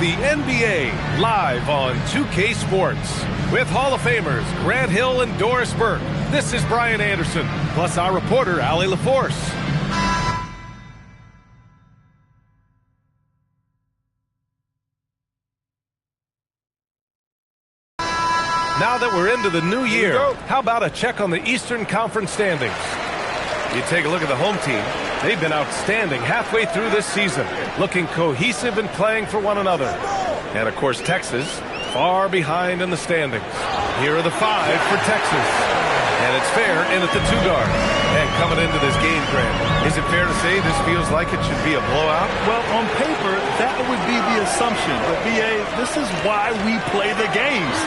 the NBA live on 2K Sports. With Hall of Famers Grant Hill and Doris Burke, this is Brian Anderson, plus our reporter, Allie LaForce. Now that we're into the new year, how about a check on the Eastern Conference standings? You take a look at the home team. They've been outstanding halfway through this season, looking cohesive and playing for one another. And, of course, Texas, far behind in the standings. Here are the 5 for Texas. And it's fair in at the 2 guard. And coming into this game, Grant, is it fair to say this feels like it should be a blowout? Well, on paper, that would be the assumption. But, B.A., this is why we play the games.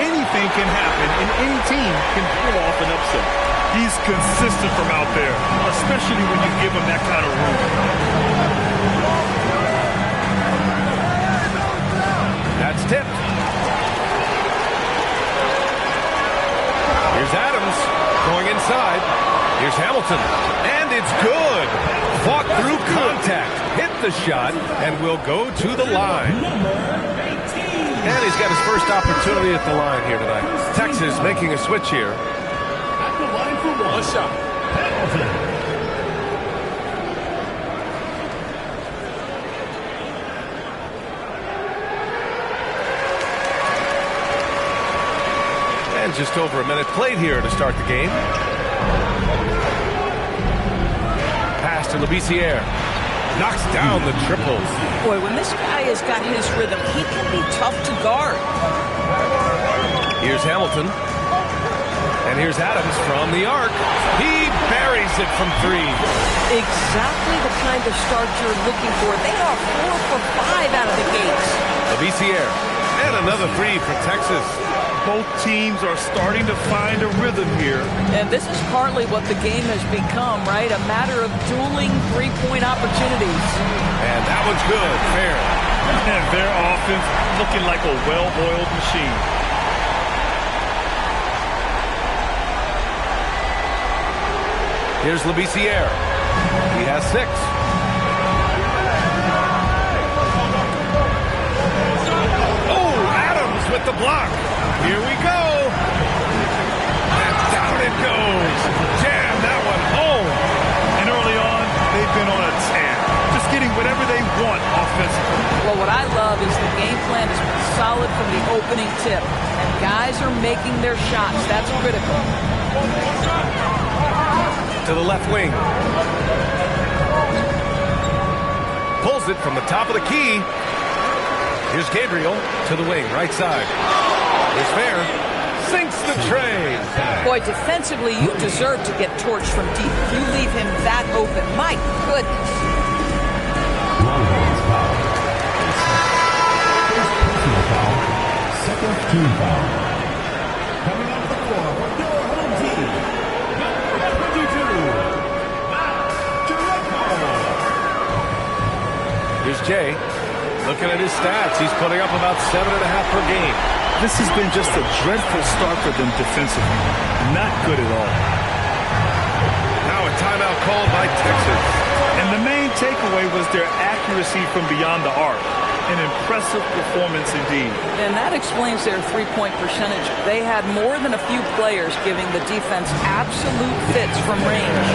Anything can happen, and any team can pull off an upset. He's consistent from out there, especially when you give him that kind of room. That's tipped. Here's Adams going inside. Here's Hamilton. And it's good. Fought through contact. Hit the shot and will go to the line. And he's got his first opportunity at the line here tonight. Texas making a switch here. At the line for one shot. And just over a minute played here to start the game. Pass to Labissiere. Knocks down the triple. Boy, when this guy has got his rhythm, he can be tough to guard. Here's Hamilton. And here's Adams from the arc. He buries it from 3. Exactly the kind of start you're looking for. They are 4 for 5 out of the gates. Labissiere. And another 3 for Texas. Both teams are starting to find a rhythm here. And this is partly what the game has become, right? A matter of dueling three-point opportunities. And that one's good. Fair. And their offense looking like a well-oiled machine. Here's Labissiere. He has 6. Oh, Adams with the block. Here we go. And down it goes. Jam that one home. And early on, they've been on a tear. Just getting whatever they want offensively. Well, what I love is the game plan has been solid from the opening tip. And guys are making their shots. That's critical. To the left wing. Pulls it from the top of the key. Here's Gabriel to the wing, right side. Here's Fair. Sinks the tray. Boy, defensively, you deserve to get torched from deep. You leave him that open. My goodness. Second team foul. Coming off the floor for your home team. Number 22. Here's Jay. Looking at his stats, he's putting up about 7.5 per game. This has been just a dreadful start for them defensively. Not good at all. Now a timeout called by Texas. And the main takeaway was their accuracy from beyond the arc. An impressive performance indeed. And that explains their three-point percentage. They had more than a few players giving the defense absolute fits from range.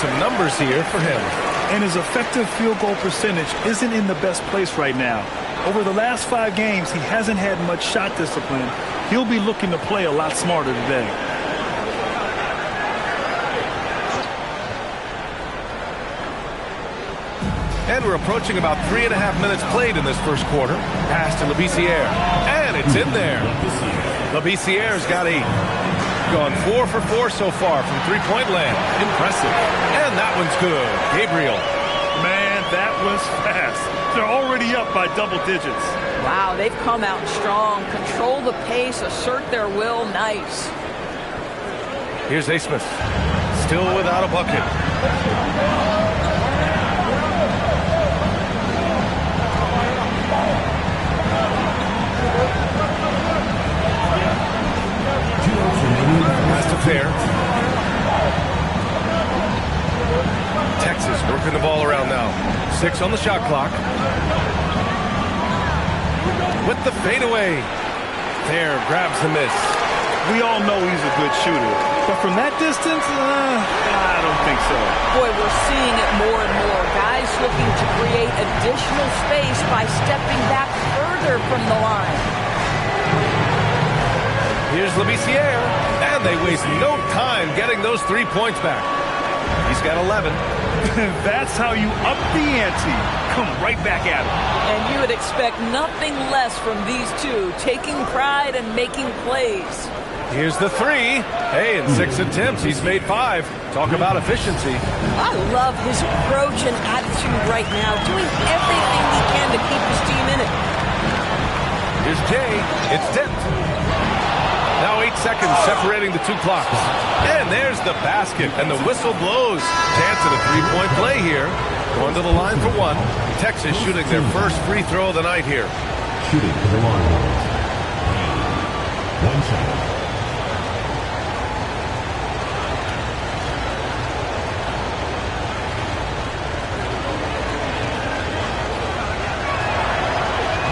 some numbers here for him. And his effective field goal percentage isn't in the best place right now. Over the last 5 games, he hasn't had much shot discipline. He'll be looking to play a lot smarter today. And we're approaching about 3.5 minutes played in this first quarter. Pass to Labissiere. And it's in there. Labissiere's got 8. Gone 4 for 4 so far from three-point land. Impressive. And that one's good. Gabriel. Man, that was fast. They're already up by double digits. Wow, they've come out strong. Control the pace, assert their will. Nice. Here's Asmus. Still without a bucket. Pass to Fair. Texas working the ball around now. 6 on the shot clock. With the fadeaway. Fair grabs the miss. We all know he's a good shooter. But from that distance, I don't think so. Boy, we're seeing it more and more. Guys looking to create additional space by stepping back further from the line. Here's Labissiere, and they waste no time getting those 3 points back. He's got 11. That's how you up the ante. Come right back at him. And you would expect nothing less from these two, taking pride and making plays. Here's the 3. Hey, in 6 attempts, he's made 5. Talk about efficiency. I love his approach and attitude right now, doing everything he can to keep his team in it. Here's Jay. It's tipped. Now 8 seconds separating the 2 clocks. And there's the basket, and the whistle blows. Chance at a 3-point play here. Going to the line for 1. Texas shooting their first free throw of the night here. Shooting to the line. 1 shot.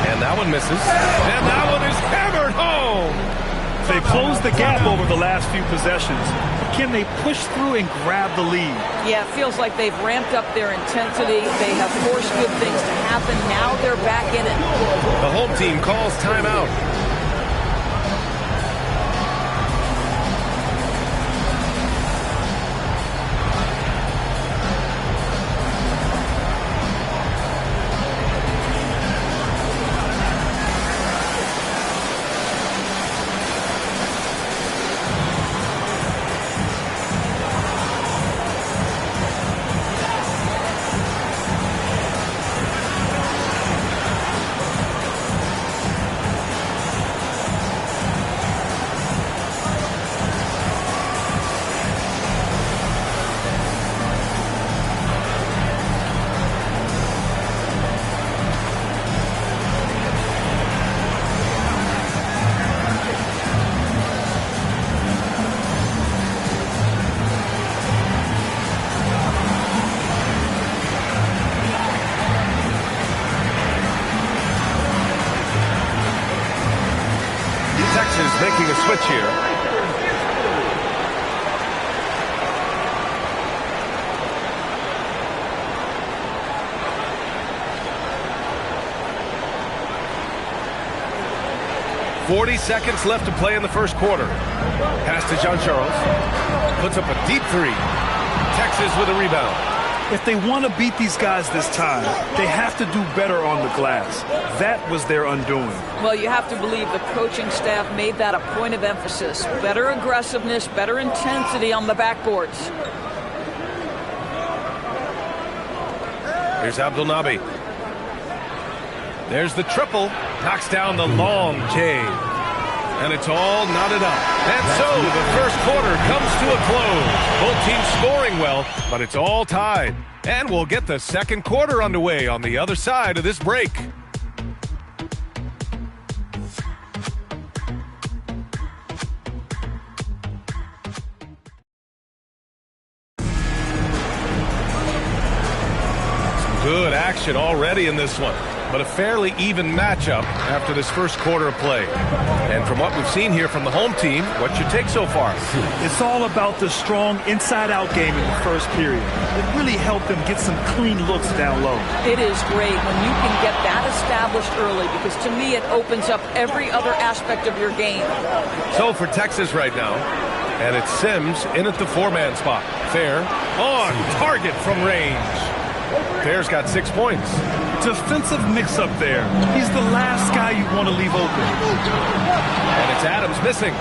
And that one misses. And that one is hammered home. They closed the gap over the last few possessions. Can they push through and grab the lead? Yeah, it feels like they've ramped up their intensity. They have forced good things to happen. Now they're back in it. The home team calls timeout. Texas making a switch here. .40 seconds left to play in the first quarter. Pass to John Charles. Puts up a deep 3. Texas with a rebound. If they want to beat these guys this time, they have to do better on the glass. That was their undoing. Well, you have to believe the coaching staff made that a point of emphasis. Better aggressiveness, better intensity on the backboards. Here's Abdul Nabi. There's the triple. Knocks down the long J. And it's all knotted up. And so the first quarter comes to a close. Both teams scoring well, but it's all tied. And we'll get the second quarter underway on the other side of this break. Some good action already in this one. but a fairly even matchup after this first quarter of play. And from what we've seen here from the home team, what's your take so far? It's all about the strong inside-out game in the first period. It really helped them get some clean looks down low. It is great when you can get that established early, because to me it opens up every other aspect of your game. So for Texas right now, and it's Sims in at the 4-man spot. Fair on target from range. Fair's got 6 points. Defensive mix-up there. He's the last guy you want to leave open. And it's Adams missing.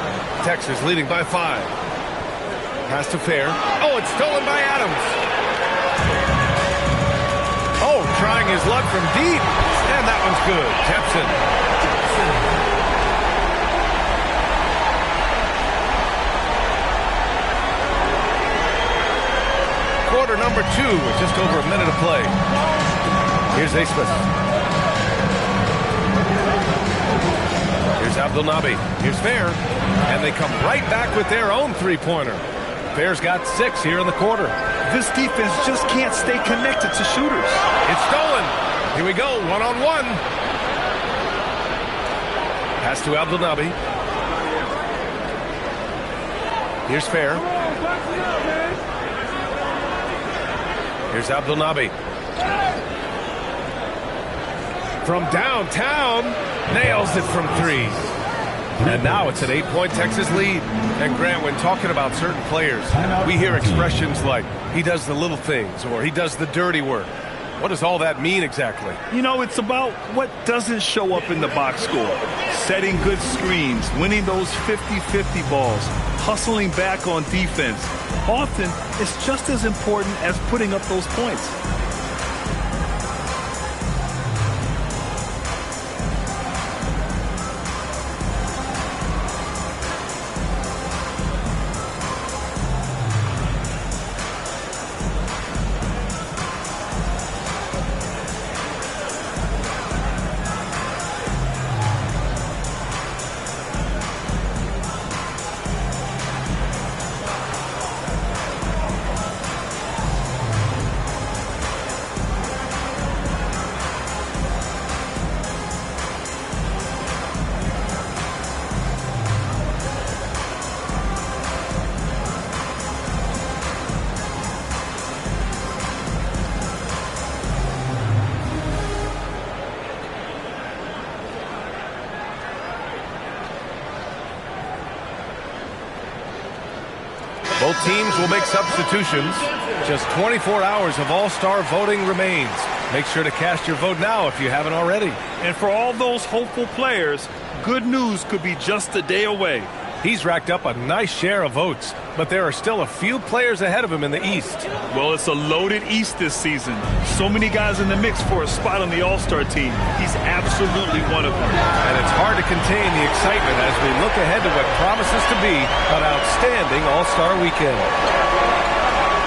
Texas leading by 5. Pass to Fair. Oh, it's stolen by Adams. Oh, trying his luck from deep. And that one's good. Jepson. Quarter number 2 with just over a minute of play. Here's Asmus. Here's Abdelnaby. Here's Fair. And they come right back with their own three-pointer. Fair's got 6 here in the quarter. This defense just can't stay connected to shooters. It's stolen. Here we go, one-on-one. Pass to Abdelnaby. Here's Fair. Here's Abdelnaby. From downtown, nails it from 3. And now it's an 8-point Texas lead. And Grant, when talking about certain players, we hear expressions like, he does the little things, or he does the dirty work. What does all that mean exactly? You know, it's about what doesn't show up in the box score. Setting good screens, winning those 50-50 balls, hustling back on defense. Often, it's just as important as putting up those points. Both teams will make substitutions. Just 24 hours of all-star voting remains. Make sure to cast your vote now if you haven't already. And for all those hopeful players, good news could be just a day away. He's racked up a nice share of votes, but there are still a few players ahead of him in the East. Well, it's a loaded East this season. So many guys in the mix for a spot on the All-Star team. He's absolutely one of them. And it's hard to contain the excitement as we look ahead to what promises to be an outstanding All-Star weekend.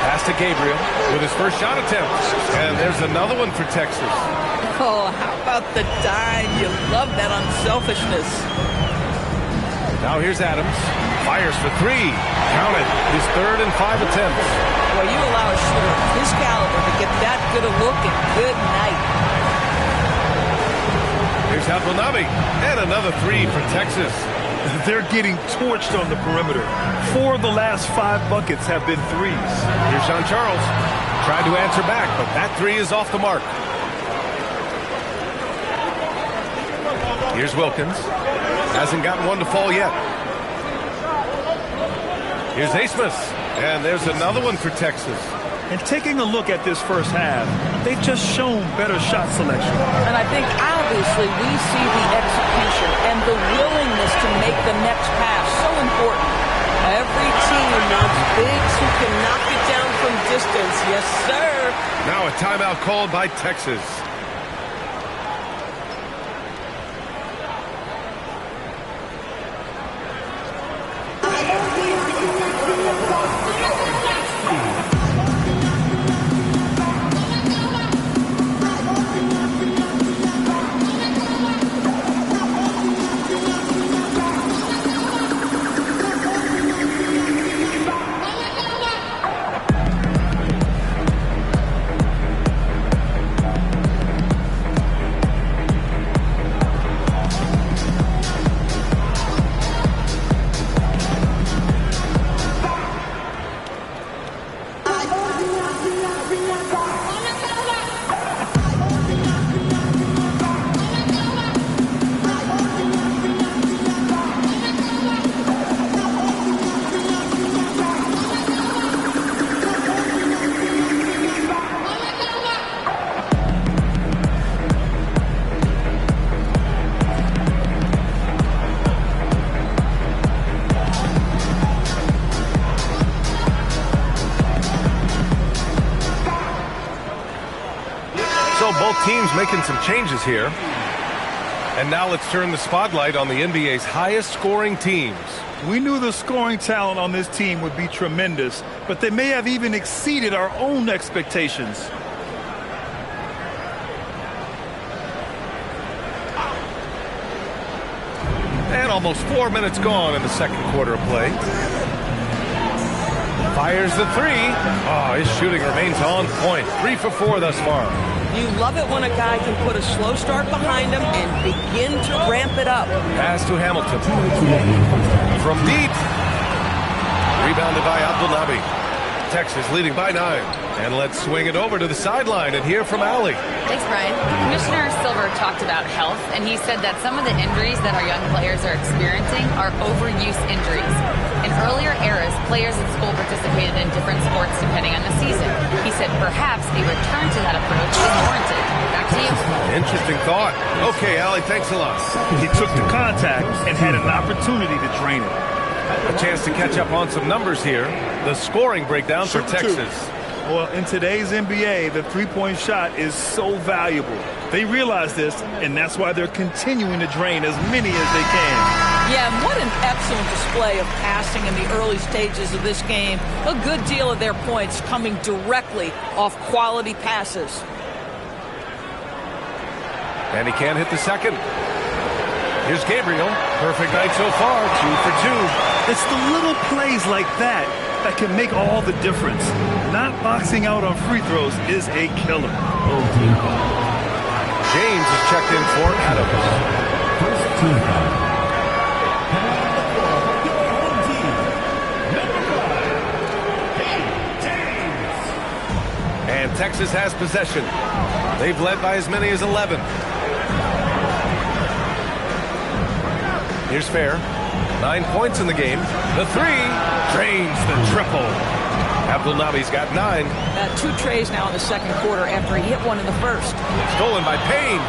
Pass to Gabriel with his first shot attempt. And there's another one for Texas. Oh, how about the dime? You love that unselfishness. Now here's Adams. Fires for 3. Count it. His 3rd and 5 attempts. Well, you allow a shooter of his caliber to get that good a look, and good night. Here's Abdelnaby. And another 3 for Texas. They're getting torched on the perimeter. 4 of the last 5 buckets have been threes. Here's Sean Charles. Tried to answer back, but that 3 is off the mark. Here's Wilkins. Hasn't gotten one to fall yet. Here's Asmus. And there's another one for Texas. And taking a look at this first half, they've just shown better shot selection. And I think obviously we see the execution and the willingness to make the next pass so important. Every team wants bigs who can knock it down from distance. Yes, sir. Now a timeout called by Texas. So both teams making some changes here. And now let's turn the spotlight on the NBA's highest scoring teams. We knew the scoring talent on this team would be tremendous, but they may have even exceeded our own expectations. And almost 4 minutes gone in the second quarter of play. Fires the three. Oh, his shooting remains on point. 3 for 4 thus far. You love it when a guy can put a slow start behind him and begin to ramp it up. Pass to Hamilton. From deep. Rebounded by Abdelnaby. Texas leading by 9. And let's swing it over to the sideline and hear from Allie. Thanks, Brian. Commissioner Silver talked about health, and he said that some of the injuries that our young players are experiencing are overuse injuries. In earlier eras, players at school participated in different sports depending on the season. He said perhaps a return to that approach is warranted. Back to you. Interesting thought. Okay, Allie, thanks a lot. He took the contact and had an opportunity to drain it. A chance to catch up on some numbers here. The scoring breakdown for Texas. Well, in today's NBA, the three-point shot is so valuable. They realize this, and that's why they're continuing to drain as many as they can. Yeah, and what an excellent display of passing in the early stages of this game. A good deal of their points coming directly off quality passes. And he can't hit the second. Here's Gabriel. Perfect night so far. 2 for 2. It's the little plays like that that can make all the difference. Not boxing out on free throws is a killer. James is checked in for Adams. First team foul. Home team. Number 5, James. And Texas has possession. They've led by as many as 11. Here's Fair. 9 points in the game. The three drains the triple. Abdelnaby's got 9. 2 trays now in the second quarter after he hit one in the first. Stolen by Payne.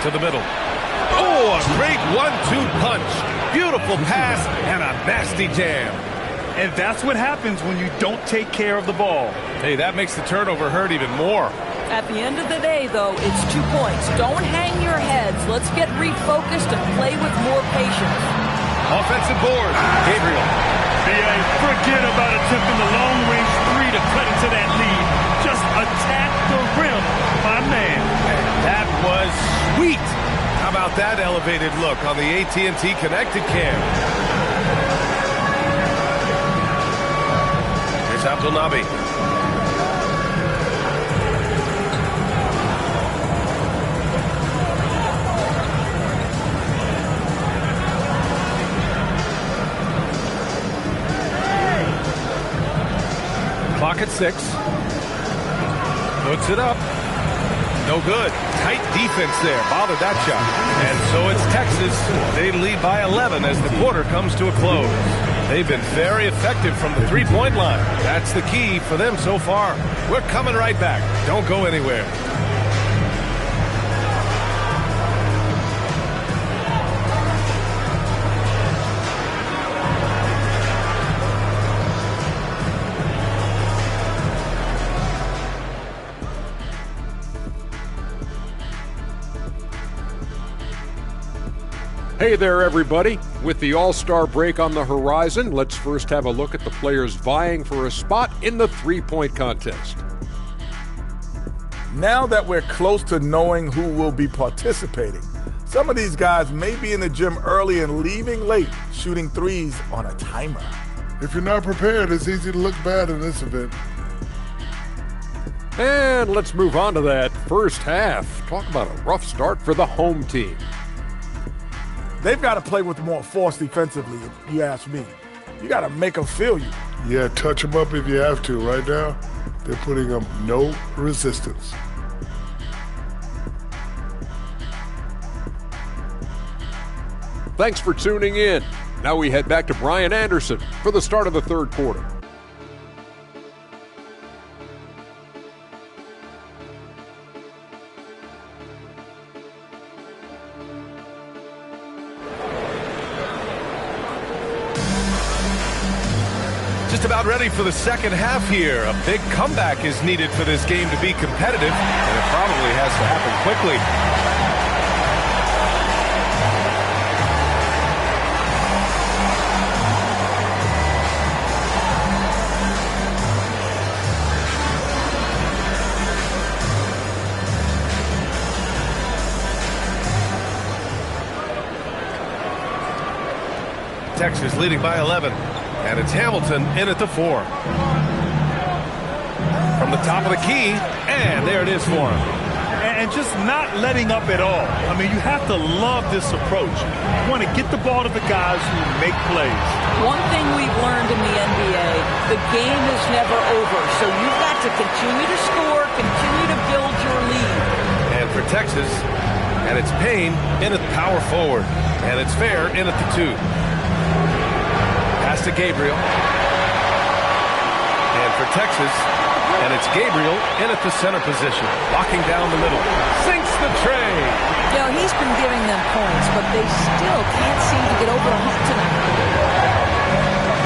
To the middle. Oh, a great 1-2 punch. Beautiful pass and a nasty jam. And that's what happens when you don't take care of the ball. Hey, that makes the turnover hurt even more. At the end of the day, though, it's 2 points. Don't hang your heads. Let's get refocused and play with more patience. Offensive board. Gabriel. B.A., forget about attempting the long-range 3 to cut into that lead. Just attack the rim, my man. And that was sweet. How about that elevated look on the AT&T Connected Cam? Here's Abdelnaby. Clock at 6. Puts it up. No good. Tight defense there. Bothered that shot. And so it's Texas. They lead by 11 as the quarter comes to a close. They've been very effective from the three-point line. That's the key for them so far. We're coming right back. Don't go anywhere. Hey there, everybody. With the All-Star break on the horizon, let's first have a look at the players vying for a spot in the three-point contest. Now that we're close to knowing who will be participating, some of these guys may be in the gym early and leaving late, shooting threes on a timer. If you're not prepared, it's easy to look bad in this event. And let's move on to that first half. Talk about a rough start for the home team. They've got to play with more force defensively, if you ask me. You got to make them feel you. Yeah, touch them up if you have to. Right now, they're putting up no resistance. Thanks for tuning in. Now we head back to Brian Anderson for the start of the third quarter. To just about ready for the second half here. A big comeback is needed for this game to be competitive, and it probably has to happen quickly. Texas leading by 11, and it's Hamilton in at the 4. From the top of the key, and there it is for him. And just not letting up at all. I mean, you have to love this approach. You want to get the ball to the guys who make plays. One thing we've learned in the NBA, the game is never over, so you've got to continue to score, continue to build your lead. And for Texas, and it's Payne in at power forward, and it's Fair in at the 2. Pass to Gabriel. And for Texas, and it's Gabriel in at the center position, locking down the middle. Sinks the tray. You know, he's been giving them points, but they still can't seem to get over the hump tonight.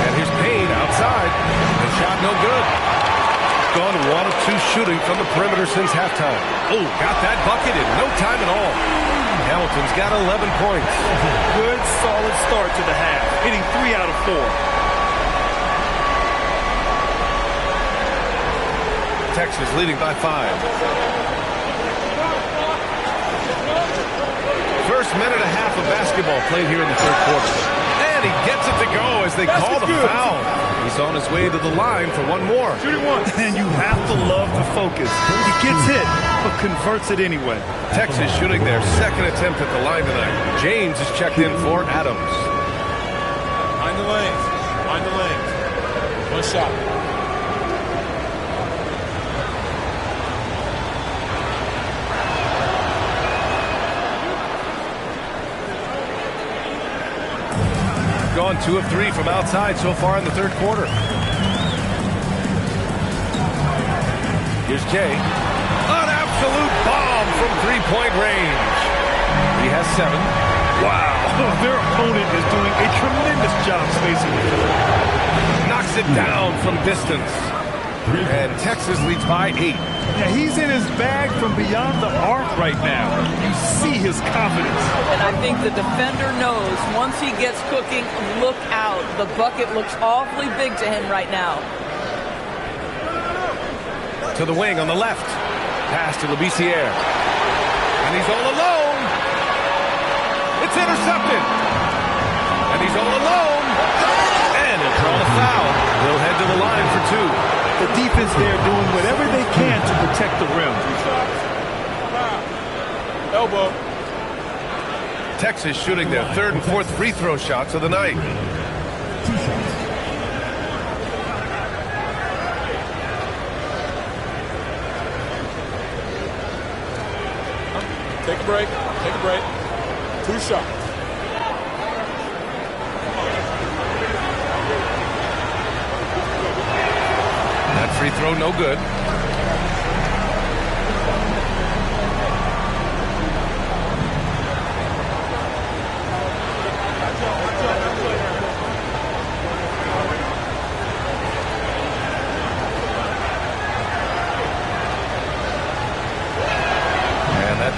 And here's Payne outside. The shot no good. Gone 1 of 2 shooting from the perimeter since halftime. Oh, got that bucket in no time at all. Hamilton's got 11 points. Good, solid start to the half, hitting 3 out of 4. Texas leading by 5. First minute and a half of basketball played here in the third quarter. And he gets it to go as they call the foul. He's on his way to the line for one more. Shooting one. And you have to love the focus. He gets hit, but converts it anyway. Texas shooting their second attempt at the line tonight. James is checked in for Adams. Find the lanes. Find the lanes. One shot. Gone 2 of 3 from outside so far in the third quarter. Here's Jay. An absolute bomb from three-point range. He has 7. Wow. Their opponent is doing a tremendous job spacing the floor. Knocks it down from distance. And Texas leads by 8. Yeah, he's in his bag from beyond the arc right now. You see his confidence. And I think the defender knows once he gets cooking, look out. The bucket looks awfully big to him right now. To the wing on the left. Pass to Labissiere. And he's all alone. It's intercepted. And he's all alone. And he'll draw the foul. He'll head to the line for 2. The defense there doing whatever they can to protect the rim. Elbow. Texas shooting their third and fourth free throw shots of the night. Take a break. Take a break. 2 shots. That free throw no good.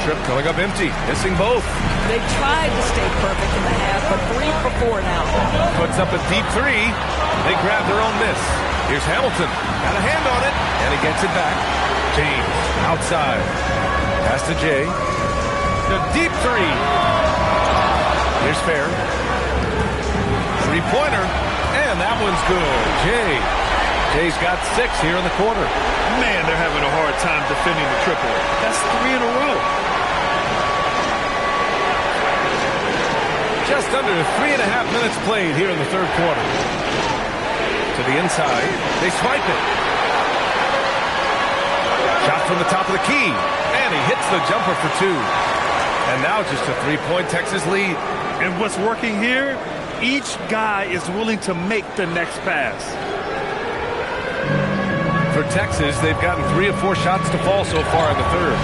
Trip coming up empty, missing both. They tried to stay perfect in the half, but 3 for 4 now. Puts up a deep 3. They grab their own miss. Here's Hamilton. Got a hand on it, and he gets it back. James outside. Pass to Jay. The deep 3. Here's Fair. 3-pointer, and that one's good. Jay's got 6 here in the quarter. Man, they're having a hard time defending the triple. That's 3 in a row. Just under 3.5 minutes played here in the third quarter. To the inside. They swipe it. Shot from the top of the key. And he hits the jumper for 2. And now just a 3-point Texas lead. And what's working here, each guy is willing to make the next pass. For Texas, they've gotten 3 of 4 shots to fall so far in the third.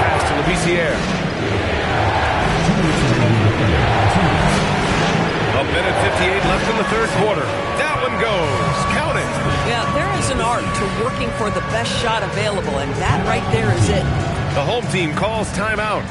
Pass to Labissiere. A minute 58 left in the third quarter. That one goes. Count it. Yeah, there is an art to working for the best shot available, and that right there is it. The home team calls timeout.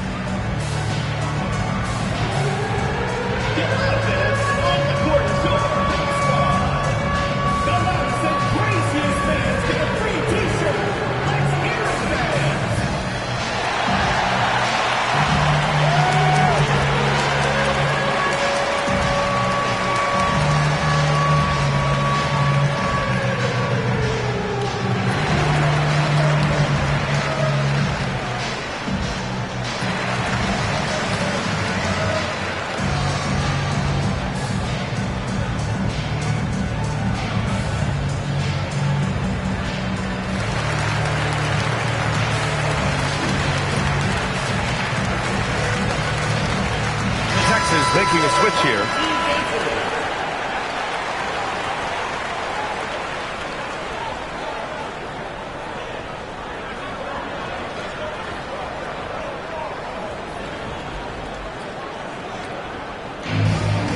Making a switch here.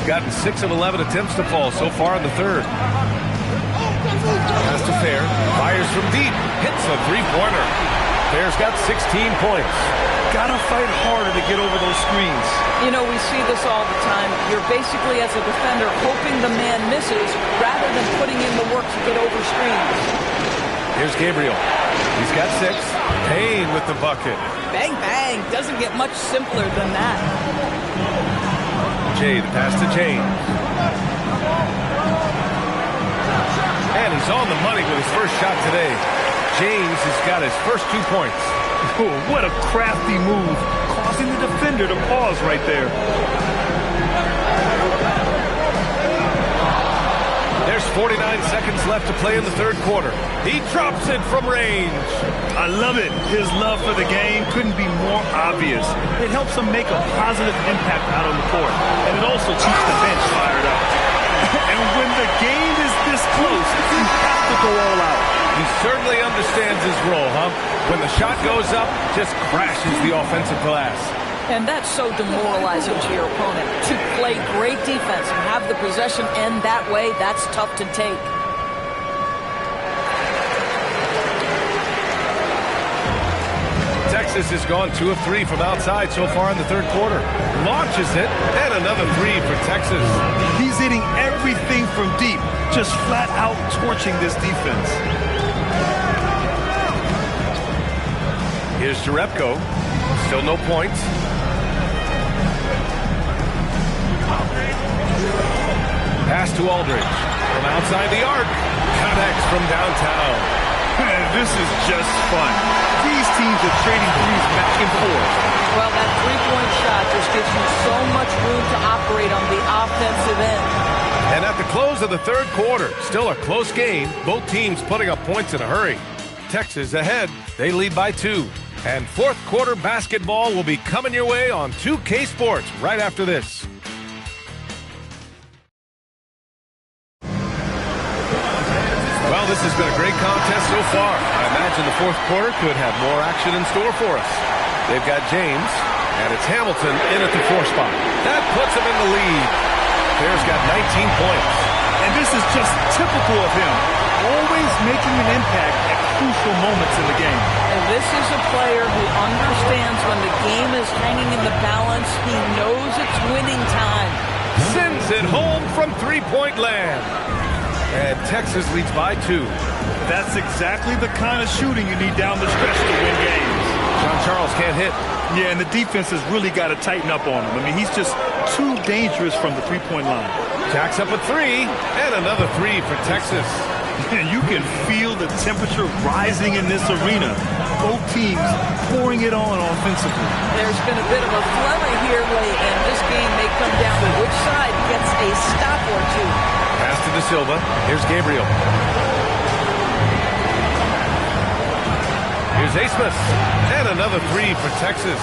Gotten 6 of 11 attempts to fall so far in the third. Pass to Fair. Fires from deep. Hits a three-pointer. Fair's got 16 points. Gotta fight harder to get over those screens. You know, we see this all the time. You're basically, as a defender, hoping the man misses rather than putting in the work to get over screens. Here's Gabriel. He's got 6. Payne with the bucket. Bang, bang. Doesn't get much simpler than that. Jay, the pass to James. And he's on the money with his first shot today. James has got his first 2 points. Oh, what a crafty move, causing the defender to pause right there. There's 49 seconds left to play in the third quarter. He drops it from range. I love it. His love for the game couldn't be more obvious. It helps him make a positive impact out on the court, and it also keeps the bench fired up. And when the game is this close, you have to go all out. He certainly understands his role, huh? When the shot goes up, just crashes the offensive glass. And that's so demoralizing to your opponent. To play great defense and have the possession end that way, that's tough to take. Texas has gone 2 of 3 from outside so far in the third quarter. Launches it, and another 3 for Texas. He's hitting everything from deep, just flat out torching this defense. Here's Jerebko. Still no points. Pass to Aldridge. From outside the arc. Connects from downtown. Man, this is just fun. These teams are trading threes back and forth. Well, that three-point shot just gives you so much room to operate on the offensive end. And at the close of the third quarter, still a close game. Both teams putting up points in a hurry. Texas ahead. They lead by 2. And fourth quarter basketball will be coming your way on 2K Sports right after this. Well, this has been a great contest so far. I imagine the fourth quarter could have more action in store for us. They've got James, and it's Hamilton in at the 4 spot. That puts him in the lead. Fair's got 19 points. And this is just typical of him. Always making an impact at crucial moments in the game. And this is a player who understands when the game is hanging in the balance. He knows it's winning time. Sends it home from three-point land. And Texas leads by 2. That's exactly the kind of shooting you need down the stretch to win games. John Charles can't hit. Yeah, and the defense has really got to tighten up on him. I mean, he's just too dangerous from the three-point line. Jacks up a 3, and another 3 for Texas. And you can feel the temperature rising in this arena. Both teams pouring it on offensively. There's been a bit of a flurry here late, and this game may come down to which side gets a stop or 2. Pass to De Silva. Here's Gabriel. Here's Asmus. And another 3 for Texas.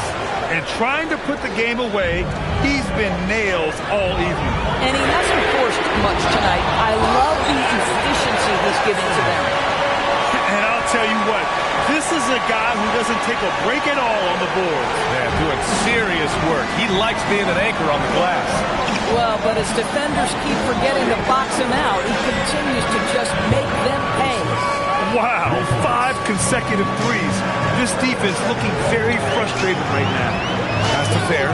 And trying to put the game away, he's been nails all evening. And he hasn't forced much tonight. I love the efficiency he's giving to them. And I'll tell you what, this This is a guy who doesn't take a break at all on the boards. Yeah, doing serious work. He likes being an anchor on the glass. Well, but as defenders keep forgetting to box him out, he continues to just make them pay. Wow, 5 consecutive threes. This defense looking very frustrated right now. Pass to Fair.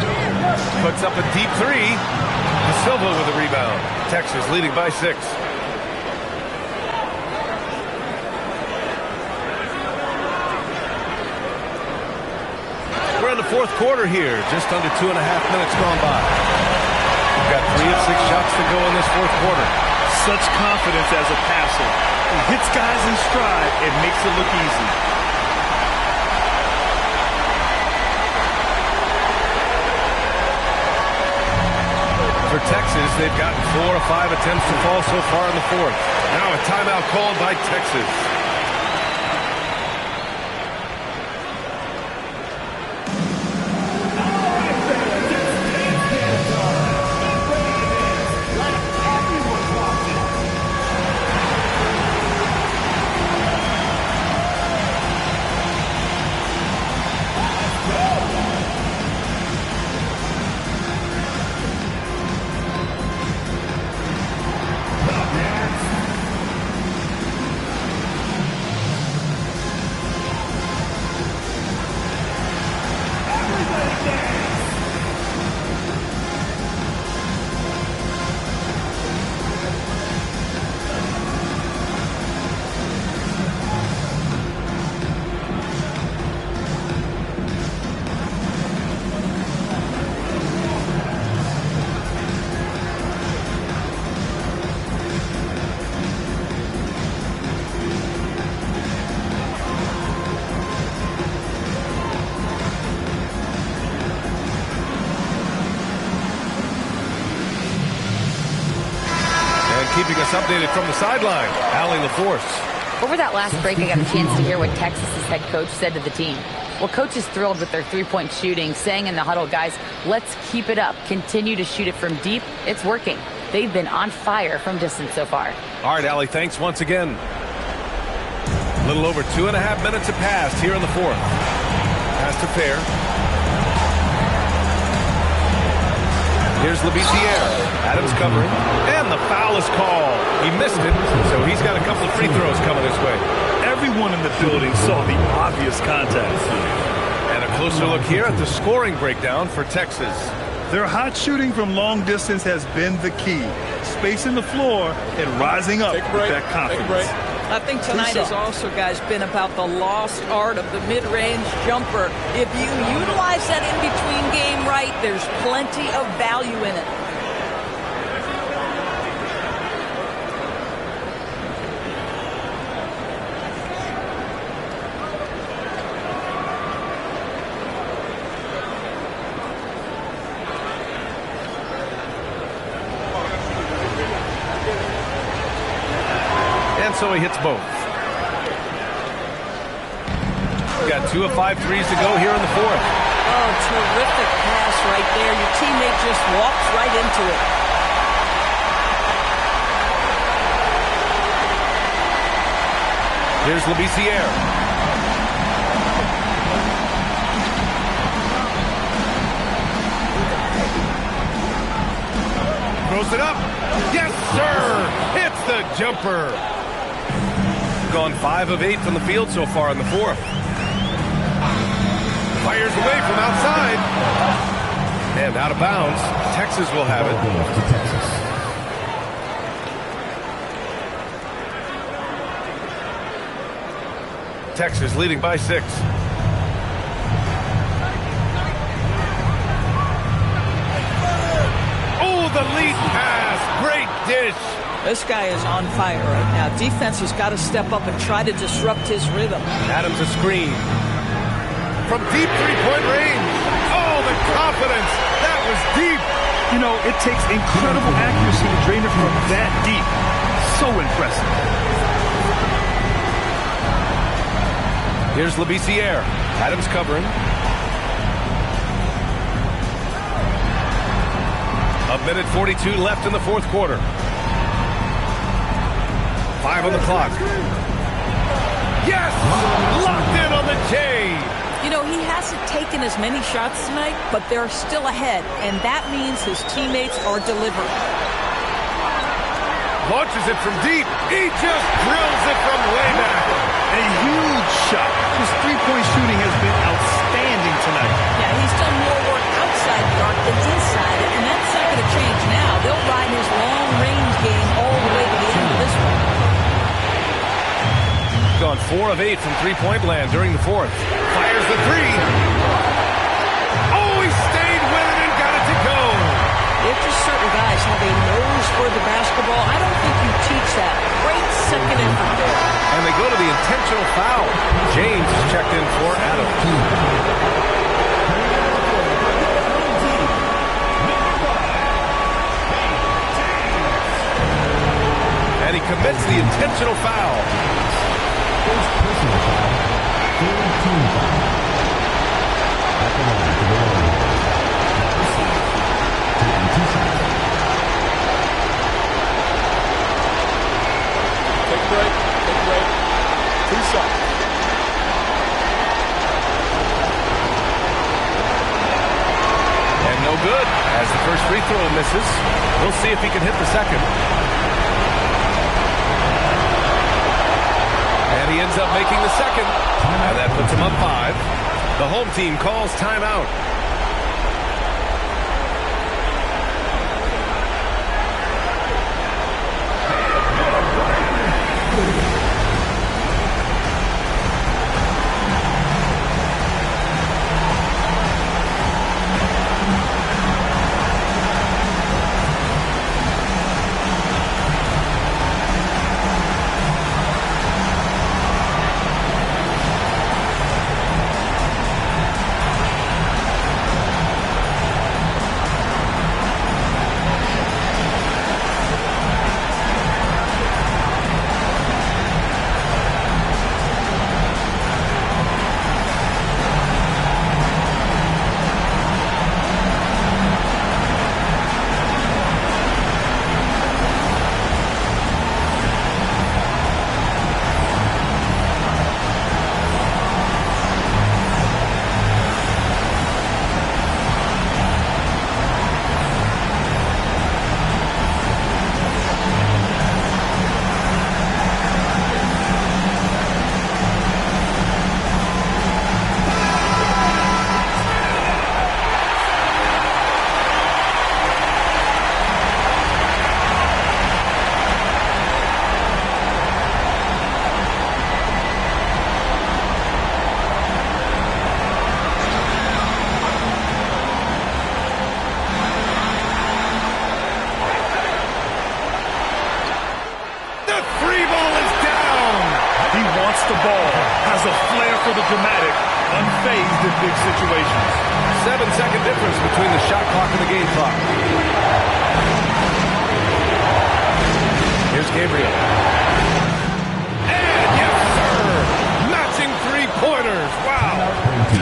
Puts up a deep three. De Silva with a rebound. Texas leading by 6. We're in the fourth quarter here. Just under 2.5 minutes gone by. We've got 3 of 6 shots to go in this fourth quarter. Such confidence as a passer. He hits guys in stride and makes it look easy. For Texas, they've gotten 4 of 5 attempts to fall so far in the fourth. Now a timeout called by Texas. Keeping us updated from the sideline, Allie LaForce. Over that last break, I got a chance to hear what Texas's head coach said to the team. Well, coach is thrilled with their three-point shooting, saying in the huddle, guys, let's keep it up. Continue to shoot it from deep. It's working. They've been on fire from distance so far. All right, Allie, thanks once again. A little over 2.5 minutes have passed here in the fourth. Pass to Fair. Here's Labissiere. Adams covering. And the foul is called. He missed it, so he's got a couple of free throws coming his way. Everyone in the building saw the obvious contact. And a closer look here at the scoring breakdown for Texas. Their hot shooting from long distance has been the key. Spacing the floor and rising up with that confidence. I think tonight has also, guys, been about the lost art of the mid-range jumper. If you utilize that in-between game right, there's plenty of value in it. So he hits both. We've got 2 of 5 threes to go here in the fourth. Oh, terrific pass right there. Your teammate just walks right into it. Here's Labissiere. Throws it up. Yes, sir. Hits the jumper. Gone 5 of 8 from the field so far in the fourth. Fires away from outside. And out of bounds. Texas will have it. Texas leading by 6. Oh, the lead pass. Great dish. This guy is on fire right now. Defense has got to step up and try to disrupt his rhythm. Adams a screen. From deep three-point range. Oh, the confidence. That was deep. You know, it takes incredible accuracy to drain it from that deep. So impressive. Here's Labissiere. Adams covering. A minute 42 left in the fourth quarter. 5 on the clock. Yes! Locked in on the J. You know, he hasn't taken as many shots tonight, but they're still ahead, and that means his teammates are delivering. Launches it from deep. He just drills it from way back. A huge shot. His three-point shooting has been outstanding tonight. Yeah, he's done more work outside the arc than inside it, and that's not going to change now. They'll ride his long-range game all the way to the end of this one. Gone 4 of 8 from three-point land during the fourth. Fires the three. Oh, he stayed with it and got it to go. If just certain guys have a nose for the basketball, I don't think you teach that. Great second effort there. And they go to the intentional foul. James is checked in for Adams. And he commits the intentional foul. First personal foul. Third team foul. At the line for the Warriors. Taking 2 shots. Take a break. Take a break. 2 shots. And no good, as the first free throw misses. We'll see if he can hit the second. And he ends up making the second. And that puts him up 5. The home team calls timeout. The ball, has a flair for the dramatic, unfazed in big situations. 7-second difference between the shot clock and the game clock. Here's Gabriel. And yes, sir! Matching three-pointers. Wow!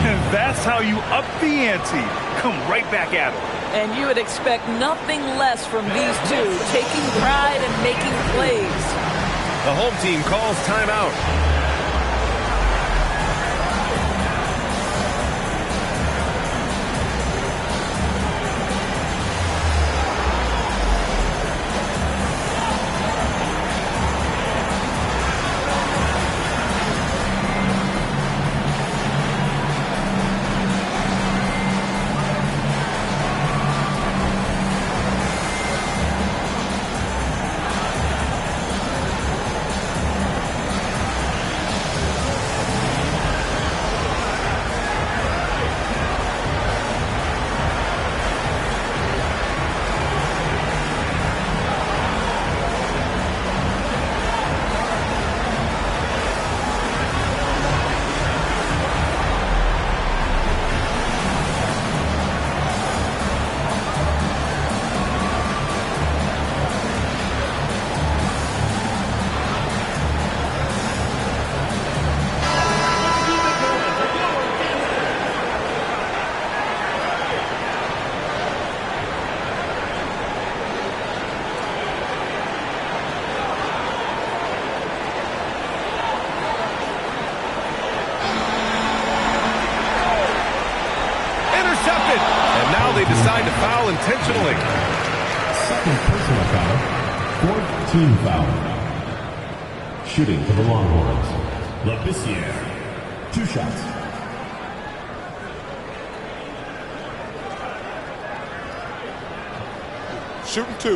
And that's how you up the ante. Come right back at him. And you would expect nothing less from these two, taking pride and making plays. The home team calls timeout. decide to foul intentionally. Second personal foul. Fourth team foul. Shooting for the Longhorns. Labissiere. 2 shots. Shooting 2.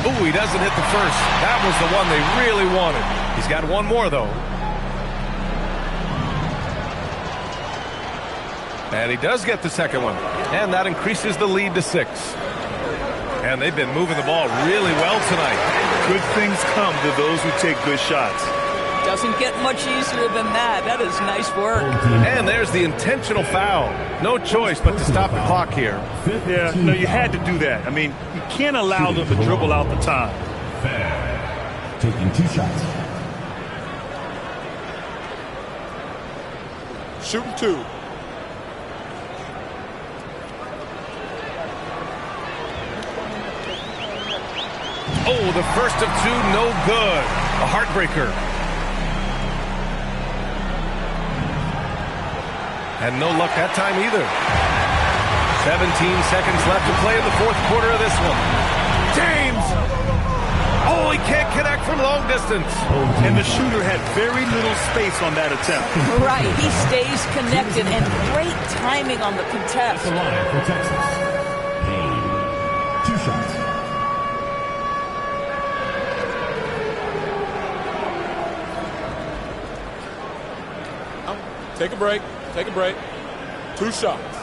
Ooh, he doesn't hit the first. That was the one they really wanted. He's got one more, though. And he does get the second one. And that increases the lead to 6. And they've been moving the ball really well tonight. Good things come to those who take good shots. Doesn't get much easier than that. That is nice work. And there's the intentional foul. No choice but to stop the clock here. Yeah, no, you had to do that. I mean, you can't allow them to dribble out the time. Fair. Taking 2 shots. Shooting 2. Oh, the first of 2, no good. A heartbreaker. And no luck that time either. 17 seconds left to play in the fourth quarter of this one. James! Oh, he can't connect from long distance. And the shooter had very little space on that attempt. Right, he stays connected, and great timing on the contest. The line for Texas. Payne. 2 shots. Take a break. Take a break. 2 shots.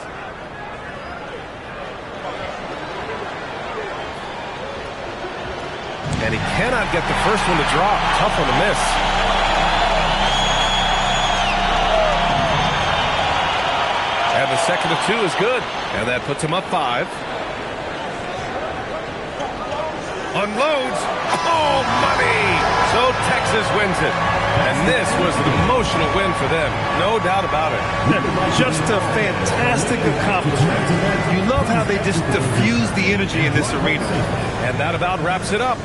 And he cannot get the first one to drop. Tough one to miss. And the second of 2 is good. And that puts him up 5. Unloads. Oh, money! So Texas wins it. And this was an emotional win for them. No doubt about it. Just a fantastic accomplishment. You love how they just diffuse the energy in this arena. And that about wraps it up.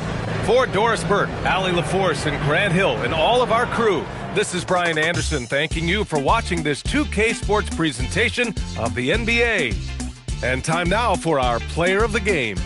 For Doris Burke, Allie LaForce, and Grant Hill, and all of our crew, this is Brian Anderson thanking you for watching this 2K Sports presentation of the NBA. And time now for our Player of the Game.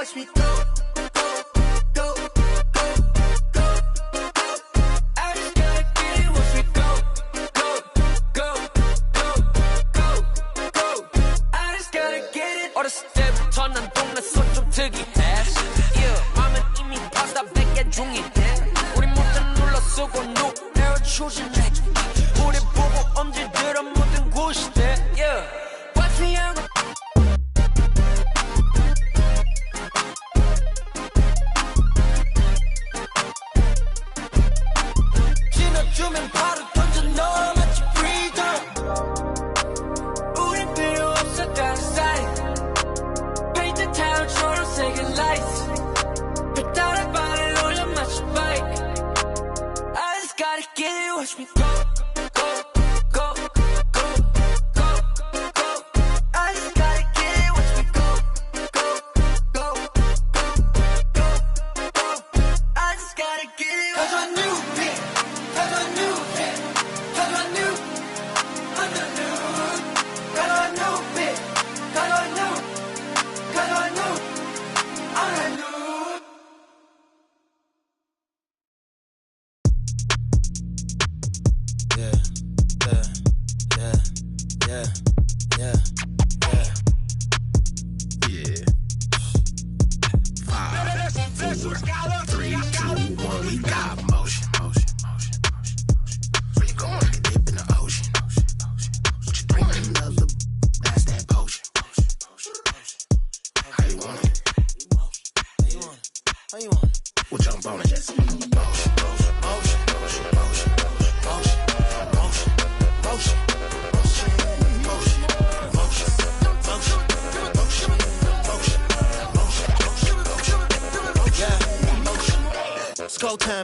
watch me go.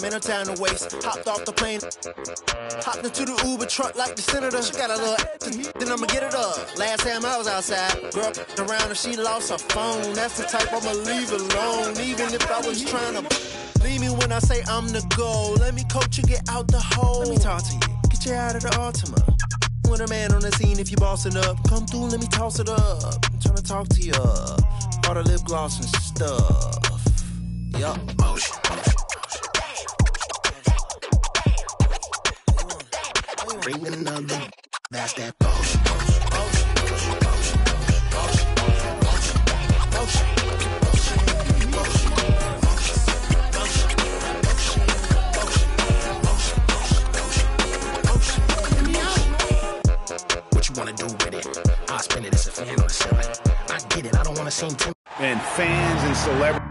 No time to waste. Hopped off the plane, hopped into the Uber truck like the senator. She got a little then I'ma get it up. Last time I was outside, girl around and she lost her phone. That's the type I'ma leave alone. Even if I was trying to leave me when I say I'm the goal. Let me coach you, get out the hole. Let me talk to you, get you out of the Altima. With a man on the scene, if you bossing up, come through, let me toss it up. I'm trying to talk to you, all the lip gloss and stuff. Yup, motion. Bring another, that's that motion. What you wanna do with it? I'll spend it as a fan on the ceiling. I get it, I don't wanna seem too. And fans and celebrities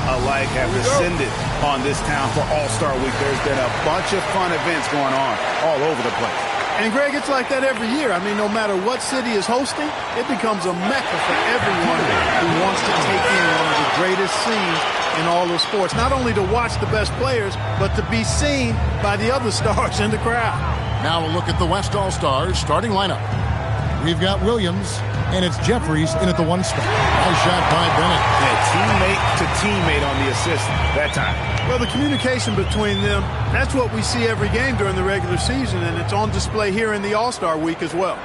alike have descended on this town for All-Star Week. There's been a bunch of fun events going on all over the place. And, Greg, it's like that every year. I mean, no matter what city is hosting, it becomes a mecca for everyone who wants to take in one of the greatest scenes in all of sports. Not only to watch the best players, but to be seen by the other stars in the crowd. Now we'll look at the West All-Stars starting lineup. We've got Williams, and it's Jeffries in at the one spot. Nice shot by Bennett. Yeah, teammate to teammate on the assist that time. Well, the communication between them, that's what we see every game during the regular season, and it's on display here in the All-Star Week as well.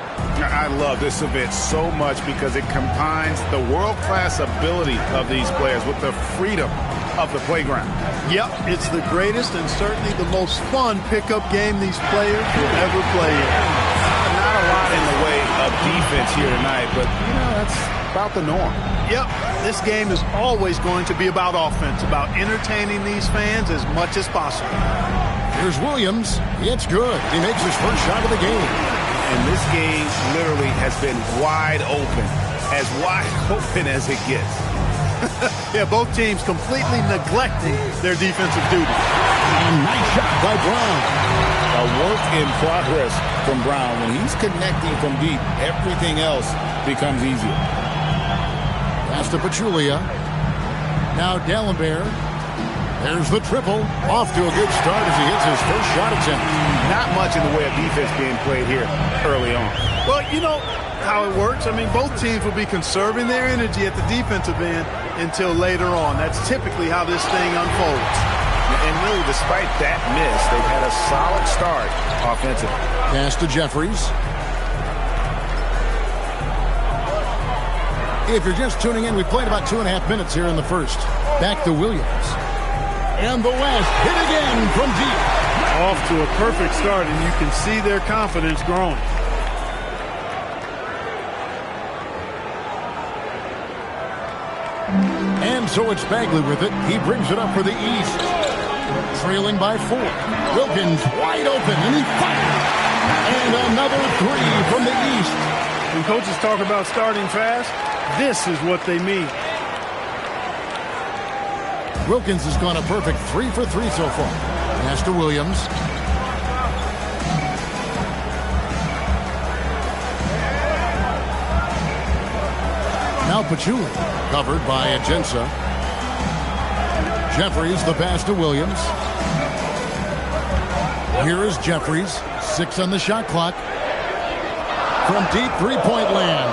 I love this event so much because it combines the world-class ability of these players with the freedom of the playground. Yep, it's the greatest and certainly the most fun pickup game these players will ever play in. Not a lot in the way of defense here tonight, but, you know, that's about the norm. Yep, this game is always going to be about offense, about entertaining these fans as much as possible. Here's Williams. It's good. He makes his first shot of the game. And this game literally has been wide open as it gets. Yeah, both teams completely neglecting their defensive duty. And nice shot by Brown. A work in progress from Brown. When he's connecting from deep, everything else becomes easier. Pass to Pachulia. Now D'Alembert. There's the triple. Off to a good start as he hits his first shot attempt. Not much in the way of defense being played here early on. Well, you know how it works. I mean, both teams will be conserving their energy at the defensive end until later on. That's typically how this thing unfolds. And really, despite that miss, they've had a solid start offensively. Pass to Jeffries. If you're just tuning in, we played about 2.5 minutes here in the first. Back to Williams. And the West hit again from deep. Off to a perfect start, and you can see their confidence growing. And so it's Bagley with it. He brings it up for the East. Trailing by 4. Wilkins wide open, and he fires. And another 3 from the East. When coaches talk about starting fast, this is what they mean. Wilkins has gone a perfect 3 for 3 so far. Pass to Williams. Now Pachulia, covered by Agenza. Jeffries, the pass to Williams. Here is Jeffries, 6 on the shot clock. From deep three-point land.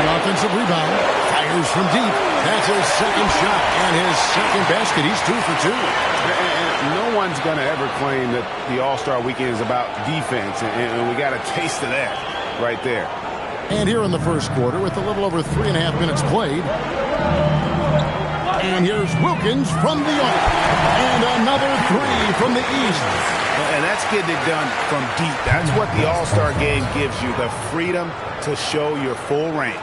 The offensive rebound. Fires from deep. That's his second shot and his second basket. He's 2 for 2. And no one's going to ever claim that the All-Star Weekend is about defense. And we got a taste of that right there. And here in the first quarter with a little over 3.5 minutes played. And here's Wilkins from the arc. And another 3 from the East. And that's getting it done from deep. That's what the All-Star game gives you, the freedom to show your full range.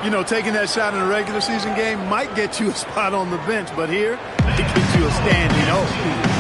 You know, taking that shot in a regular season game might get you a spot on the bench, but here, it gets you a standing O.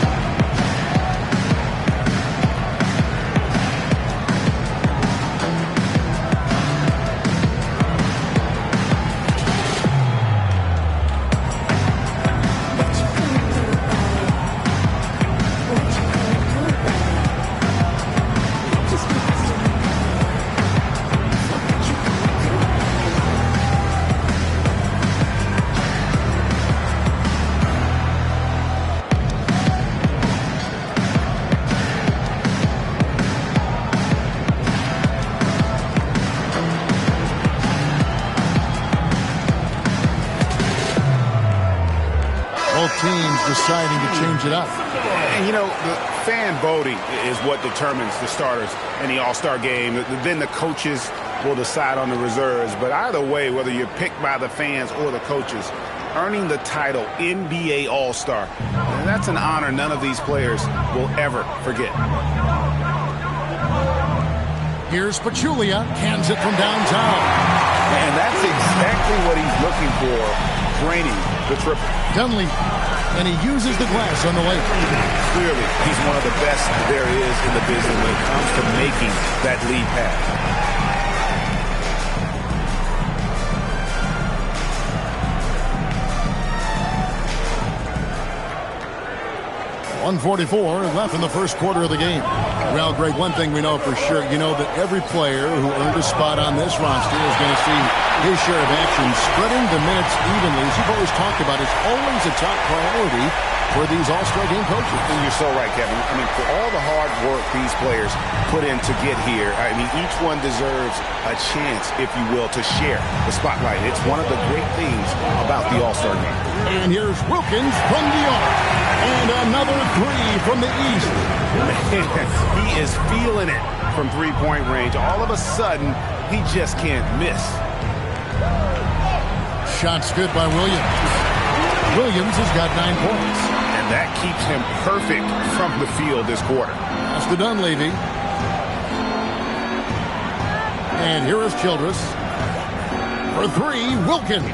Deciding to change it up. And, you know, the fan voting is what determines the starters in the All-Star game. Then the coaches will decide on the reserves. But either way, whether you're picked by the fans or the coaches, earning the title NBA All-Star, that's an honor none of these players will ever forget. Here's Pachulia, cans it from downtown. And that's exactly what he's looking for, draining the triple. Dunley. And he uses the glass on the lake. Clearly, he's one of the best there is in the business when it comes to making that lead pass. 1:44 left in the first quarter of the game. Well, Greg, one thing we know for sure, you know that every player who earned a spot on this roster is going to see his share of action. Spreading the minutes evenly, as you've always talked about, is always a top priority for these All-Star game coaches. And you're so right, Kevin. I mean, for all the hard work these players put in to get here, I mean, each one deserves a chance, if you will, to share the spotlight. It's one of the great things about the All-Star game. And here's Wilkins from the arc. And another 3 from the East. He is feeling it from three-point range. All of a sudden, he just can't miss. Shots good by Williams. Williams has got 9 points. And that keeps him perfect from the field this quarter. Pass to Dunleavy. And here is Childress. For 3, Wilkins.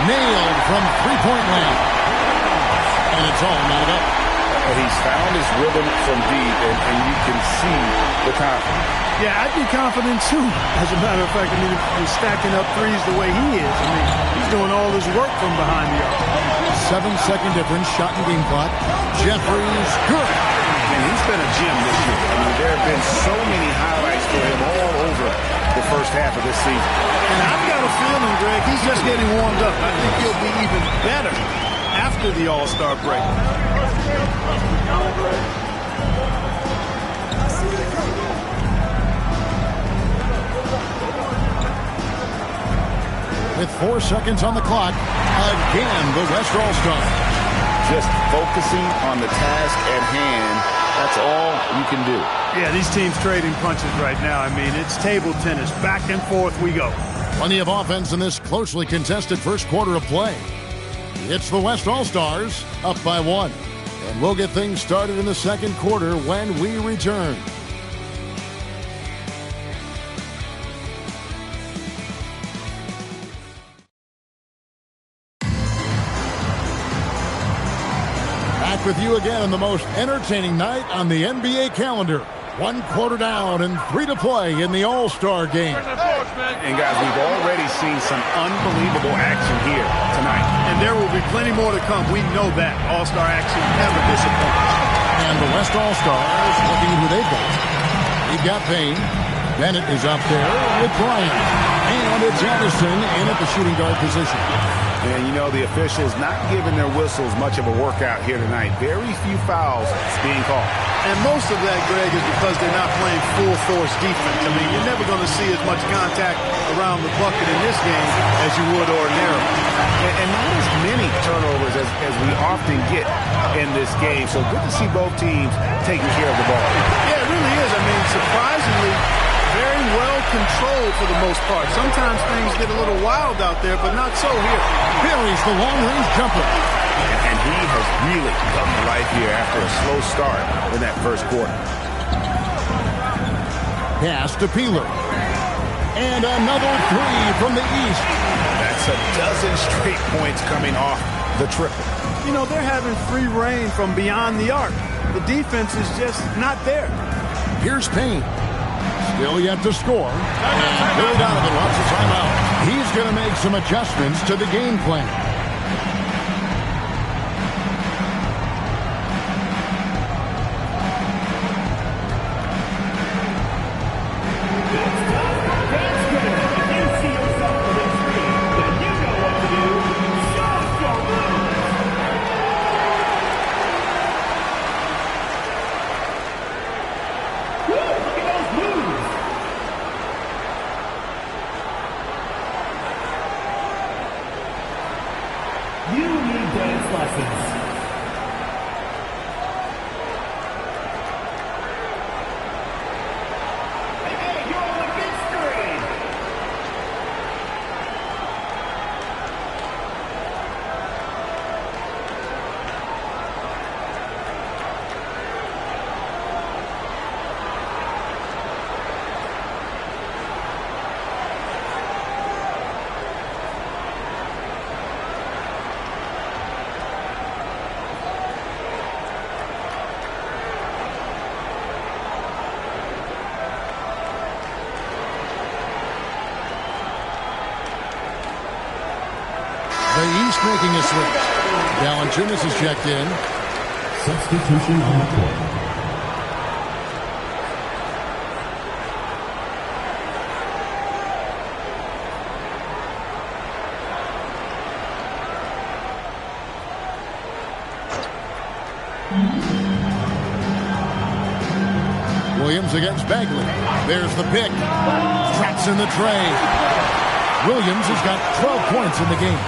Nailed from three-point land. And it's all knotted up. But he's found his rhythm from deep, and you can see the confidence. Yeah, I'd be confident too. As a matter of fact, I mean, if he's stacking up threes the way he is, I mean, he's doing all his work from behind the arc. 7-second difference, shot and game clock. Jeffries, good. And he's been a gem this year. I mean, there have been so many highlights for him all over the first half of this season. And I've got a feeling, Greg, he's just getting warmed up. I think he'll be even better after the All-Star break. With 4 seconds on the clock, again, the West All-Star. just focusing on the task at hand. That's all you can do. Yeah, these teams trading punches right now. I mean, it's table tennis. Back and forth we go. Plenty of offense in this closely contested first quarter of play. It's the West All-Stars up by 1. And we'll get things started in the second quarter when we return. Back with you again on the most entertaining night on the NBA calendar. 1 quarter down and 3 to play in the All-Star game. And guys, we've already seen some unbelievable action here tonight. And there will be plenty more to come. We know that. All-Star action never disappoints. And the West All-Stars looking at who they've got. We've got Payne. Bennett is up there with Bryant. And it's Anderson in at the shooting guard position. And you know, the officials not giving their whistles much of a workout here tonight. Very few fouls being called. And most of that, Greg, is because they're not playing full force defense. I mean, you're never going to see as much contact around the bucket in this game as you would ordinarily. And not as many turnovers as we often get in this game. So good to see both teams taking care of the ball. Yeah, it really is. I mean, surprisingly, very well controlled for the most part. Sometimes things get a little wild out there, but not so here. Buries the long-range jumper. And he has really come to life here after a slow start in that first quarter. Pass to Peeler. And another 3 from the east. That's a dozen straight points coming off the triple. You know, they're having free reign from beyond the arc. The defense is just not there. Here's Payne. Still yet to score. And Billy Donovan wants a timeout. He's going to make some adjustments to the game plan. The East making a switch. Valanciunas is checked in. Substitution on the court. Williams against Bagley. There's the pick. Traps in the tray. Williams has got 12 points in the game.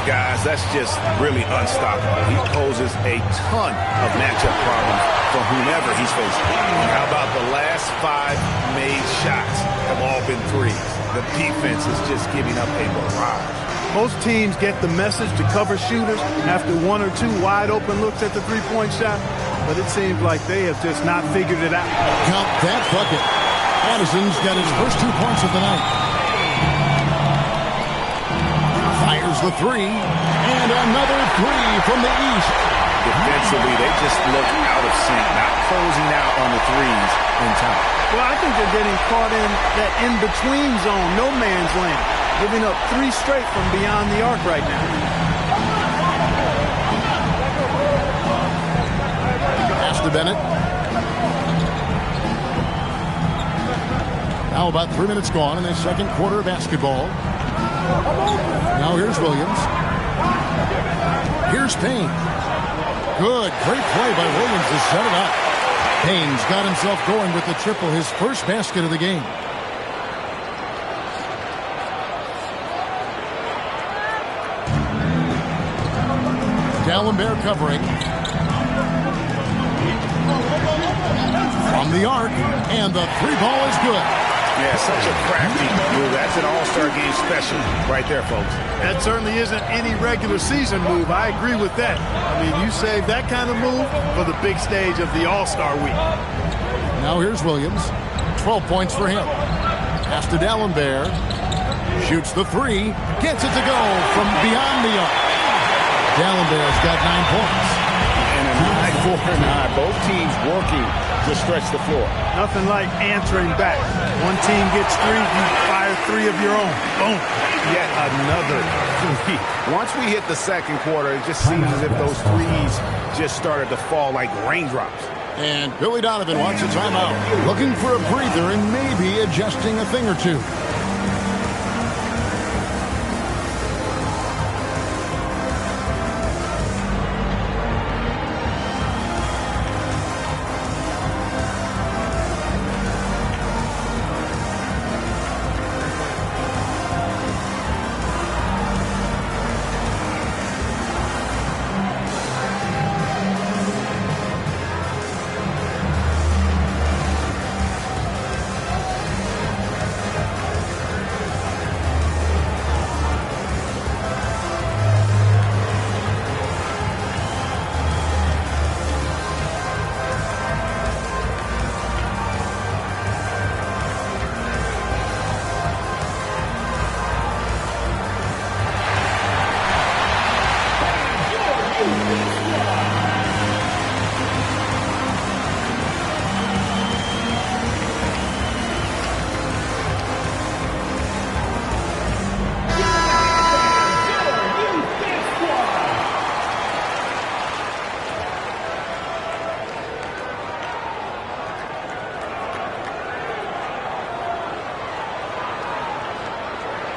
Guys, that's just really unstoppable. He poses a ton of matchup problems for whomever he's facing. How about the last 5 made shots have all been threes? The defense is just giving up a barrage. Most teams get the message to cover shooters after 1 or 2 wide open looks at the three-point shot, but it seems like they have just not figured it out. Count that bucket. Addison's got his first 2 points of the night. Fires the 3, and another 3 from the east. Defensively, they just look out of sync, not closing out on the threes in time. Well, I think they're getting caught in that in-between zone, no man's land, giving up 3 straight from beyond the arc right now. Pass to Bennett. Now about 3 minutes gone in the second quarter of basketball. Now here's Williams. Here's Payne. Good, great play by Williams to set it up. Payne's got himself going with the triple, his first basket of the game. D'Alembert covering. the arc, and the three ball is good. Yeah, such a crafty move. That's an all-star game special right there, folks. That certainly isn't any regular season move. I agree with that. I mean, you save that kind of move for the big stage of the All-Star week. Now here's Williams. 12 points for him. Pass to Dalembert. Shoots the three. Gets it to go from beyond the arc. Dalembert's got 9 points. And a 9-4-9. Both teams working to stretch the floor. Nothing like answering back. One team gets 3, you fire 3 of your own. Boom. Yet another 3. Once we hit the second quarter, it just seems as if those threes just started to fall like raindrops. And Billy Donovan wants a timeout. Looking for a breather and maybe adjusting a thing or two.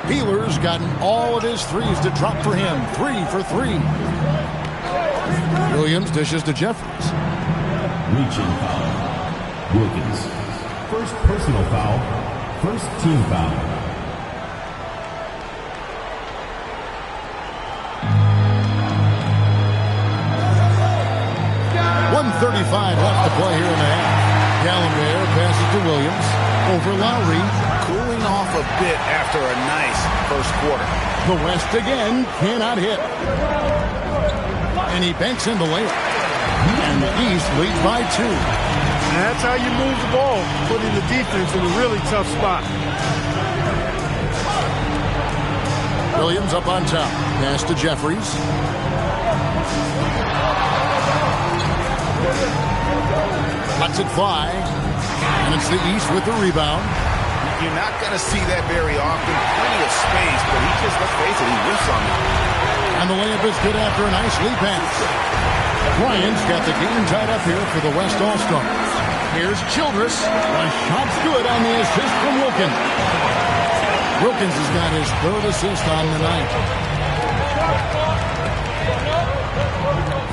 Peeler's gotten all of his threes to drop for him. 3 for 3. Williams dishes to Jeffries. Reaching foul. Wilkins. First personal foul. First team foul. .135 left to play here in the half. Dalembert passes to Williams. Over Lowry. Cooling off a bit after a nice first quarter. The West again cannot hit. And he banks in the layup. And the East leads by 2. And that's how you move the ball, putting the defense in a really tough spot. Williams up on top. Pass to Jeffries. Lets it fly. And it's the East with the rebound. You're not going to see that very often. Plenty of space, but he just, let's face it, he whiffs on it. And the layup is good after a nice lead pass. Bryant's got the game tied up here for the West All-Stars. Here's Childress. A shot's good on the assist from Wilkins. Wilkins has got his 3rd assist on the night.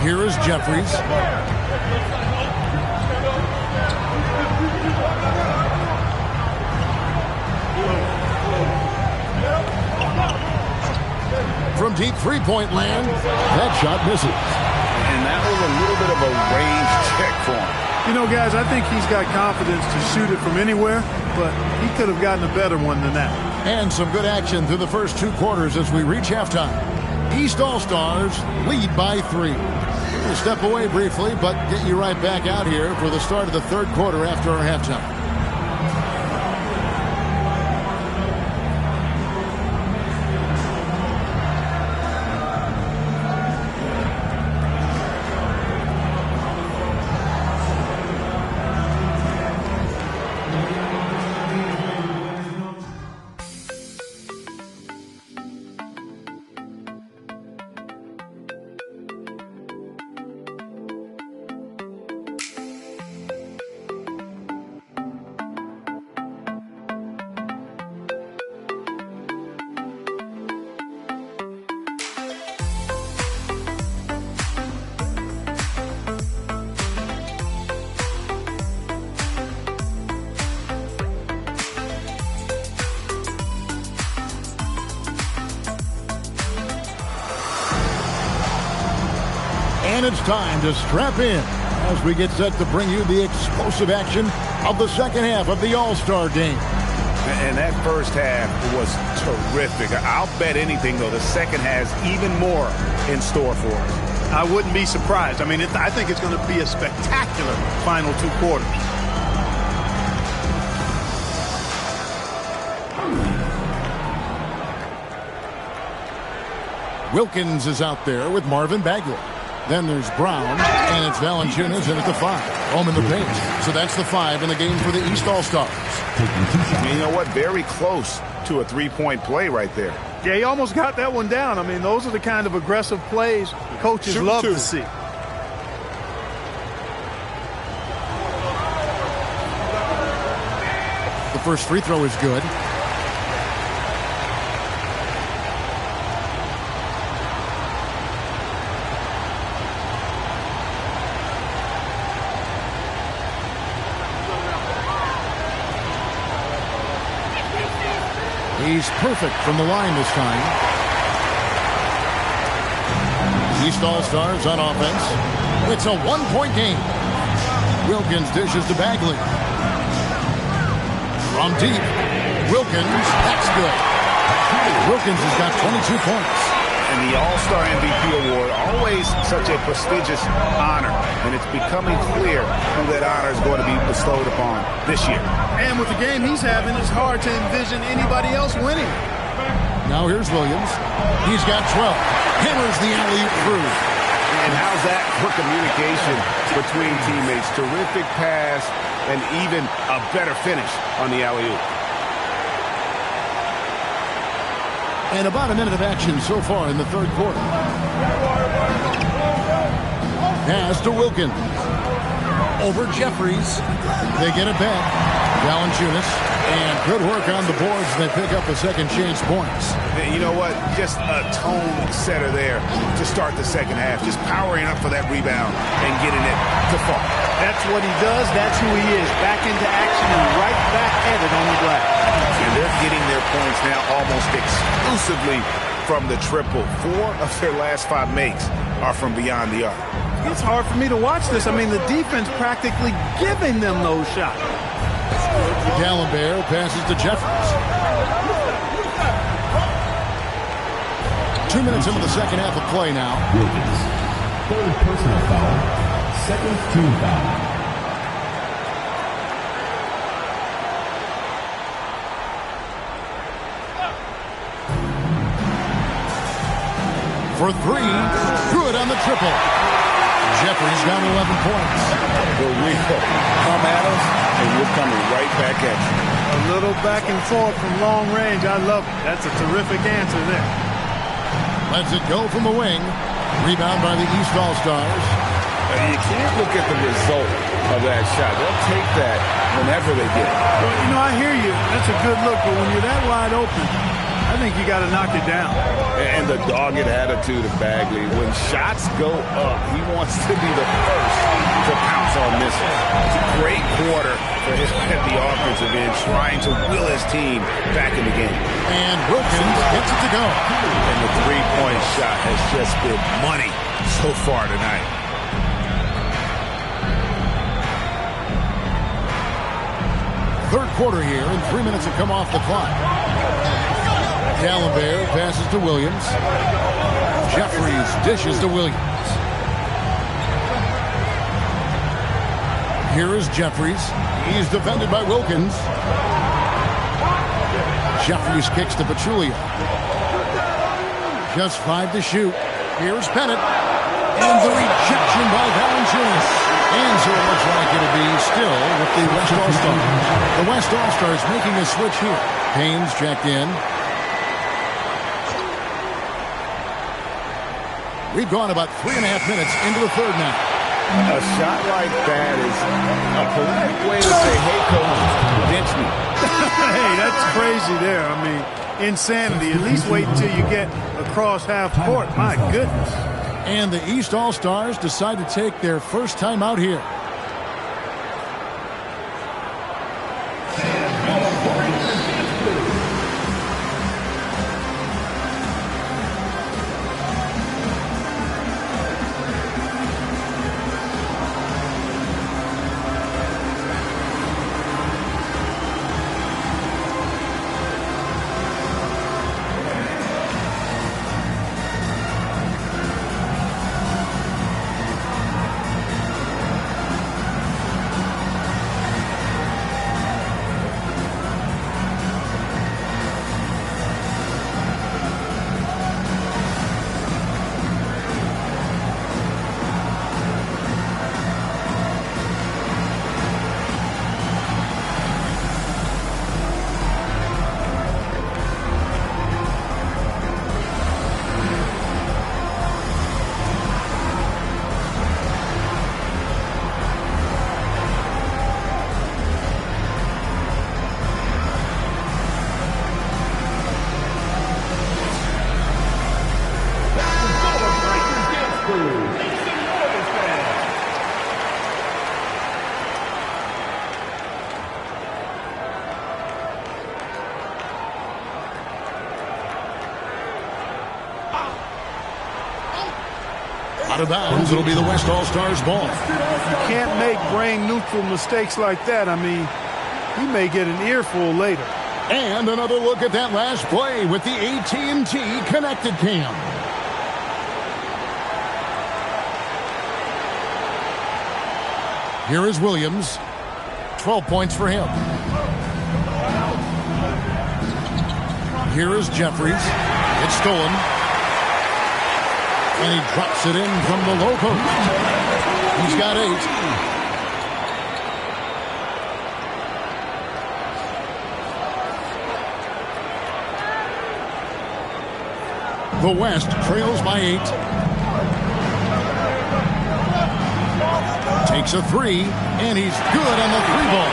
Here is Jeffries. From deep three-point land, that shot misses. And that was a little bit of a range check for him. You know, guys, I think he's got confidence to shoot it from anywhere, but he could have gotten a better one than that. And some good action through the first 2 quarters as we reach halftime. East All-Stars lead by 3. We'll step away briefly, but get you right back out here for the start of the 3rd quarter after our halftime. And it's time to strap in as we get set to bring you the explosive action of the second half of the All-Star game. And that first half was terrific. I'll bet anything, though, the second has even more in store for us. I wouldn't be surprised. I mean, I think it's going to be a spectacular final 2 quarters. Wilkins is out there with Marvin Bagley. Then there's Brown, and it's Valanciunas in at the 5. Home in the paint. So that's the 5 in the game for the East All-Stars. You know what? Very close to a three-point play right there. Yeah, he almost got that one down. I mean, those are the kind of aggressive plays coaches love to see. The first free throw is good. He's perfect from the line this time. East All-Stars on offense. It's a one-point game. Wilkins dishes to Bagley. From deep. Wilkins, that's good. Wilkins has got 22 points. And the All-Star MVP award, always such a prestigious honor. And it's becoming clear who that honor is going to be bestowed upon this year. And with the game he's having, it's hard to envision anybody else winning. Now here's Williams. He's got 12. Hammers the alley-oop through. And how's that for communication between teammates? Terrific pass and even a better finish on the alley-oop. And about a minute of action so far in the third quarter. Pass to Wilkins. Over Jeffries. They get it back. Valanciunas. And good work on the boards. They pick up a second chance points. You know what? Just a tone setter there to start the second half. Just powering up for that rebound and getting it to fall. That's what he does. That's who he is. Back into action and right back at it on the glass. And they're getting their points now almost exclusively from the triple. 4 of their last 5 makes are from beyond the arc. It's hard for me to watch this. I mean, the defense practically giving them those shots. Gallagher passes to Jeffries. 2 minutes into the second half of play now. Wilkins. Third personal foul. Second team foul. For 3. Good on the triple. Jeffries got 11 points. The real come at us, and we're coming right back at you. A little back and forth from long range. I love it. That's a terrific answer there. Lets it go from the wing. Rebound by the East All-Stars. You can't look at the result of that shot. They'll take that whenever they get it. Well, you know, I hear you. That's a good look, but when you're that wide open, I think you got to knock it down. And the dogged attitude of Bagley. When shots go up, he wants to be the first to pounce on misses. It's a great quarter for him at the offensive end, trying to will his team back in the game. And Wilkins gets it to go. And the three-point shot has just been money so far tonight. Third quarter here, and 3 minutes have come off the clock. Gallagher passes to Williams. Jeffries dishes to Williams. Here is Jeffries. He's defended by Wilkins. Jeffries kicks to Pachulia. Just 5 to shoot. Here's Bennett. And the rejection by Valanciunas. And so it looks like it'll be still with the West All-Stars. The West All-Stars making a switch here. Haynes checked in. We've gone about 3.5 minutes into the third now. A shot like that is a polite way to say, hey, coach, bench me. Hey, that's crazy there. I mean, insanity. At least wait until you get across half court. My goodness. And the East All-Stars decide to take their first time out here. Out of bounds, it'll be the West All-Stars ball. You can't make brain-neutral mistakes like that. I mean, he may get an earful later. And another look at that last play with the AT&T Connected Cam. Here is Williams. 12 points for him. Here is Jeffries. It's stolen. And he drops it in from the low post. He's got 8. The West trails by 8. Takes a 3, and he's good on the 3-ball.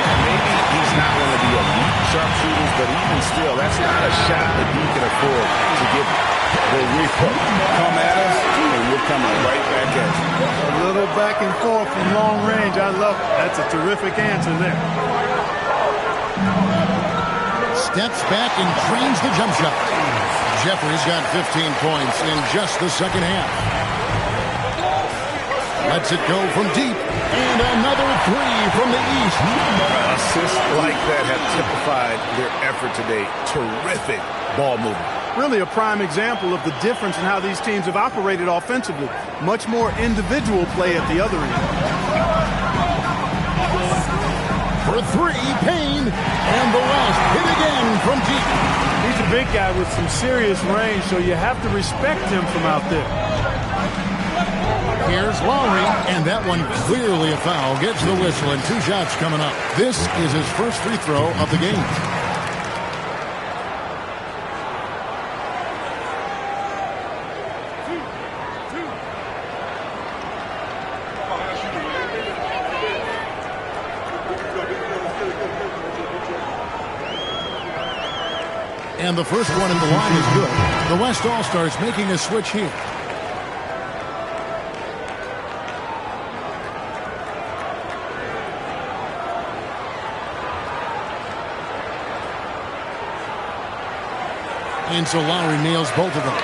Maybe he's not one of the elite sharpshooters, but even still, that's not a shot that he can afford to give. The replay come at us, and we're coming right back at you. A little back and forth from long range. I love it. That's a terrific answer there. Steps back and trains the jump shot. Jeffries got 15 points in just the second half. Lets it go from deep. And another 3 from the east. Assists like that have typified their effort today. Terrific ball movement. Really a prime example of the difference in how these teams have operated offensively. Much more individual play at the other end. For 3, Payne. And the West hit again from deep. He's a big guy with some serious range, so you have to respect him from out there. Here's Lowry, and that one clearly a foul. Gets the whistle, and 2 shots coming up. This is his first free throw of the game. And the first one in the line is good. The West All-Stars making a switch here. And so Lowry nails both of them.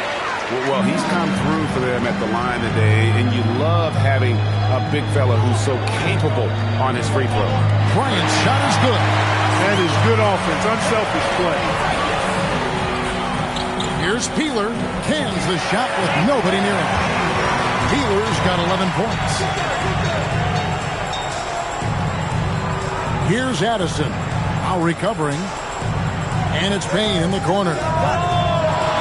Well, he's come through for them at the line today, and you love having a big fella who's so capable on his free throw. Bryant's shot is good. That is good offense, unselfish play. Here's Peeler. Cans the shot with nobody near him. Peeler's got 11 points. Here's Addison. Now recovering. And it's Payne in the corner.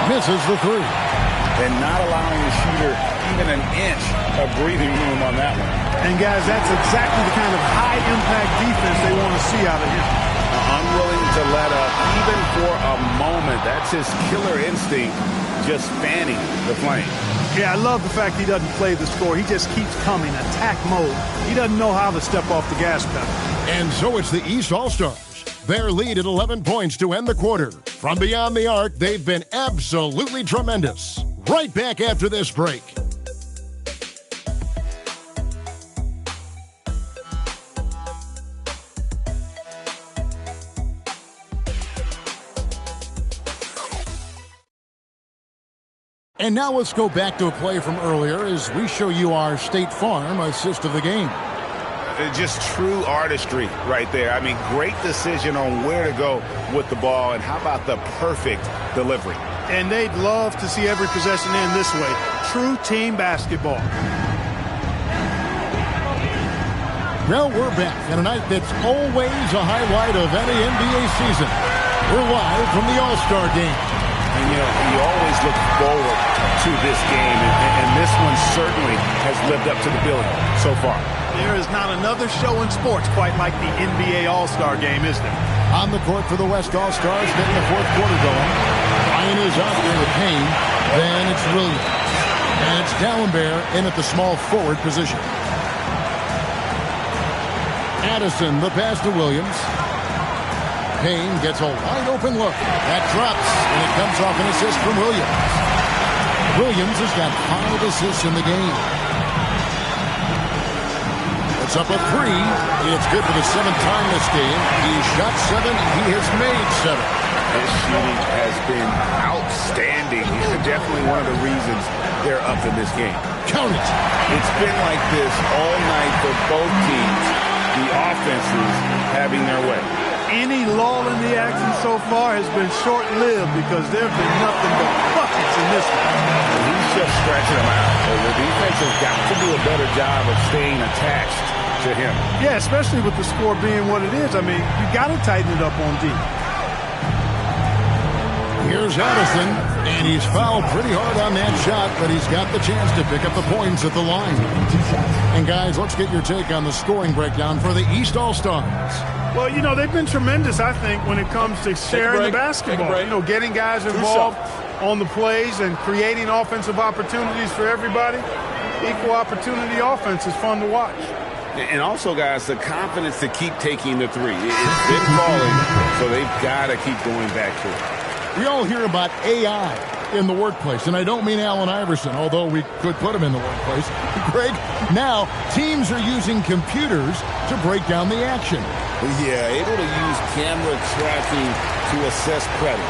Misses the 3. And not allowing the shooter even an inch of breathing room on that one. And guys, that's exactly the kind of high-impact defense they want to see out of him. Unwilling to let up even for a moment. That's his killer instinct, just fanning the flame. Yeah, I love the fact he doesn't play the score. He just keeps coming, attack mode. He doesn't know how to step off the gas pedal. And so it's the East All-Stars. Their lead at 11 points to end the quarter. From beyond the arc, they've been absolutely tremendous. Right back after this break. And now let's go back to a play from earlier as we show you our State Farm assist of the game. Just true artistry right there. I mean, great decision on where to go with the ball, and how about the perfect delivery. And they'd love to see every possession end this way. True team basketball. Well, we're back on a night that's always a highlight of any NBA season. We're live from the All-Star Game. And, you know, you always look forward to this game, and this one certainly has lived up to the billing so far. There is not another show in sports quite like the NBA All-Star Game, is there? On the court for the West All-Stars, getting the fourth quarter going. Ryan is out there with Payne. Then it's Williams. And it's Dallenberg in at the small forward position. Addison, the pass to Williams. Payne gets a wide-open look. That drops, and it comes off an assist from Williams. Williams has got 5 assists in the game. It's up a 3. It's good for the 7th time this game. He shot 7. He has made 7. His shooting has been outstanding. He's definitely one of the reasons they're up in this game. Count it. It's been like this all night for both teams. The offenses having their way. Any lull in the action so far has been short-lived because there have been nothing but buckets in this one. He's just stretching them out. The defense has got to do a better job of staying attached to him. Yeah, especially with the score being what it is. I mean, you got to tighten it up on D. Here's Addison, and he's fouled pretty hard on that shot, but he's got the chance to pick up the points at the line. And guys, let's get your take on the scoring breakdown for the East All-Stars. Well, you know, they've been tremendous, I think, when it comes to sharing the basketball. You know, getting guys involved on the plays and creating offensive opportunities for everybody. Equal opportunity offense is fun to watch. And also, guys, the confidence to keep taking the three. It's been falling, so they've got to keep going back to it. We all hear about AI in the workplace, and I don't mean Allen Iverson, although we could put him in the workplace. Greg, now teams are using computers to break down the action. Yeah, able to use camera tracking to assess credit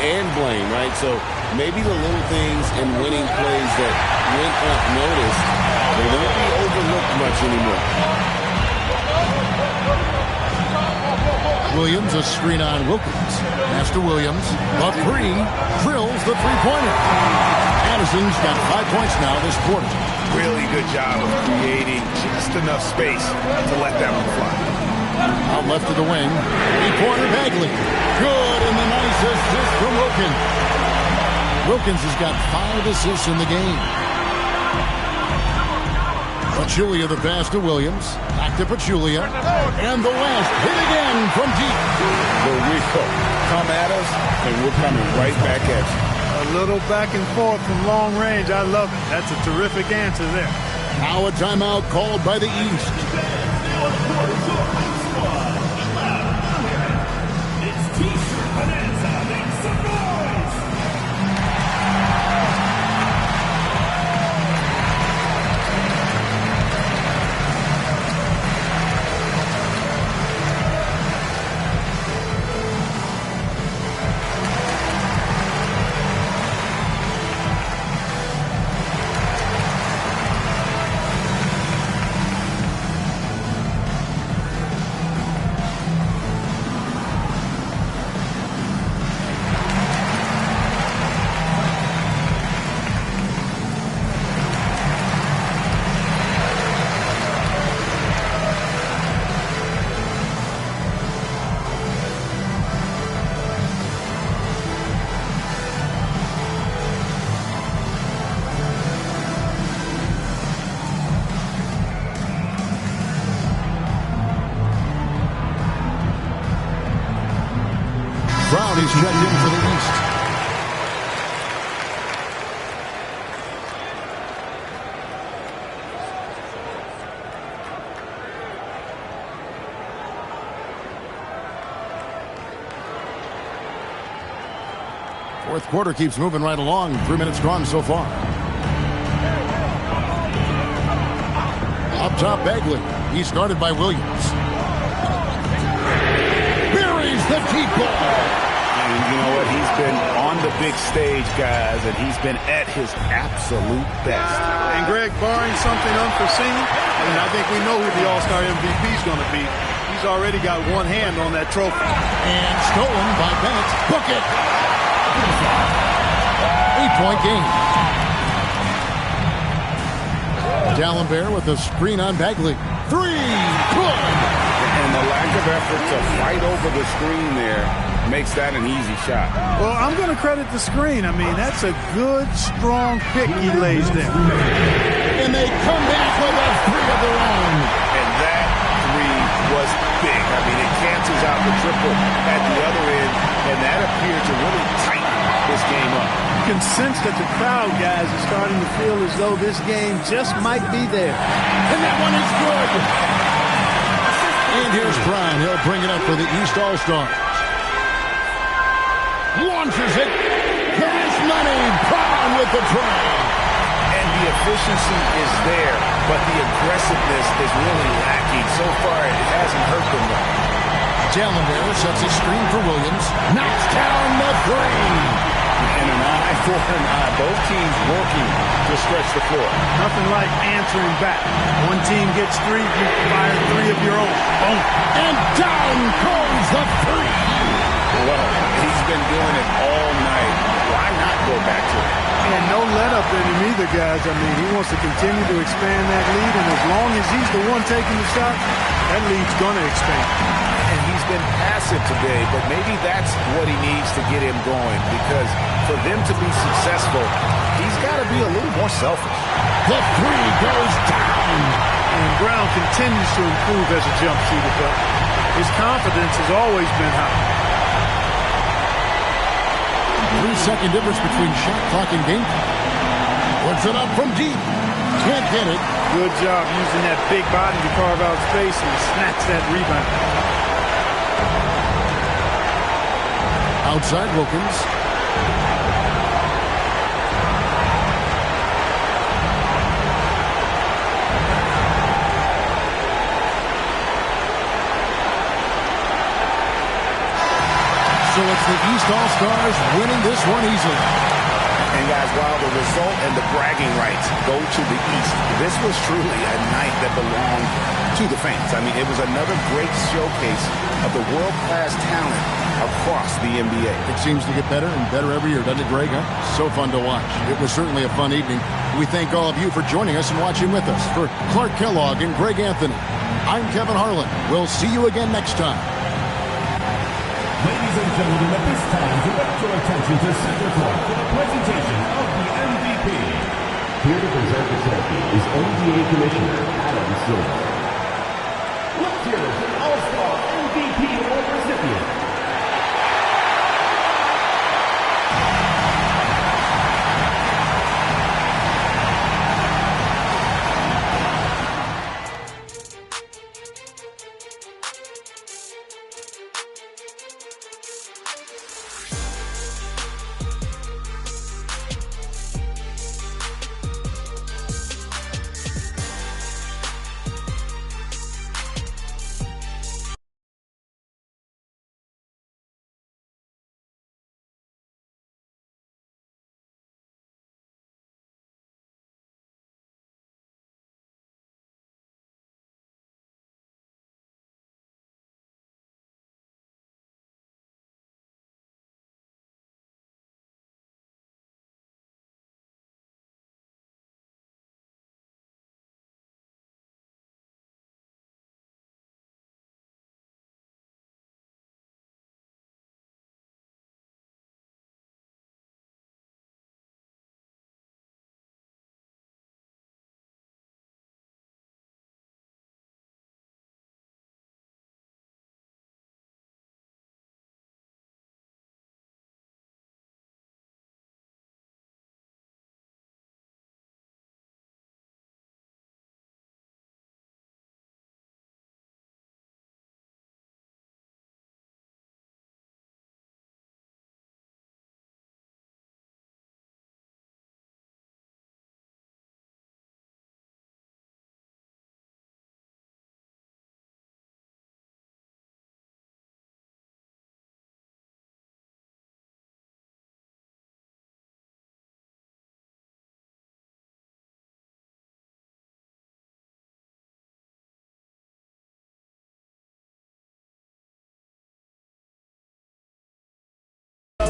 and blame, right? So maybe the little things and winning plays that went unnoticed, they won't be overlooked much anymore. Williams, a screen on Wilkins. Pass to Williams. The three drills the three-pointer. Addison's got 5 points now this quarter. Really good job of creating just enough space to let that one fly. Out left of the wing. Three-pointer Bagley. Good, and the nice assist from Wilkins. Wilkins has got 5 assists in the game. Pachulia the pass to Williams. Back to Pachulia. And the last hit again from deep. The Rico come at us, and we're coming right back at you. A little back and forth from long range. I love it. That's a terrific answer there. Now a timeout called by the East. It's T-shirt Bonanza. Make some noise. Brownie's checked in for the East. Fourth quarter keeps moving right along. 3 minutes gone so far. Up top, Bagley. He's guarded by Williams. Buries the deep ball. And you know what? He's been on the big stage, guys, and he's been at his absolute best. And Greg, barring something unforeseen, I think we know who the All-Star MVP is going to be. He's already got one hand on that trophy. And stolen by Bennett. Book it. 8-point game. Dallenberg with a screen on Bagley. Three. Good. And the lack of effort to fight over the screen there makes that an easy shot. Well, I'm going to credit the screen. I mean, that's a good, strong pick he lays there. And they come back with a three of their own. And that three was big. I mean, it cancels out the triple at the other end, and that appeared to really tighten this game up. You can sense that the crowd, guys, is starting to feel as though this game just might be there. And that one is good. And here's Brown. He'll bring it up for the East All-Stars. Launches it. There's money. Brown with the try. And the efficiency is there, but the aggressiveness is really lacking. So far, it hasn't hurt them though. Jalen sets a screen for Williams. Knocks down the three. And an eye for an eye. Both teams working to stretch the floor. Nothing like answering back. One team gets three, you fire three of your own. Boom. And down goes the three. Well, he's been doing it all night. Why not go back to it? And no let up in him either, guys. I mean, he wants to continue to expand that lead, and as long as he's the one taking the shot, that lead's going to expand. And he's been passive today, but maybe that's what he needs to get him going, because for them to be successful, he's got to be a little more selfish. The three goes down. And Brown continues to improve as a jump shooter, but his confidence has always been high. 3-second difference between shot clock and game clock. Puts it up from deep. Can't hit it. Good job using that big body to carve out space and snatch that rebound. Outside Wilkins. So it's the East All-Stars winning this one easily. And guys, while the result and the bragging rights go to the East, this was truly a night that belonged to the fans. I mean, it was another great showcase of the world-class talent across the NBA. It seems to get better and better every year, doesn't it, Greg? Huh? So fun to watch. It was certainly a fun evening. We thank all of you for joining us and watching with us. For Clark Kellogg and Greg Anthony, I'm Kevin Harlan. We'll see you again next time. Ladies and gentlemen, at this time, direct your attention to Center Court for the presentation of the MVP. Here to present the trophy is NBA Commissioner Adam Silver. Let's hear it for the All-Star MVP Award recipient.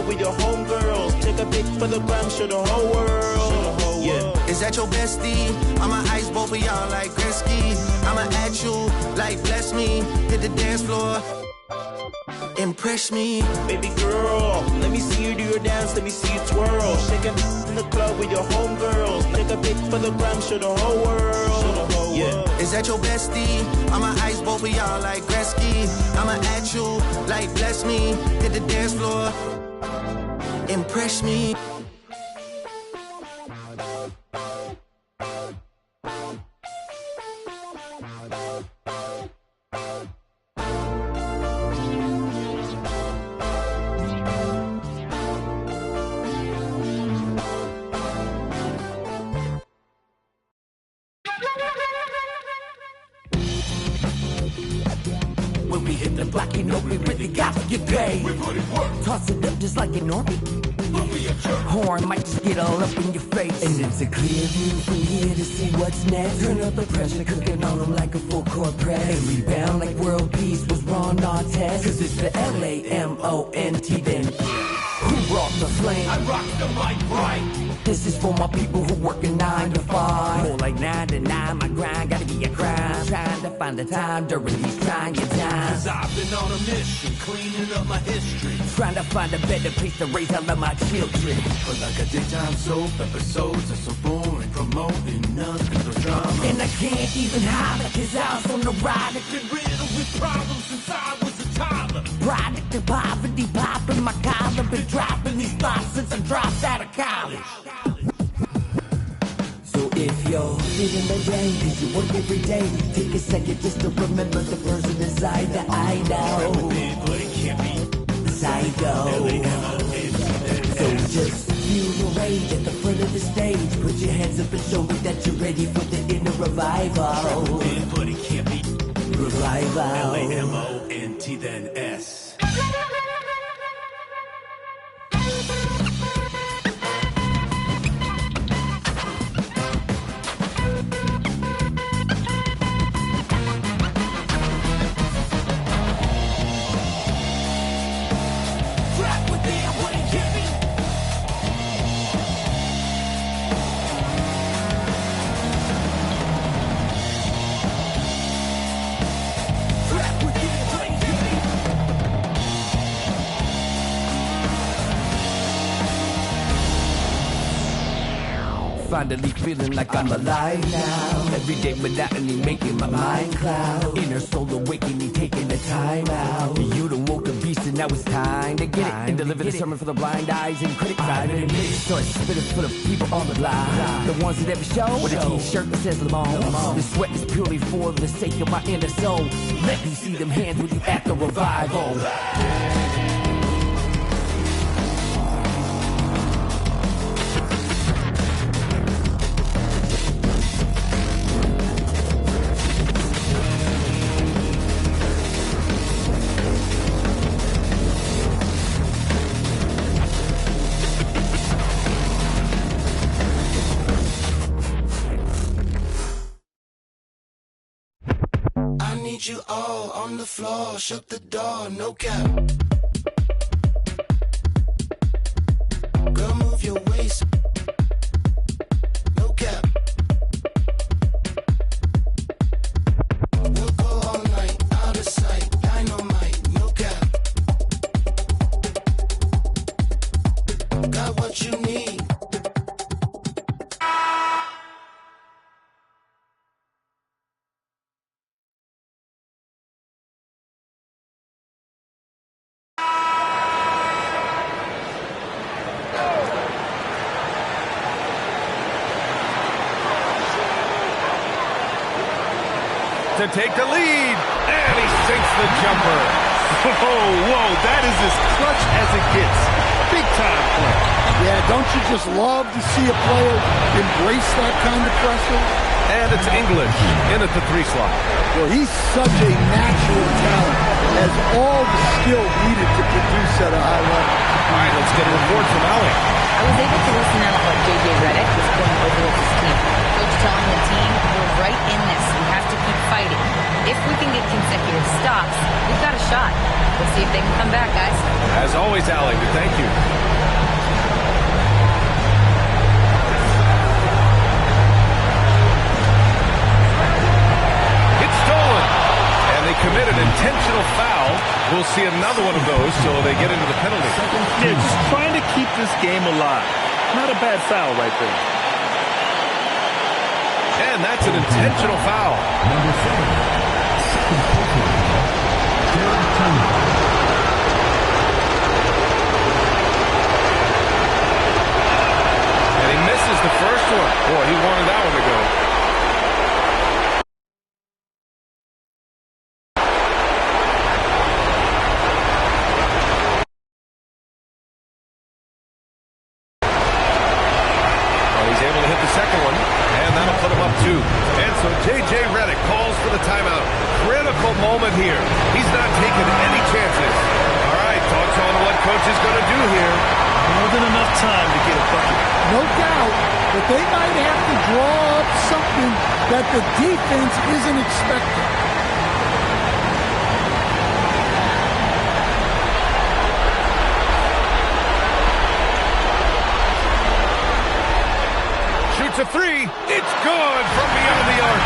With your homegirls, take a pic for the gram, show the whole world. Yeah, is that your bestie? I'ma ice both of y'all like Gretzky. I'ma at you like bless me. Hit the dance floor, impress me, baby girl. Let me see you do your dance, let me see you twirl. Shake it in the club with your homegirls. Take a pic for the gram, show the whole world. Yeah, is that your bestie? I'ma ice both of y'all like Gretzky. I'ma at you like bless me. Hit the dance floor, impress me. when we hit the block, you know we really got to get paid. We put it work. Toss it up just like an orbit. Horn might just get all up in your face. And it's a clear view from here to see what's next. Turn up the pressure, cooking on them like a full court press. And rebound like world peace was Ron Artest. Cause it's the LAMONT then. Who brought the flame? I rock the mic right. This is for my people who work a 9 to 5. More like 9 to 9, my grind gotta be a crime. Trying to find the time during these trying times. Cause I've been on a mission, cleaning up my history. Trying to find a better place to raise all of my children. But like a daytime soap, episodes are so boring, promoting nothing but drama. And I can't even holler cause I was on the ride. Been riddled with problems since I was a toddler. Product of poverty, popping my collar. Been dropping these thoughts since I dropped out of college. So if you're feeling the rain, cause you work every day, take a second just to remember the person inside that I know. But it can't be psycho. So just feel the rain at the front of the stage. Put your hands up and show me that you're ready for the inner revival. But it can't be revival. LAMONT then S. Finally feeling like I'm alive now. Everyday monotony making my mind cloud. Inner soul awakening, taking the time out. You done woke a beast and now it's time to get it. And deliver the sermon for the blind eyes and critics. I've been admitted, so I spit it full of people on the line. The ones that never show with a t-shirt that says Le Mans. The sweat is purely for the sake of my inner soul. Let me see them hands when you at the revival. You all on the floor, shut the door, no cap. Girl, move your waist, no cap. We'll go all night, out of sight, dynamite, no cap. Got what you need. To take the lead, and he sinks the jumper. Whoa, that is as clutch as it gets. Big time play. Yeah, don't you just love to see a player embrace that kind of pressure? And it's English in at the 3 slot. Well, he's such a natural talent, has all the skill needed to produce at a high level. All right, let's get a report from Allie. I was able to listen in on what J.J. Redick was going over with his team. Coach telling the team, we're right in this. We have to keep fighting. If we can get consecutive stops, we've got a shot. Let's see if they can come back, guys. As always, Allie, we thank you. It's stolen. And they commit an intentional foul. We'll see another one of those till they get into the penalty. Yeah, just trying to keep this game alive. Not a bad foul right there. And that's an intentional foul. Number 7, second quarter. Jared Turner. And he misses the first one. Boy, he wanted that one to go. J.J. Redick calls for the timeout. Critical moment here. He's not taking any chances. All right, thoughts on what coach is going to do here? More than enough time to get a bucket. No doubt, but they might have to draw up something that the defense isn't expecting. Shoots a three. It's good from beyond the arc.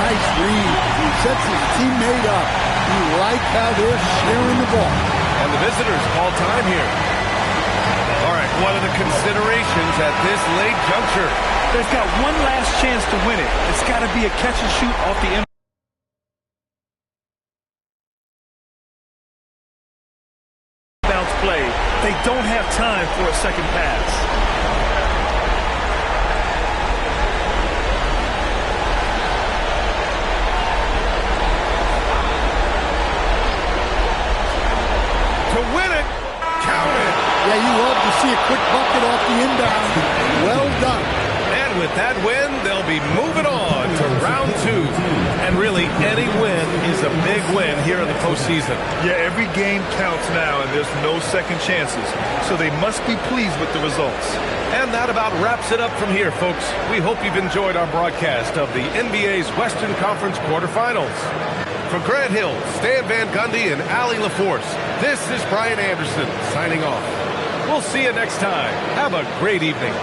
Nice read. He sets his teammate up. You like how they're sharing the ball. And the visitors call time here. All right, what are the considerations at this late juncture? They've got one last chance to win it. It's got to be a catch and shoot off the end. Bounce play. They don't have time for a second pass. Yeah, you love to see a quick bucket off the inbound. Well done. And with that win, they'll be moving on to round 2. And really, any win is a big win here in the postseason. Yeah, every game counts now, and there's no second chances. So they must be pleased with the results. And that about wraps it up from here, folks. We hope you've enjoyed our broadcast of the NBA's Western Conference quarterfinals. For Grant Hill, Stan Van Gundy, and Allie LaForce, this is Brian Anderson signing off. We'll see you next time. Have a great evening.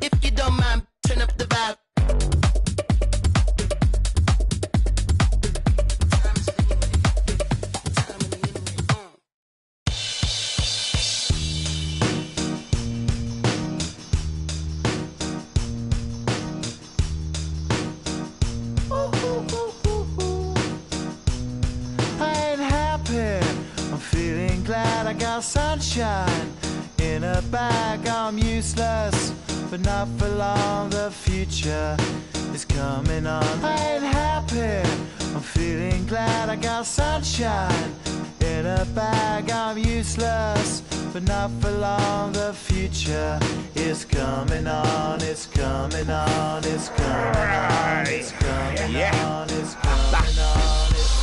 If you don't mind, turn up the vibe. Sunshine in a bag, I'm useless, but not for long. The future is coming on. I ain't happy, I'm feeling glad. I got sunshine in a bag, I'm useless, but not for long. The future is coming on. It's coming on. It's coming on. It's coming on. It's coming on.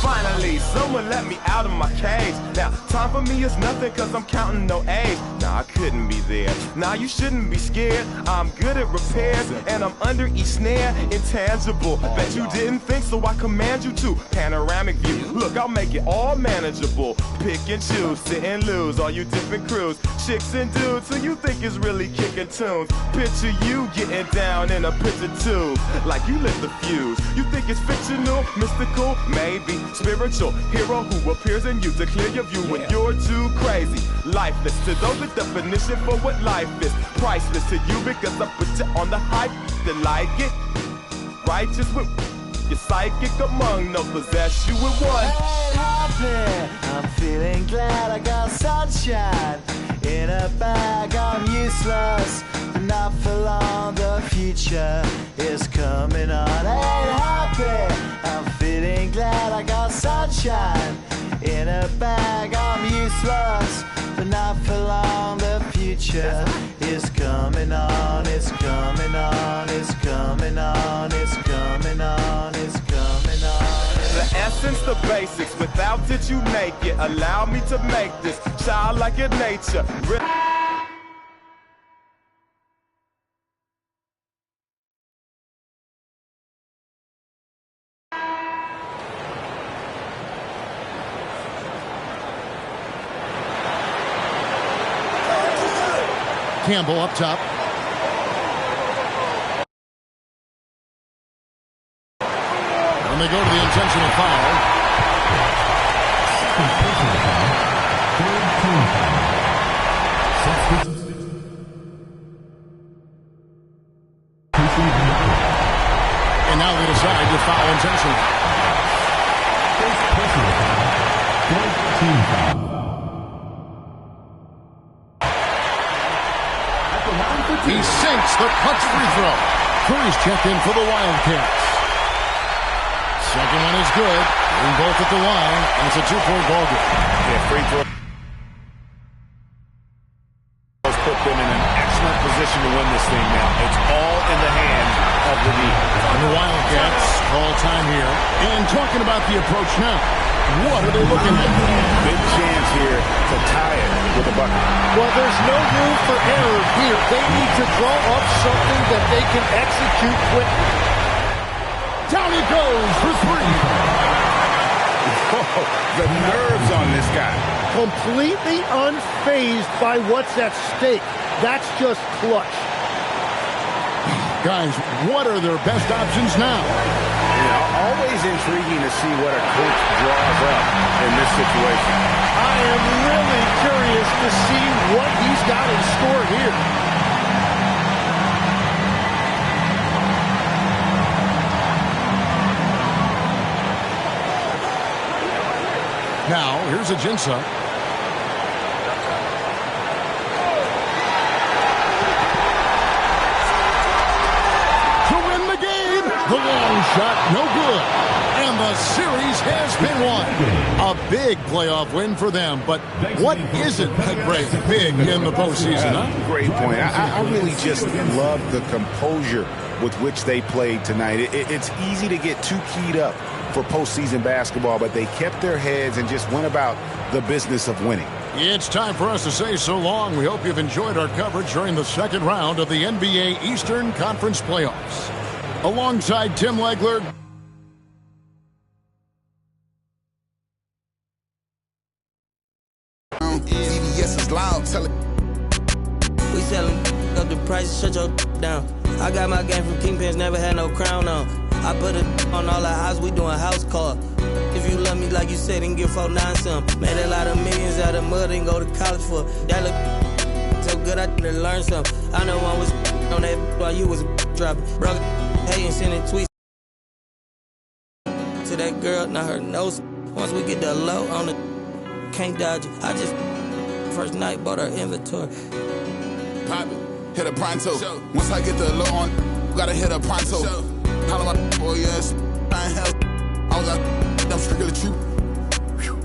Finally, someone let me out of my cage. Now, time for me is nothing cause I'm counting no A's. Nah, I couldn't be there. Nah, you shouldn't be scared. I'm good at repairs and I'm under each snare. Intangible, bet you didn't think, so I command you to. Panoramic view, look, I'll make it all manageable. Pick and choose, sit and lose, all you different crews. Chicks and dudes who you think is really kicking tunes. Picture you getting down in a picture tube, like you lit the fuse. You think it's fictional, mystical, maybe spiritual hero who appears in you to clear your view when you're too crazy. Lifeless to those, the definition for what life is. Priceless to you because I put you on the hype to like it. Righteous with your psychic among no possess you with one. I ain't happy, I'm feeling glad. I got sunshine in a bag, I'm useless, but not for long. The future is coming on. I ain't happy, I'm feeling glad. I got sunshine in a bag, I'm useless, but not for long. The future is coming on. It's coming on. It's coming on. It's coming on. It's coming on. The essence, the basics, without it you naked. Allow me to make this childlike in nature. Campbell up top. And they go to the intentional foul. And now they decide to foul intentional. He sinks the clutch free throw. Curry's checked in for the Wildcats. Second one is good. And both at the line, and it's a 2-point ball game. Yeah, free throw. Put them in an excellent position to win this thing now. It's all in the hands of the D. And the Wildcats call time here. And talking about the approach now, what are they looking at? Big chance here to tie it with a bucket. Well, there's no room for error here. They need to draw up something that they can execute quickly. Down he goes for three. Whoa, the nerves on this guy. Completely unfazed by what's at stake. That's just clutch. Guys, what are their best options now? Always intriguing to see what a coach draws up in this situation. I am really curious to see what he's got in store here. Now, here's Ajinça. To win the game. The long shot, no good. And the series has been won. A big playoff win for them. But what isn't great big in the postseason, huh? Great point. I really just love the composure with which they played tonight. It's easy to get too keyed up for postseason basketball, but they kept their heads and just went about the business of winning. It's time for us to say so long. We hope you've enjoyed our coverage during the second round of the NBA Eastern Conference Playoffs. Alongside Tim Legler, CBS is loud. Tell it. We selling up the price, shut your down. I got my game from Kingpins, never had no crown on. I put it on all our house, we doing house call. If you love me like you said, then give 4-9 some. Made a lot of millions out of mud and go to college for. That look so good, I didn't learn some. I know one was on that while you was dropping. Bro, hey, and sending tweets to that girl, not her nose. Once we get the low on the, can't dodge it. I just, first night, bought her inventory. Pop it, hit a pronto. Once I get the low on, gotta hit a pronto. Holla my boy, yes, I ain't hell. I was out, I'm strictly true.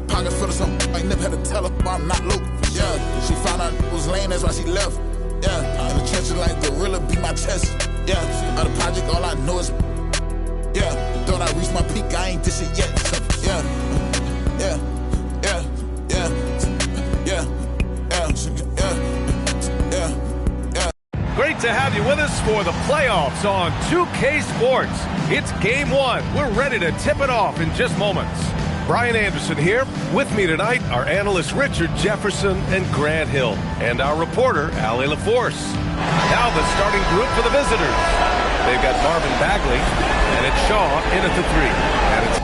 Pocket full of something, I never had to tell her, I'm not low. Yeah, she found out it was lame, that's why she left. Yeah, in the trenches like gorilla beat my chest. Yeah, out of the project, all I know is, yeah, thought I reached my peak, I ain't this shit yet. So, yeah, yeah, yeah, yeah, yeah, yeah, yeah. Great to have you with us for the playoffs on 2K Sports. It's game one. We're ready to tip it off in just moments. Brian Anderson here. With me tonight are analysts Richard Jefferson and Grant Hill, and our reporter, Allie LaForce. Now the starting group for the visitors. They've got Marvin Bagley, and it's Shaw in at the 3. And it's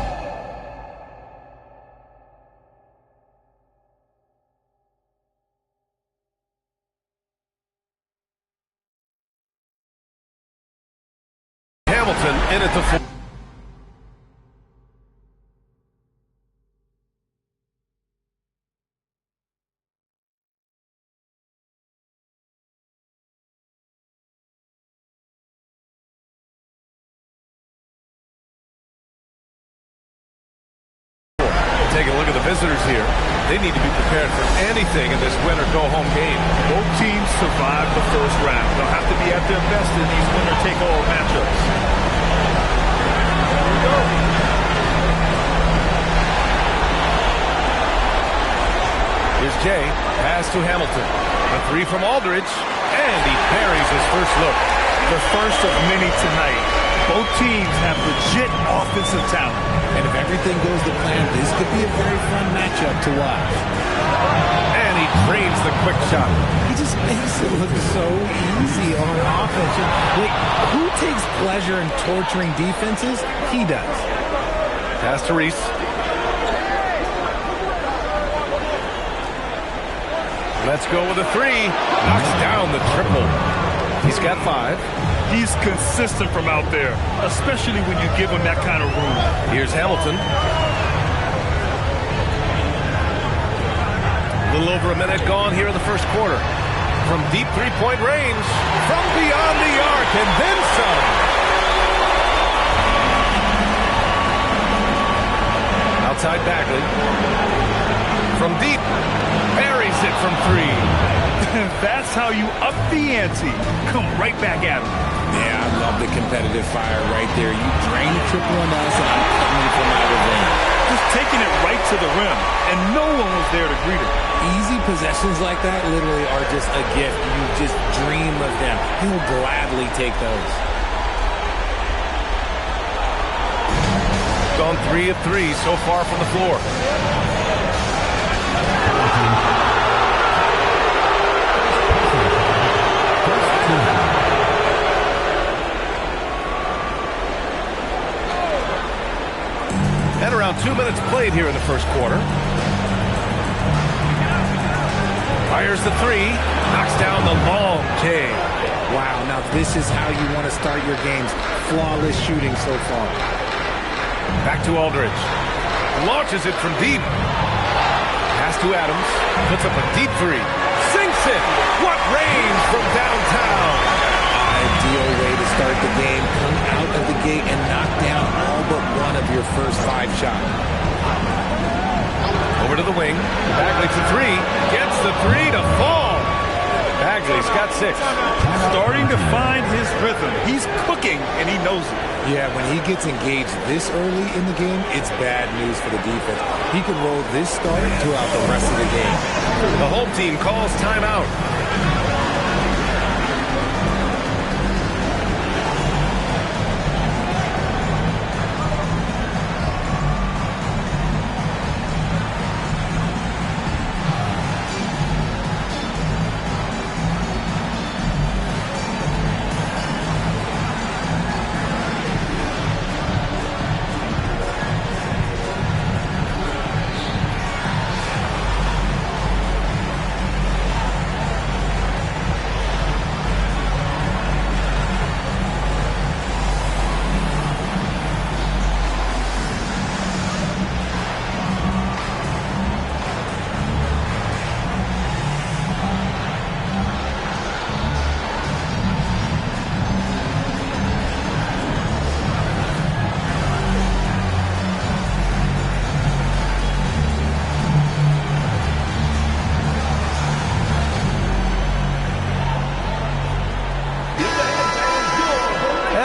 Hamilton in at the 4. Take a look at the visitors here. They need to be prepared for anything in this win-or-go-home game. Both teams survived the first round. They'll have to be at their best in these winner-take-all matchups. Here we go. Here's Jay. Pass to Hamilton. A 3 from Aldridge. And he parries his first look. The first of many tonight. Both teams have legit offensive talent. And if everything goes to plan, this could be a very fun matchup to watch. And he drains the quick shot. He just makes it look so easy on offense. Wait, who takes pleasure in torturing defenses? He does. Pass to Reese. Let's go with a 3. Knocks down the triple. He's got 5. He's consistent from out there, especially when you give him that kind of room. Here's Hamilton. A little over a minute gone here in the first quarter. From deep three-point range, from beyond the arc, and then some. Outside Bagley. From deep. Buries it from 3. That's how you up the ante. Come right back at him. Yeah, I love the competitive fire right there. You drain the triple on us, and I'm coming for my revenge. Just taking it right to the rim, and no one was there to greet him. Easy possessions like that literally are just a gift. You just dream of them. He'll gladly take those. Gone 3 of 3 so far from the floor. And around 2 minutes played here in the first quarter. Fires the 3. Knocks down the long J. Wow, now this is how you want to start your games. Flawless shooting so far. Back to Aldridge. Launches it from deep. Pass to Adams. Puts up a deep 3. Sinks it. What range from downtown. Ideal way to start the game. Come out of the gate and knock down all but one of your first 5 shots. Over to the wing. Bagley to 3. Gets the 3 to fall. Bagley's got 6. Starting to find his rhythm. He's cooking, and he knows it. Yeah, when he gets engaged this early in the game, it's bad news for the defense. He can roll this start throughout the rest of the game. The home team calls timeout.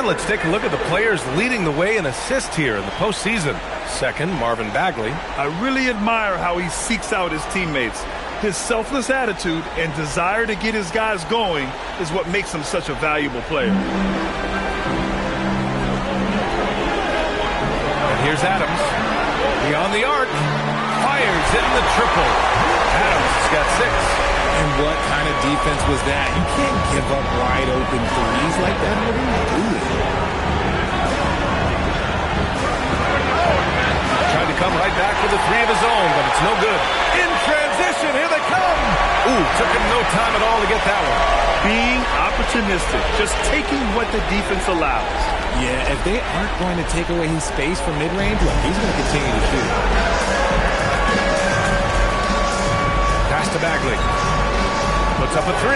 Let's take a look at the players leading the way in assists here in the postseason. Second, Marvin Bagley. I really admire how he seeks out his teammates. His selfless attitude and desire to get his guys going is what makes him such a valuable player. And here's Adams. Beyond the arc. Fires in the triple. Adams has got 6. And what kind of defense was that? You can't give up wide open threes like that. What are you doing? Tried to come right back with a 3 of his own, but it's no good. In transition, here they come. Ooh, took him no time at all to get that one. Being opportunistic, just taking what the defense allows. Yeah, if they aren't going to take away his space from mid-range, look, he's going to continue to shoot. Pass to Bagley. Puts up a 3.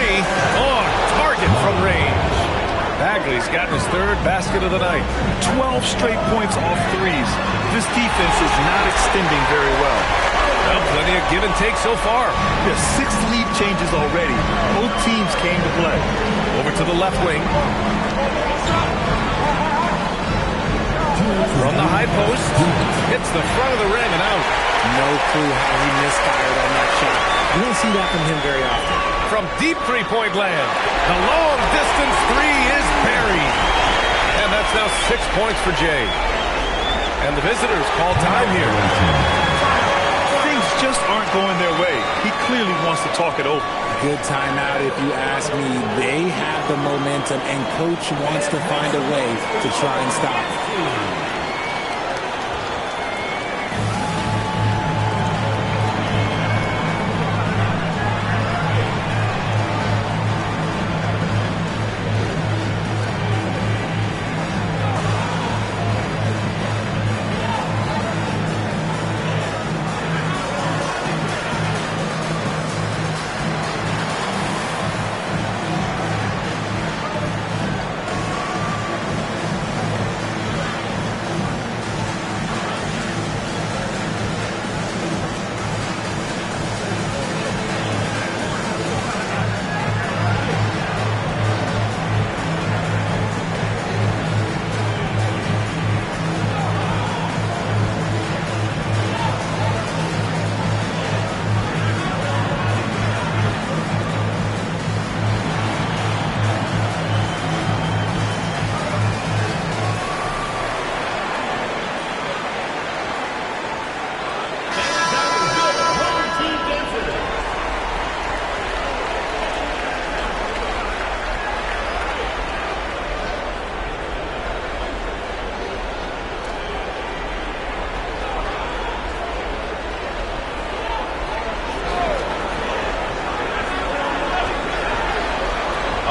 On target from range. Bagley's gotten his 3rd basket of the night. 12 straight points off threes. This defense is not extending very well. Well, plenty of give and take so far. There's 6 lead changes already. Both teams came to play. Over to the left wing. From the high post. Hits the front of the rim and out. No clue how he misfired on that shot. You don't see that from him very often. From deep three-point land, the long-distance 3 is buried. And that's now 6 points for Jay. And the visitors call time here. Things just aren't going their way. He clearly wants to talk it over. Good timeout if you ask me. They have the momentum, and Coach wants to find a way to try and stop it.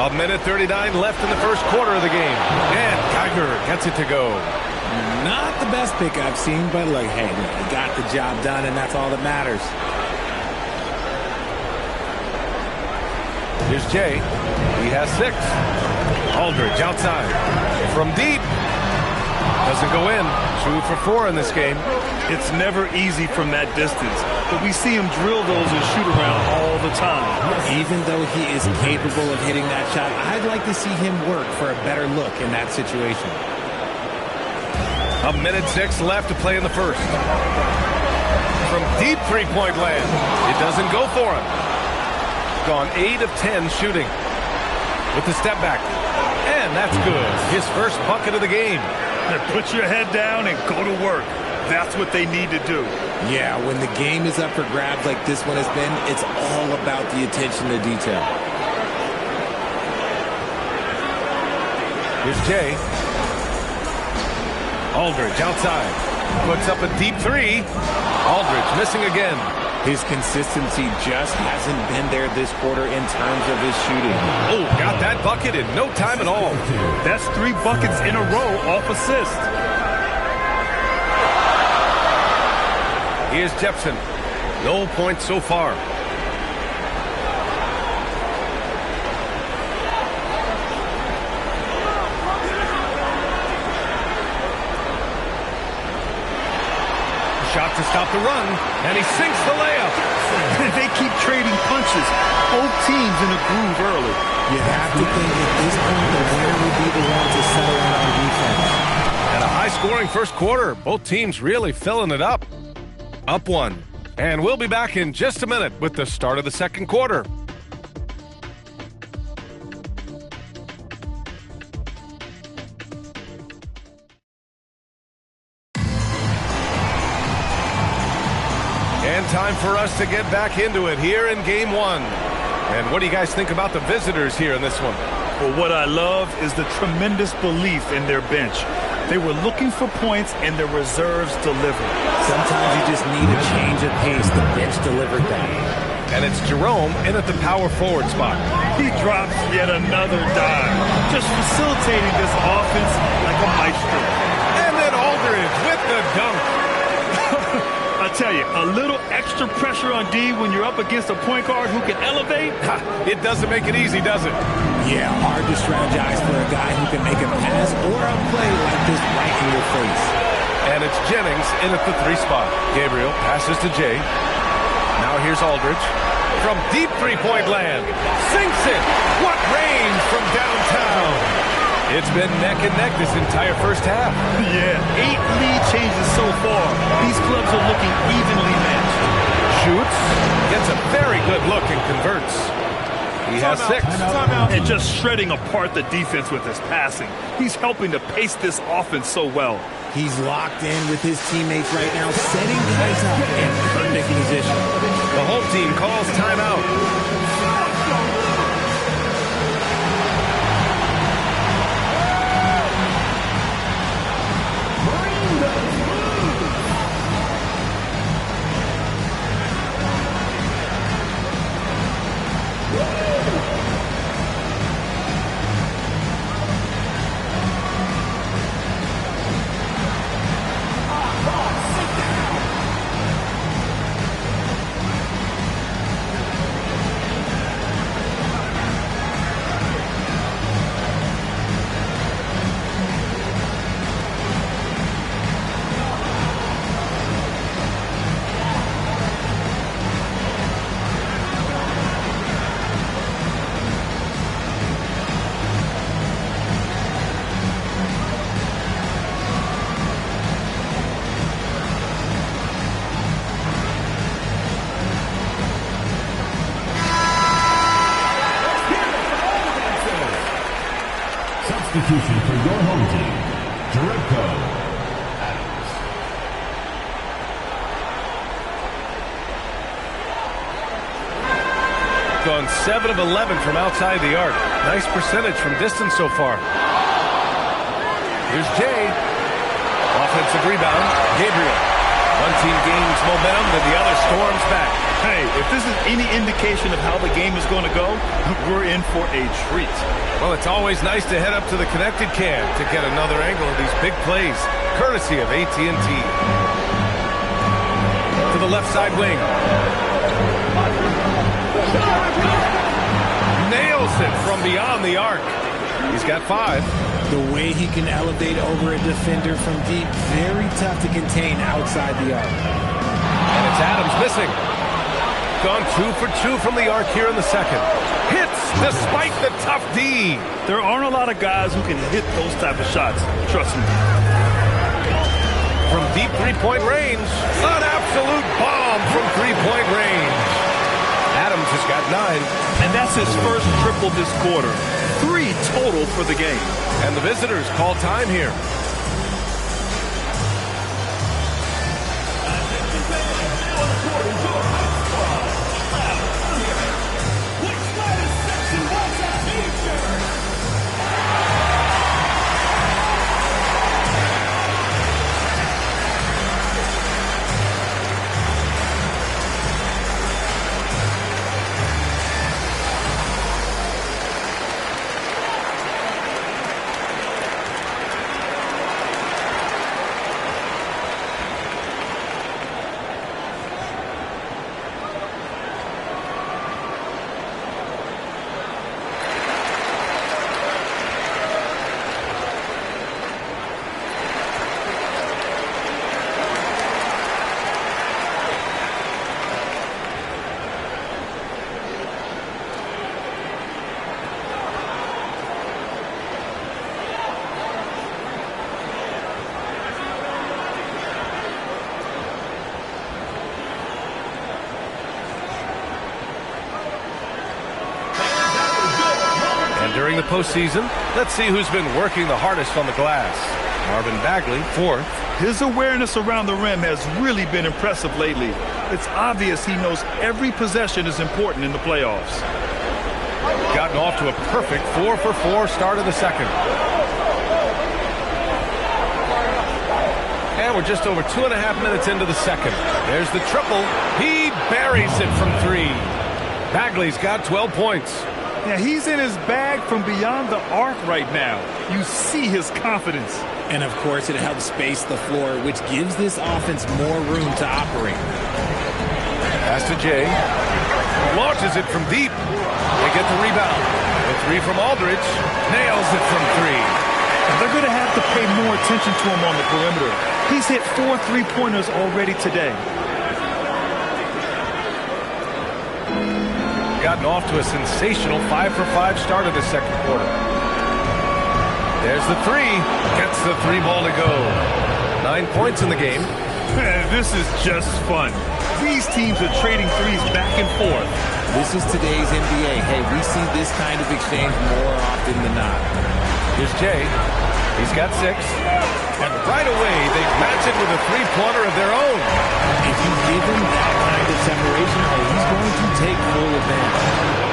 A minute 39 left in the first quarter of the game. And Geiger gets it to go. Not the best pick I've seen, but look, hey, he got the job done, and that's all that matters. Here's Jay. He has 6. Aldridge outside. From deep. Doesn't go in. 2 for 4 in this game. It's never easy from that distance, but we see him drill those and shoot around all the time. Even though he is capable of hitting that shot, I'd like to see him work for a better look in that situation. A minute 6 left to play in the first. From deep three-point land. It doesn't go for him. Gone 8 of 10 shooting. With the step back. And that's good. His first bucket of the game. Put your head down and go to work. That's what they need to do. Yeah, when the game is up for grabs like this one has been, it's all about the attention to detail. Here's Jay. Aldridge outside. Puts up a deep 3. Aldridge missing again. His consistency just hasn't been there this quarter in terms of his shooting. Oh, got that bucket in no time at all. That's 3 buckets in a row off assist. Here's Jepson. No points so far. Shot to stop the run, and he sinks the layup. They keep trading punches. Both teams in a groove early. You have to think at this point the winner would be the one to settle in on defense. And a high-scoring first quarter. Both teams really filling it up. Up 1. And we'll be back in just a minute with the start of the second quarter. And time for us to get back into it here in Game 1. And what do you guys think about the visitors here in this one? Well, what I love is the tremendous belief in their bench. They were looking for points, and their reserves delivered. Sometimes you just need a change of pace. The bench delivered that. And it's Jerome in at the power forward spot. He drops yet another dime, just facilitating this offense like a maestro. And then Aldridge with the dunk. I tell you, a little extra pressure on D when you're up against a point guard who can elevate. It doesn't make it easy, does it? Yeah, hard to strategize for a guy who can make a pass or a play like this right in your face. And it's Jennings in at the 3 spot. Gabriel passes to Jay. Now here's Aldridge. From deep three-point land. Sinks it. What range from downtown. It's been neck and neck this entire first half. Yeah, 8 lead changes so far. These clubs are looking evenly matched. Shoots. Gets a very good look and converts. He has 6. And just shredding apart the defense with his passing. He's helping to pace this offense so well. He's locked in with his teammates right now, setting guys up in perfect position. The home team calls timeout. Substitution for your home team, Jerebko Adams. Gone 7 of 11 from outside the arc. Nice percentage from distance so far. Here's Jay. Offensive rebound. Gabriel. One team gains momentum. and the other storms back. Hey, if this is any indication of how the game is going to go, we're in for a treat. Well, it's always nice to head up to the connected cam to get another angle of these big plays, courtesy of AT&T. To the left side wing. Nails it from beyond the arc. He's got 5. The way he can elevate over a defender from deep, very tough to contain outside the arc. And it's Adams missing. Gone 2 for 2 from the arc here in the second. Hits despite the tough D. There aren't a lot of guys who can hit those type of shots. Trust me. From deep three-point range, an absolute bomb from three-point range. Adams has got 9. And that's his first triple this quarter. 3 total for the game. And the visitors call time here. During the postseason, let's see who's been working the hardest on the glass. Marvin Bagley, 4th. His awareness around the rim has really been impressive lately. It's obvious he knows every possession is important in the playoffs. Gotten off to a perfect 4 for 4 start of the second. And we're just over 2.5 minutes into the second. There's the triple. He buries it from 3. Bagley's got 12 points. Yeah, he's in his bag from beyond the arc right now. You see his confidence. And, of course, it helps space the floor, which gives this offense more room to operate. Pass to Jay. Launches it from deep. They get the rebound. The 3 from Aldridge. Nails it from 3. And they're going to have to pay more attention to him on the perimeter. He's hit 4 3-pointers already today. Gotten off to a sensational 5 for 5 start of the second quarter. There's the 3. Gets the 3 ball to go. 9 points in the game. This is just fun. These teams are trading threes back and forth. This is today's NBA. Hey, we see this kind of exchange more often than not. Here's Jay. He's got 6. And right away, they match it with a 3-pointer of their own. If you give him that kind of separation, he's going to take full advantage.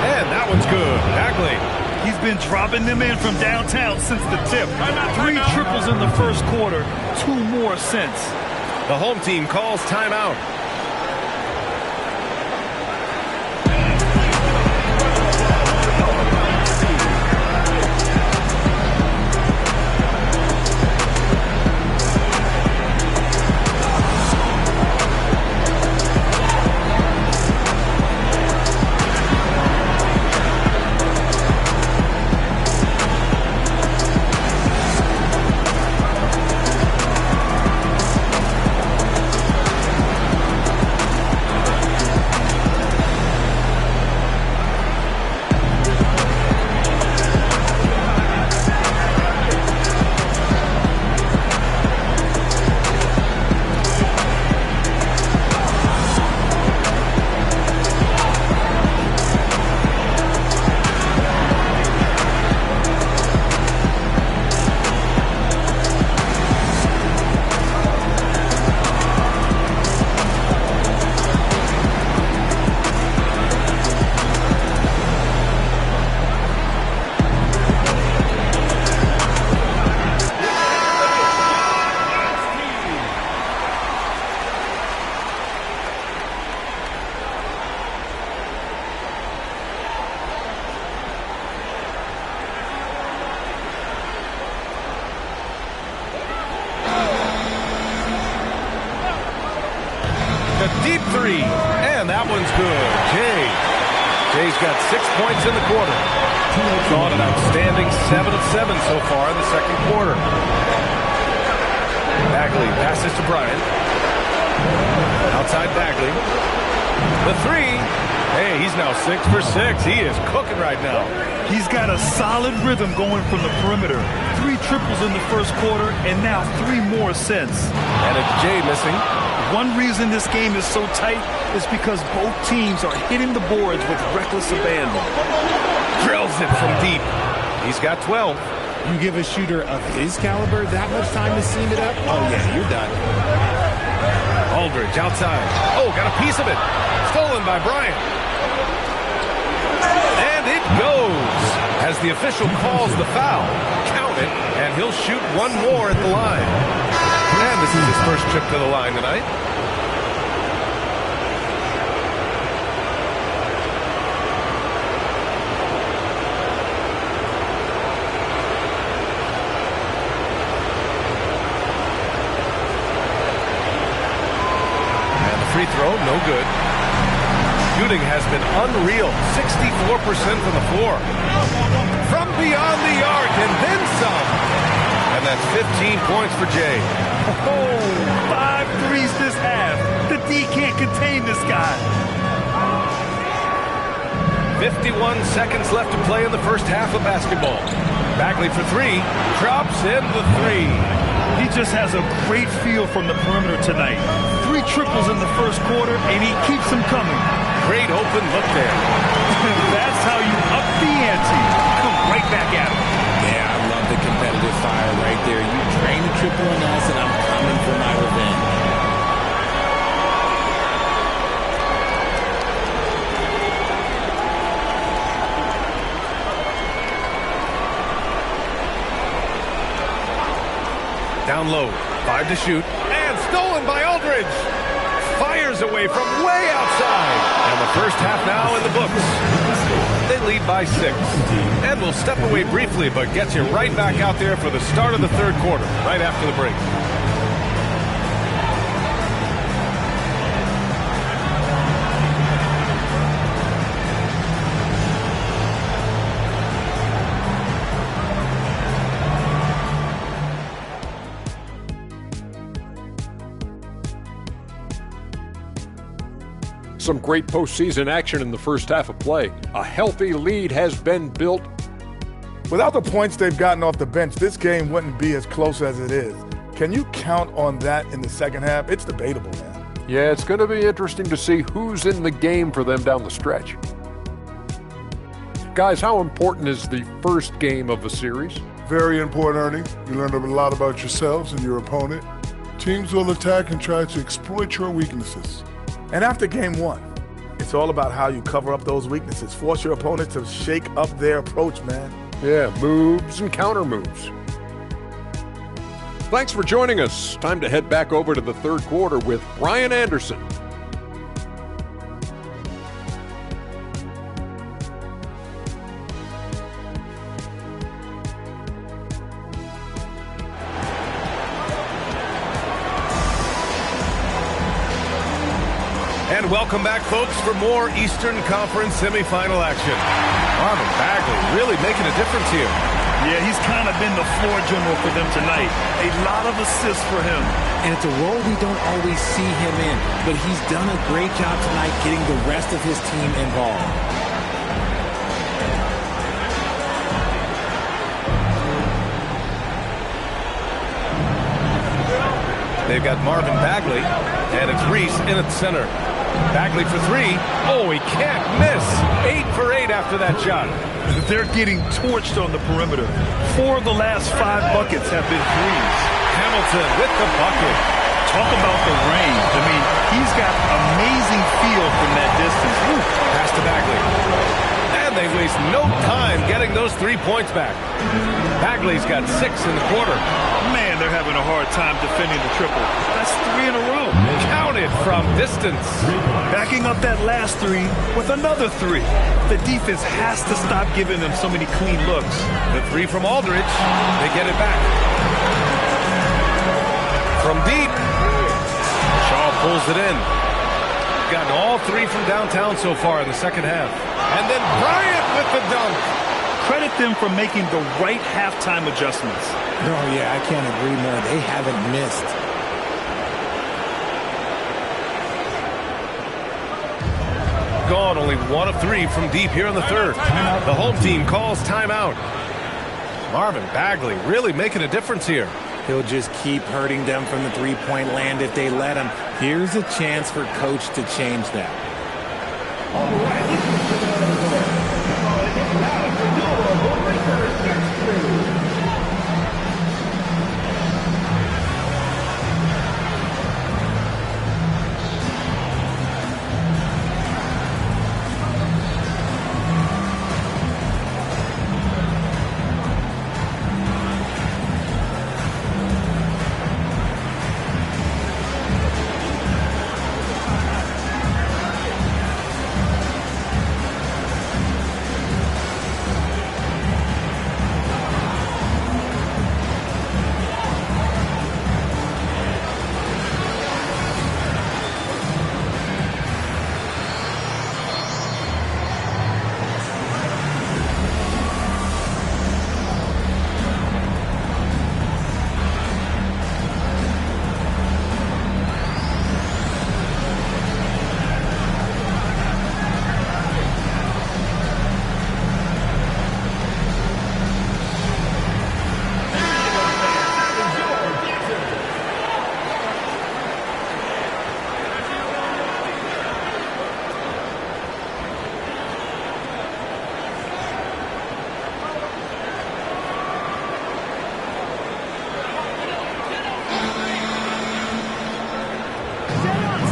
And that one's good. Bagley. He's been dropping them in from downtown since the tip. 3 triples in the first quarter, 2 more since. The home team calls timeout. three. And that one's good. Jay's got 6 points in the quarter. On an outstanding 7 of 7 so far in the second quarter. Bagley passes to Bryant. Outside Bagley. The three. Hey, he's now 6 for 6. He is cooking right now. He's got a solid rhythm going from the perimeter. 3 triples in the first quarter, and now 3 more since. And it's Jay missing. One reason this game is so tight is because both teams are hitting the boards with reckless abandon. Drills it from deep. He's got 12. You give a shooter of his caliber that much time to seam it up? Oh, yeah, you're done. Aldridge outside. Oh, got a piece of it. Stolen by Bryant. And it goes. As the official calls the foul, count it, and he'll shoot one more at the line. And this is his first trip to the line tonight. Free throw, no good. Shooting has been unreal. 64% from the floor. From beyond the arc and then some. And that's 15 points for Jay. Oh, 5 threes this half. The D can't contain this guy. 51 seconds left to play in the first half of basketball. Bagley for 3. Drops in the 3. He just has a great feel from the perimeter tonight. 3 triples in the first quarter, and he keeps them coming. Great open look there. That's how you up the ante. Come right back at him. Yeah, I love the competitive fire right there. You drain the triple on us, and I'm coming for my revenge. Down low, 5 to shoot, and stolen by Aldridge. Fires away from way outside. And the first half now in the books. They lead by 6. And will step away briefly, but gets you right back out there for the start of the third quarter, right after the break. Some great postseason action in the first half of play. A healthy lead has been built. Without the points they've gotten off the bench, this game wouldn't be as close as it is. Can you count on that in the second half? It's debatable, man. Yeah, it's going to be interesting to see who's in the game for them down the stretch. Guys, how important is the first game of a series? Very important, Ernie. You learn a lot about yourselves and your opponent. Teams will attack and try to exploit your weaknesses. And after game 1, it's all about how you cover up those weaknesses. Force your opponent to shake up their approach, man. Yeah, moves and counter moves. Thanks for joining us. Time to head back over to the third quarter with Brian Anderson. And welcome back, folks, for more Eastern Conference semifinal action. Marvin Bagley really making a difference here. Yeah, he's kind of been the floor general for them tonight. A lot of assists for him. And it's a role we don't always see him in, but he's done a great job tonight getting the rest of his team involved. They've got Marvin Bagley, and it's Reese in at the center. Bagley for 3. Oh, he can't miss. 8 for 8 after that shot. They're getting torched on the perimeter. 4 of the last 5 buckets have been threes. Hamilton with the bucket. Talk about the range. I mean, he's got amazing feel from that distance. Woo. Pass to Bagley. And they waste no time getting those 3 points back. Bagley's got 6 in the quarter. Man, they're having a hard time defending the triple. That's 3 in a row. Counted from distance. Backing up that last 3 with another 3. The defense has to stop giving them so many clean looks. The 3 from Aldridge. They get it back. From deep. Shaw pulls it in. Gotten all three from downtown so far in the second half. And then Bryant with the dunk. Credit them for making the right halftime adjustments. Oh, yeah, I can't agree more. They haven't missed. Gone only 1 of 3 from deep here in the third. The home team calls timeout. Marvin Bagley really making a difference here. He'll just keep hurting them from the three-point land if they let him. Here's a chance for Coach to change that.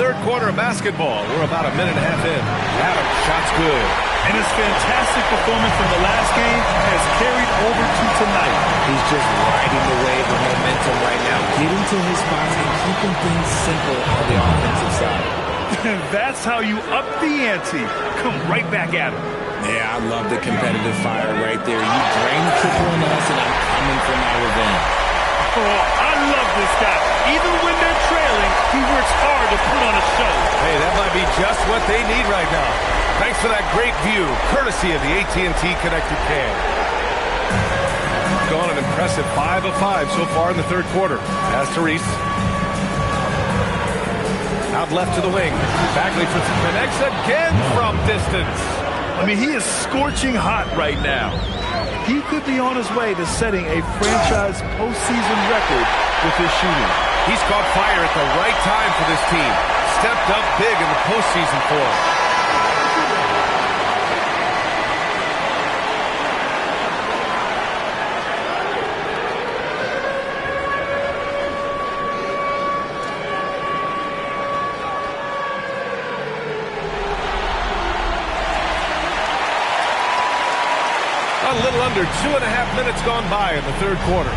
Third quarter of basketball. We're about a minute and a half in. Adams, shot's good. And his fantastic performance from the last game has carried over to tonight. He's just riding the wave of momentum right now, getting to his spots and keeping things simple on the offensive side. And that's how you up the ante. Come right back at him. Yeah, I love the competitive fire right there. You drain the triple on us, and I'm coming for my revenge. Oh, I love this guy. Even when they're trailing, he works hard to put on a show. Hey, that might be just what they need right now. Thanks for that great view, courtesy of the AT&T Connected Cam. Gone an impressive 5 of 5 so far in the third quarter. As to Reese. Out left to the wing. Bagley connects again from distance. I mean, he is scorching hot right now. He could be on his way to setting a franchise postseason record with his shooting. He's caught fire at the right time for this team. Stepped up big in the postseason for him. A little under 2.5 minutes gone by in the third quarter.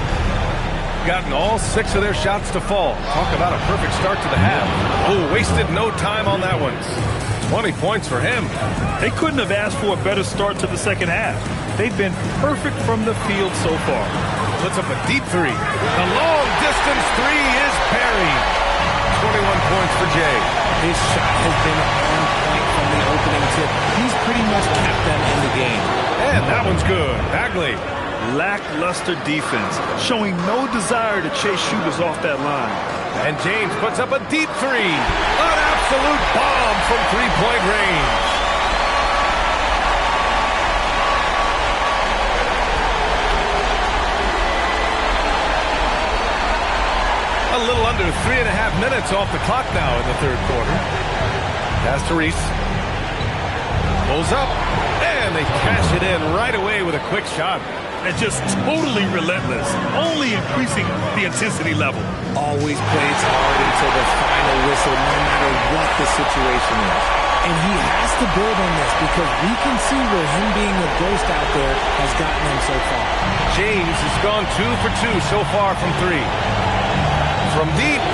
Gotten all 6 of their shots to fall. Talk about a perfect start to the half. Oh, wasted no time on that one. 20 points for him. They couldn't have asked for a better start to the second half. They've been perfect from the field so far. Puts up a deep three. The long distance three is buried. 21 points for Jay. His shot has been on point from the opening tip. He's pretty much kept them in the game. And that one's good. Bagley. Lackluster defense, showing no desire to chase shooters off that line. And James puts up a deep three. An absolute bomb from three-point range. A little under 3.5 minutes off the clock now in the third quarter. Pass to Reese. Pulls up. And they cash it in right away with a quick shot. And just totally relentless, only increasing the intensity level. Always plays hard until the final whistle, no matter what the situation is. And he has to build on this because we can see where him being a ghost out there has gotten him so far. James has gone 2 for 2 so far from 3. From deep,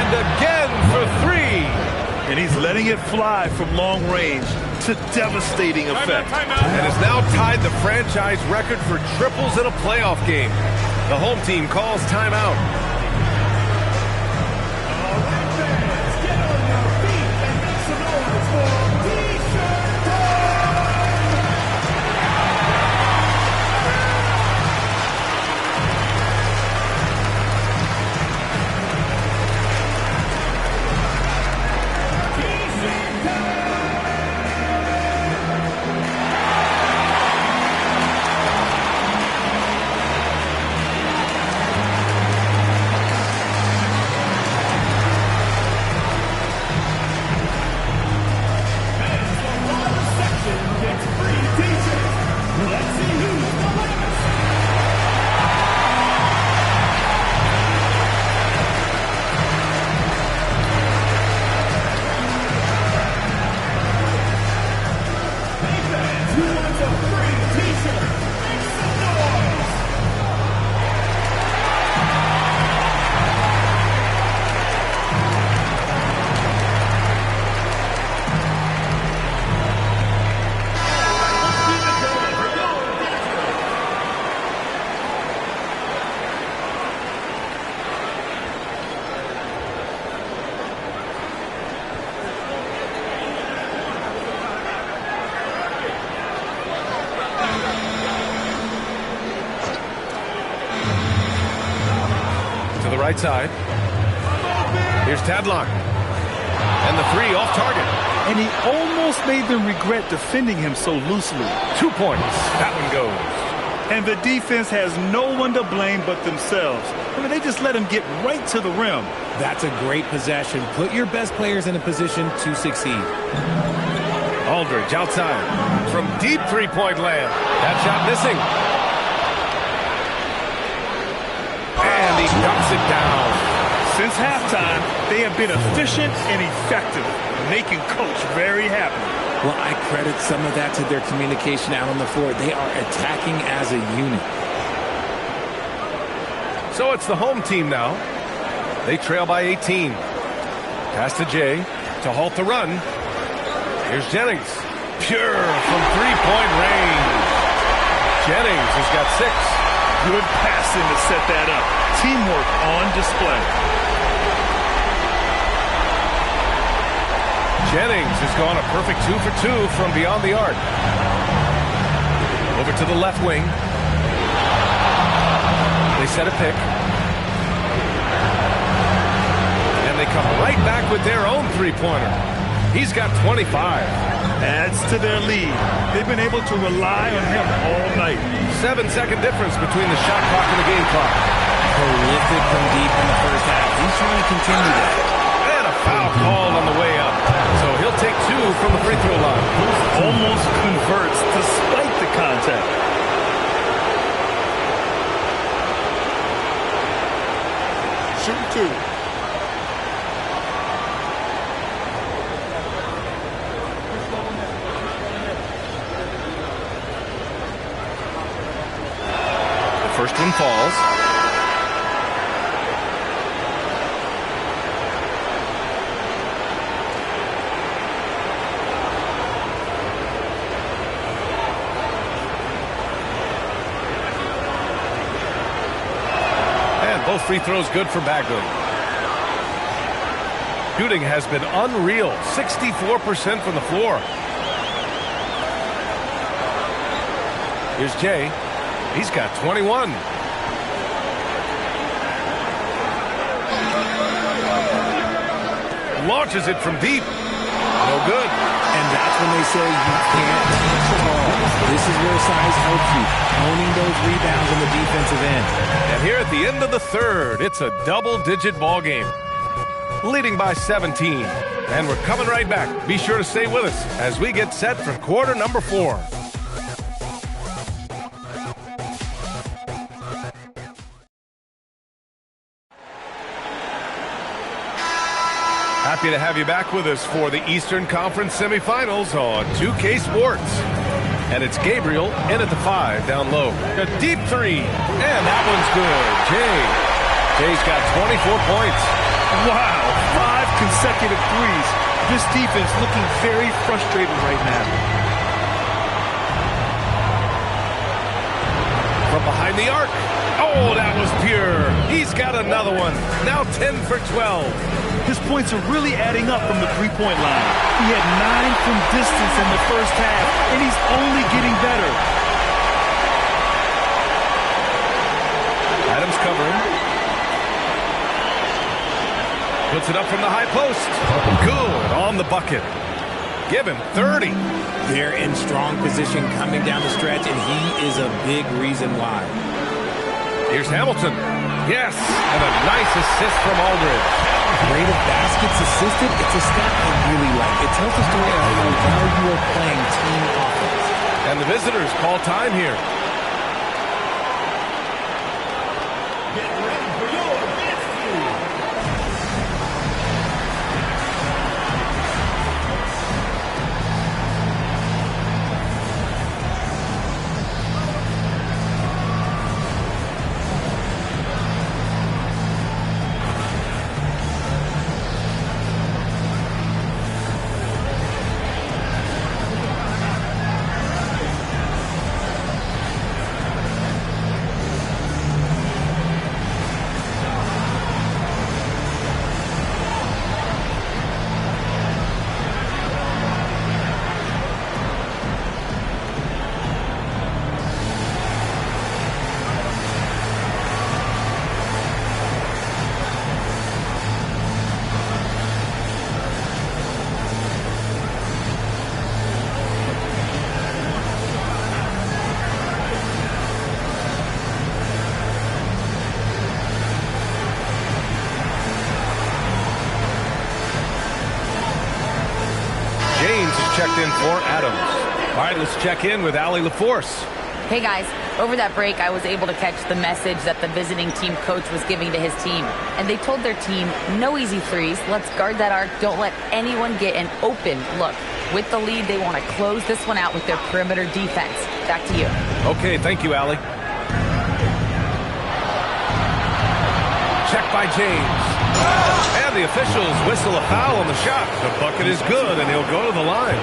and again for 3. And he's letting it fly from long range to devastating effect. And has now tied the franchise record for triples in a playoff game. The home team calls timeout. All right, fans, get on your feet and make some noise. right side. Here's Tadlock. And the three off target. And he almost made them regret defending him so loosely. 2 points. That one goes. And the defense has no one to blame but themselves. I mean, they just let him get right to the rim. That's a great possession. Put your best players in a position to succeed. Aldridge outside from deep three-point land. That shot missing. And he dumps it down. Since halftime, they have been efficient and effective, making Coach very happy. Well, I credit some of that to their communication out on the floor. They are attacking as a unit. So it's the home team now. They trail by 18. Pass to Jay to halt the run. Here's Jennings. Pure from three-point range. Jennings has got 6. Good passing to set that up. Teamwork on display. Jennings has gone a perfect 2 for 2 from beyond the arc. Over to the left wing. They set a pick. And they come right back with their own three-pointer. He's got 25. Adds to their lead. They've been able to rely on him all night. 7-second difference between the shot clock and the game clock. Prolific from deep in the first half. He's trying to continue that. And a foul called on the way up. So he'll take 2 from the free throw line. Almost converts despite the contact. Shoot 2. First one falls. And both free throws good for Bagley. Shooting has been unreal. 64% from the floor. Here's Jay. He's got 21. Launches it from deep. No good. And that's when they say you can't touch the ball. This is where size helps you. Owning those rebounds on the defensive end. And here at the end of the third, it's a double-digit ball game. Leading by 17. And we're coming right back. Be sure to stay with us as we get set for quarter number 4. Happy to have you back with us for the Eastern Conference semifinals on 2K Sports. And it's Gabriel in at the 5 down low. A deep 3. And that one's good. Jay's got 24 points. Wow, 5 consecutive threes. This defense looking very frustrated right now. From behind the arc. Oh, that was pure. He's got another one. Now 10 for 12. His points are really adding up from the three-point line. He had 9 from distance in the first half, and he's only getting better. Adams covering. Puts it up from the high post. Good on the bucket. Give him 30. They're in strong position coming down the stretch, and he is a big reason why. Here's Hamilton. Yes, and a nice assist from Aldridge. Rate of baskets assisted, it's a stat I really like. It tells the story of how well you are playing team offense. And the visitors call time here. Get ready for your best move. checked in for Adams. All right, let's check in with Allie LaForce. Hey guys, over that break I was able to catch the message that the visiting team coach was giving to his team. And they told their team, no easy threes, let's guard that arc, don't let anyone get an open look. With the lead, they want to close this one out with their perimeter defense. Back to you. Okay, thank you, Allie. Check by James. And the officials whistle a foul on the shot. The bucket is good, and he'll go to the line.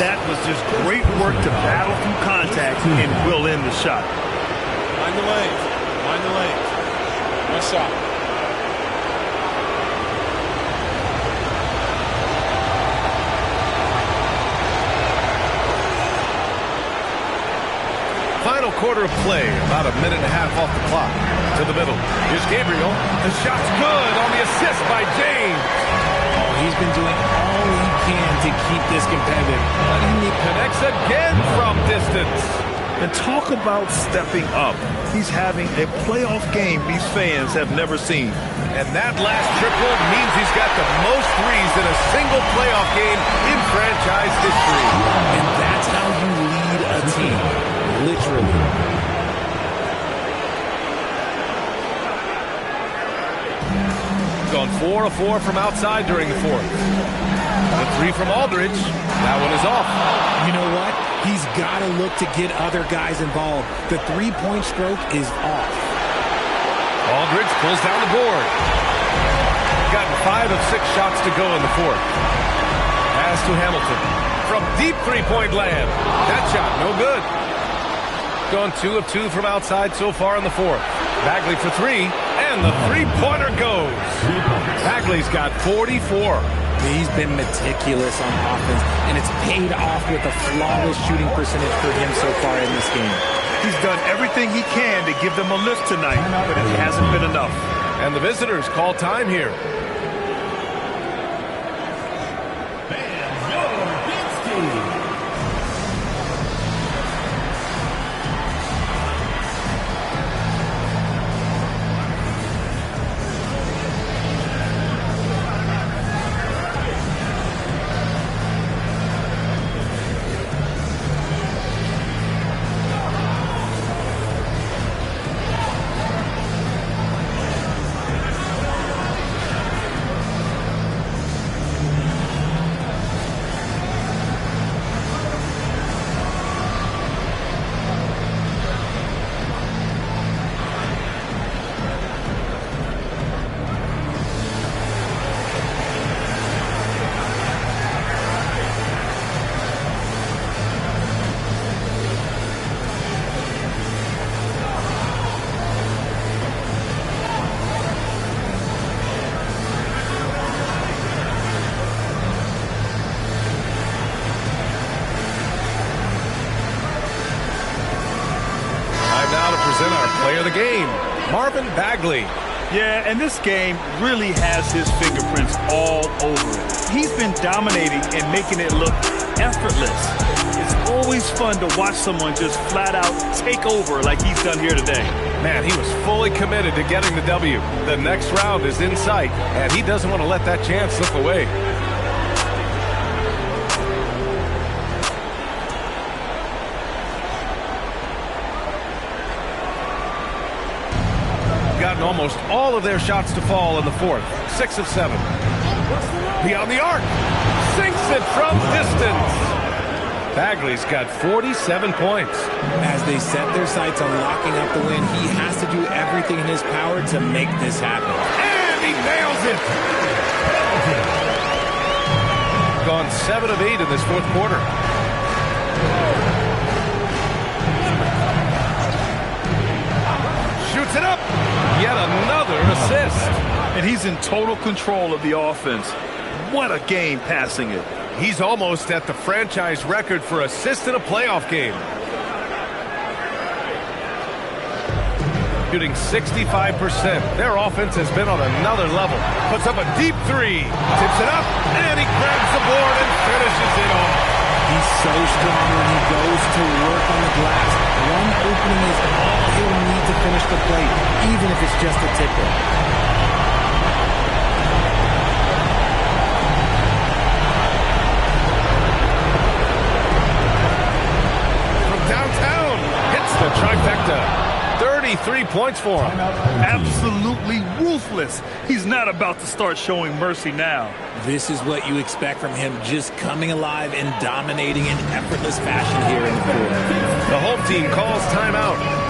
That was just great work to battle through contact and will end the shot. Mind the lanes. Mind the lanes. One shot. Final quarter of play, about a minute and a half off the clock. To the middle. Here's Gabriel. The shot's good on the assist by James. Oh, he's been doing all he can to keep this competitive. And he connects again from distance. And talk about stepping up. He's having a playoff game these fans have never seen. And that last triple means he's got the most threes in a single playoff game in franchise history. And that's how you lead a team. Literally. Gone 4 of 4 from outside during the fourth. The three from Aldridge. That one is off. You know what? He's got to look to get other guys involved. The three-point stroke is off. Aldridge pulls down the board. Gotten 5 of 6 shots to go in the fourth. Pass to Hamilton. From deep three-point land. That shot, no good. Gone 2 of 2 from outside so far in the fourth. Bagley for 3, and the three-pointer goes. Bagley's got 44. He's been meticulous on offense, and it's paid off with a flawless shooting percentage for him so far in this game. He's done everything he can to give them a lift tonight, but it hasn't been enough. And the visitors call time here. Player of the game, Marvin Bagley. Yeah, and this game really has his fingerprints all over it. He's been dominating and making it look effortless. It's always fun to watch someone just flat out take over like he's done here today. Man, he was fully committed to getting the W. The next round is in sight, and he doesn't want to let that chance slip away. Gotten almost all of their shots to fall in the fourth. 6 of 7. Beyond the arc. Sinks it from distance. Bagley's got 47 points. As they set their sights on locking up the win, he has to do everything in his power to make this happen. And he nails it. Gone 7 of 8 in this fourth quarter. Shoots it up. Yet another assist. And he's in total control of the offense. What a game passing it. He's almost at the franchise record for assists in a playoff game. Shooting 65%. Their offense has been on another level. Puts up a deep three. Tips it up, and he grabs the board and finishes it off. He's so strong when he goes to work on the glass. One opening is all he'll need to finish the play, even if it's just a ticker. 33 points for him. Absolutely ruthless. He's not about to start showing mercy now. This is what you expect from him, just coming alive and dominating in effortless fashion here in the fourth. The home team calls timeout.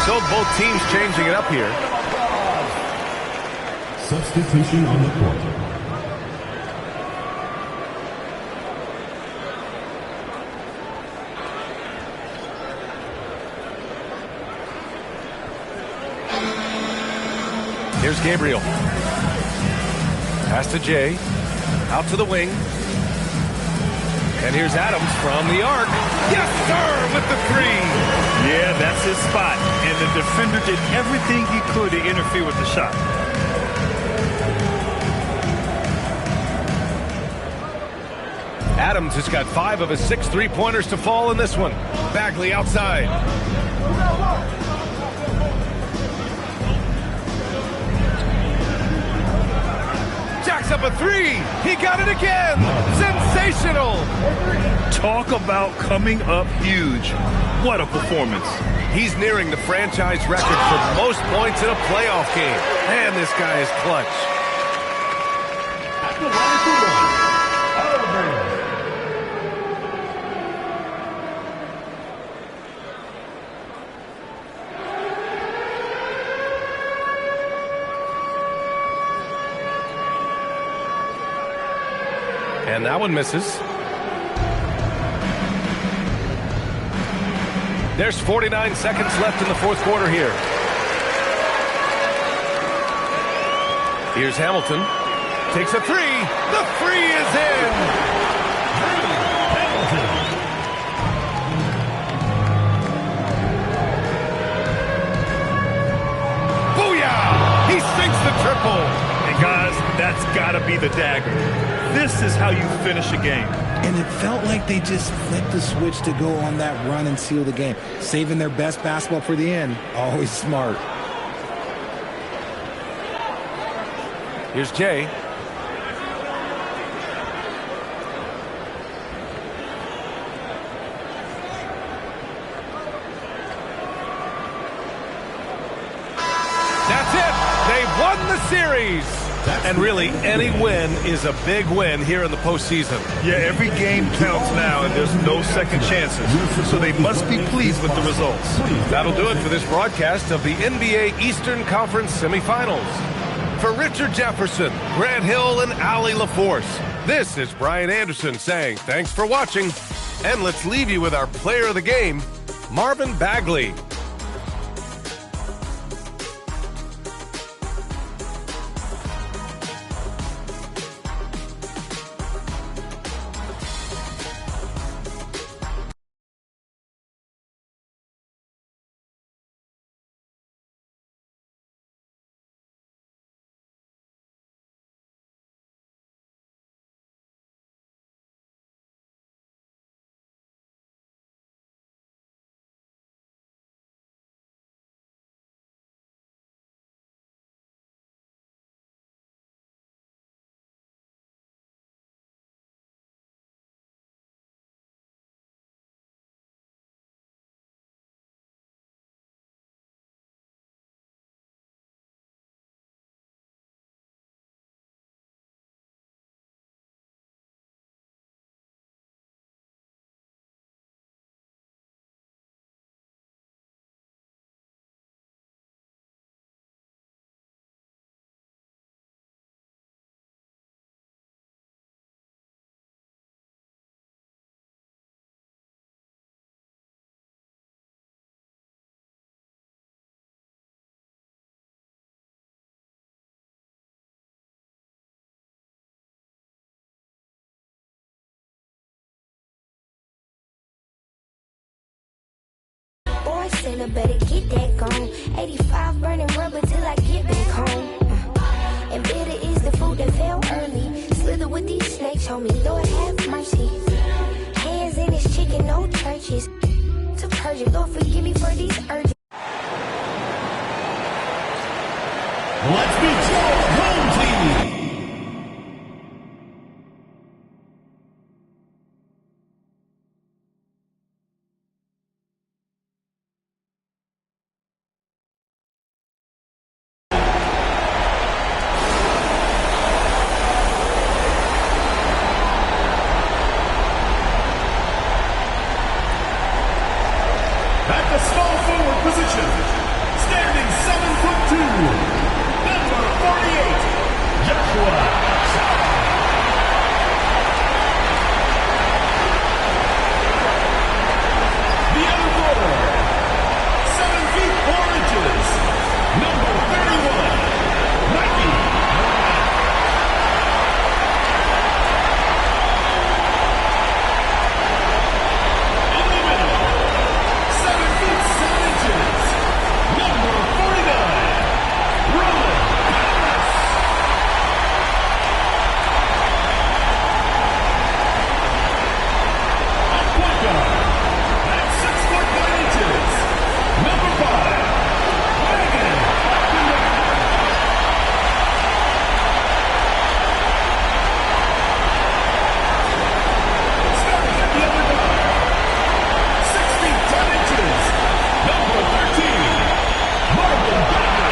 So both teams changing it up here. Substitution on the court. Here's Gabriel. Pass to Jay. Out to the wing. And here's Adams from the arc. Yes, sir, with the three. Yeah, that's his spot. And the defender did everything he could to interfere with the shot. Adams has got 5 of his 6 3-pointers to fall in this one. Bagley outside. Jacks up a 3. He got it again. Sensational. Talk about coming up huge. What a performance. He's nearing the franchise record for most points in a playoff game. Man, this guy is clutch. And that one misses. There's 49 seconds left in the fourth quarter here. Here's Hamilton. Takes a 3. The 3 is in. Booyah! He sinks the triple. And guys, that's got to be the dagger. This is how you finish a game. And it felt like they just flipped the switch to go on that run and seal the game. Saving their best basketball for the end. Always smart. Here's Jay. That's it. They've won the series. And really, any win is a big win here in the postseason. Yeah, every game counts now, and there's no second chances. So they must be pleased with the results. That'll do it for this broadcast of the NBA Eastern Conference semifinals. For Richard Jefferson, Grant Hill, and Allie LaForce, this is Brian Anderson saying thanks for watching. And let's leave you with our player of the game, Marvin Bagley. seller, better get that gone. 85 burning rubber till I get back home. And bitter is the food that fell early. Slither with these snakes, homie, Lord have mercy. Hands in his chicken, no churches. To purge it, Lord forgive me for these urges. Let's meet your home team. At the small forward position, standing 7'2", number 48, Joshua Sala. The other forward, 7 feet 4 inches, number 31, Nike. In the middle, 7 feet 7 inches, number 49, Roman Paris. At point guard, at 6 foot 9 inches, number 5, Megan Carpenter. Starting at the other guard, 6 feet 10 inches, number 13, Marvin Bagley.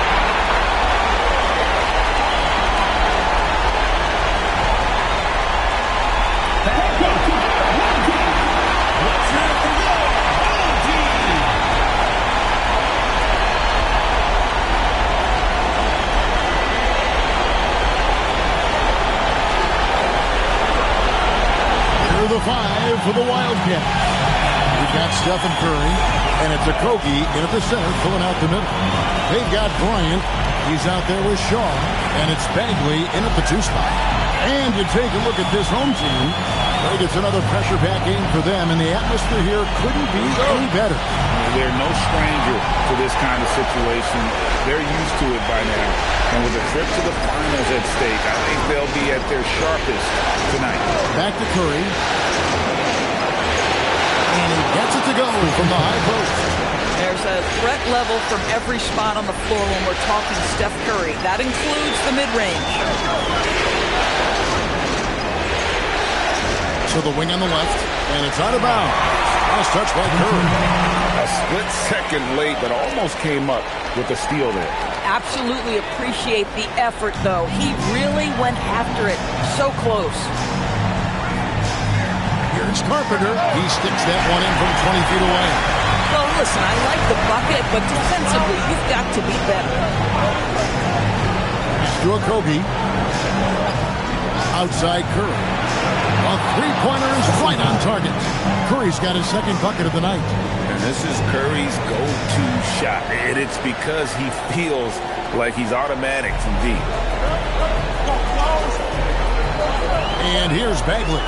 The head coach of our home team. Let's hear it for your home team. Here are the 5 for the Wildcats. We've got Stephen Curry, and it's Okogie in at the center, pulling out the middle. They've got Bryant. He's out there with Shaw, and it's Bagley in at the 2 spot. And you take a look at this home team. Right, it's another pressure pack game for them, and the atmosphere here couldn't be any better. They're no stranger to this kind of situation. They're used to it by now. And with a trip to the finals at stake, I think they'll be at their sharpest tonight. Back to Curry. And he gets it to go from the high post. There's a threat level from every spot on the floor when we're talking Steph Curry. That includes the mid-range. To the wing on the left, and it's out of bounds. Last touch by Curry. A split second late, but almost came up with a steal there. Absolutely appreciate the effort, though. He really went after it. So close. Here's Carpenter. He sticks that one in from 20 feet away. Well, listen, I like the bucket, but defensively, you've got to be better. To Okogie. Outside Curry. A three-pointer is right on target. Curry's got his second bucket of the night. And this is Curry's go-to shot. And it's because he feels like he's automatic from deep. And here's Bagley.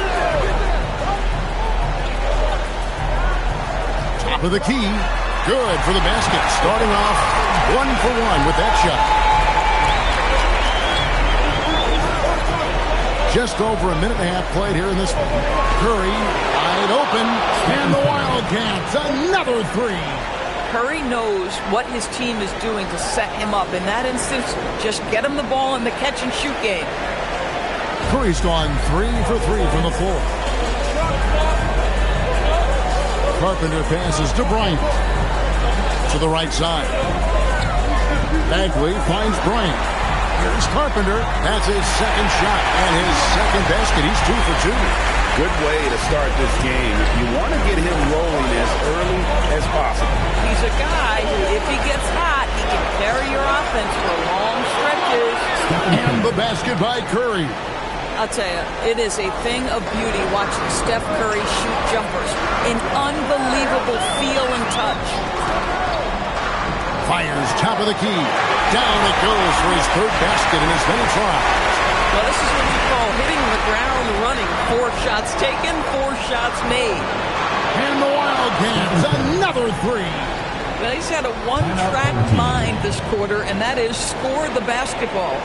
Top of the key. Good for the basket. Starting off 1 for 1 with that shot. Just over a minute and a half played here in this one. Curry, wide open, and the Wildcats, another 3. Curry knows what his team is doing to set him up. In that instance, just get him the ball in the catch-and-shoot game. Curry's gone 3 for 3 from the floor. Carpenter passes to Bryant. To the right side. Bagley finds Bryant. Here's Carpenter. That's his second shot and his second basket. He's 2 for 2. Good way to start this game. You want to get him rolling as early as possible. He's a guy who, if he gets hot, he can carry your offense for long stretches. And the basket by Curry. I'll tell you, it is a thing of beauty watching Steph Curry shoot jumpers. An unbelievable feel and touch. Fires top of the key. Down it goes for his third basket in as many tries. Well, this is what we call hitting the ground running. 4 shots taken, 4 shots made. And the Wildcats, another 3. Well, he's had a one-track mind this quarter, and that is score the basketball.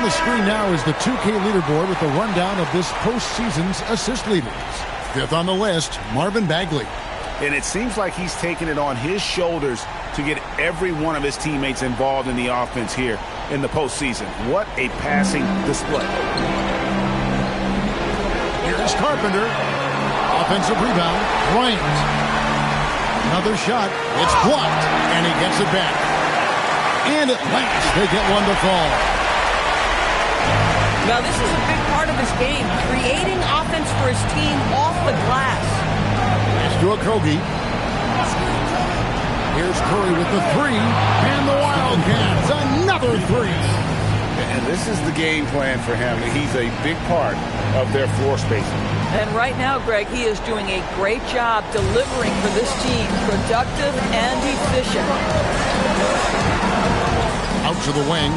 The screen now is the 2K leaderboard with the rundown of this postseason's assist leaders. Fifth on the list, Marvin Bagley. And it seems like he's taking it on his shoulders to get every one of his teammates involved in the offense here in the postseason. What a passing display. Here's Carpenter. Offensive rebound. Bryant. Another shot. It's blocked. And he gets it back. And at last, they get one to fall. Now, this is a big part of his game, creating offense for his team off the glass. It's to Okogie. Here's Curry with the three, and the Wildcats, another three. And this is the game plan for him. He's a big part of their floor spacing. And right now, Greg, he is doing a great job delivering for this team, productive and efficient. Out to the wing.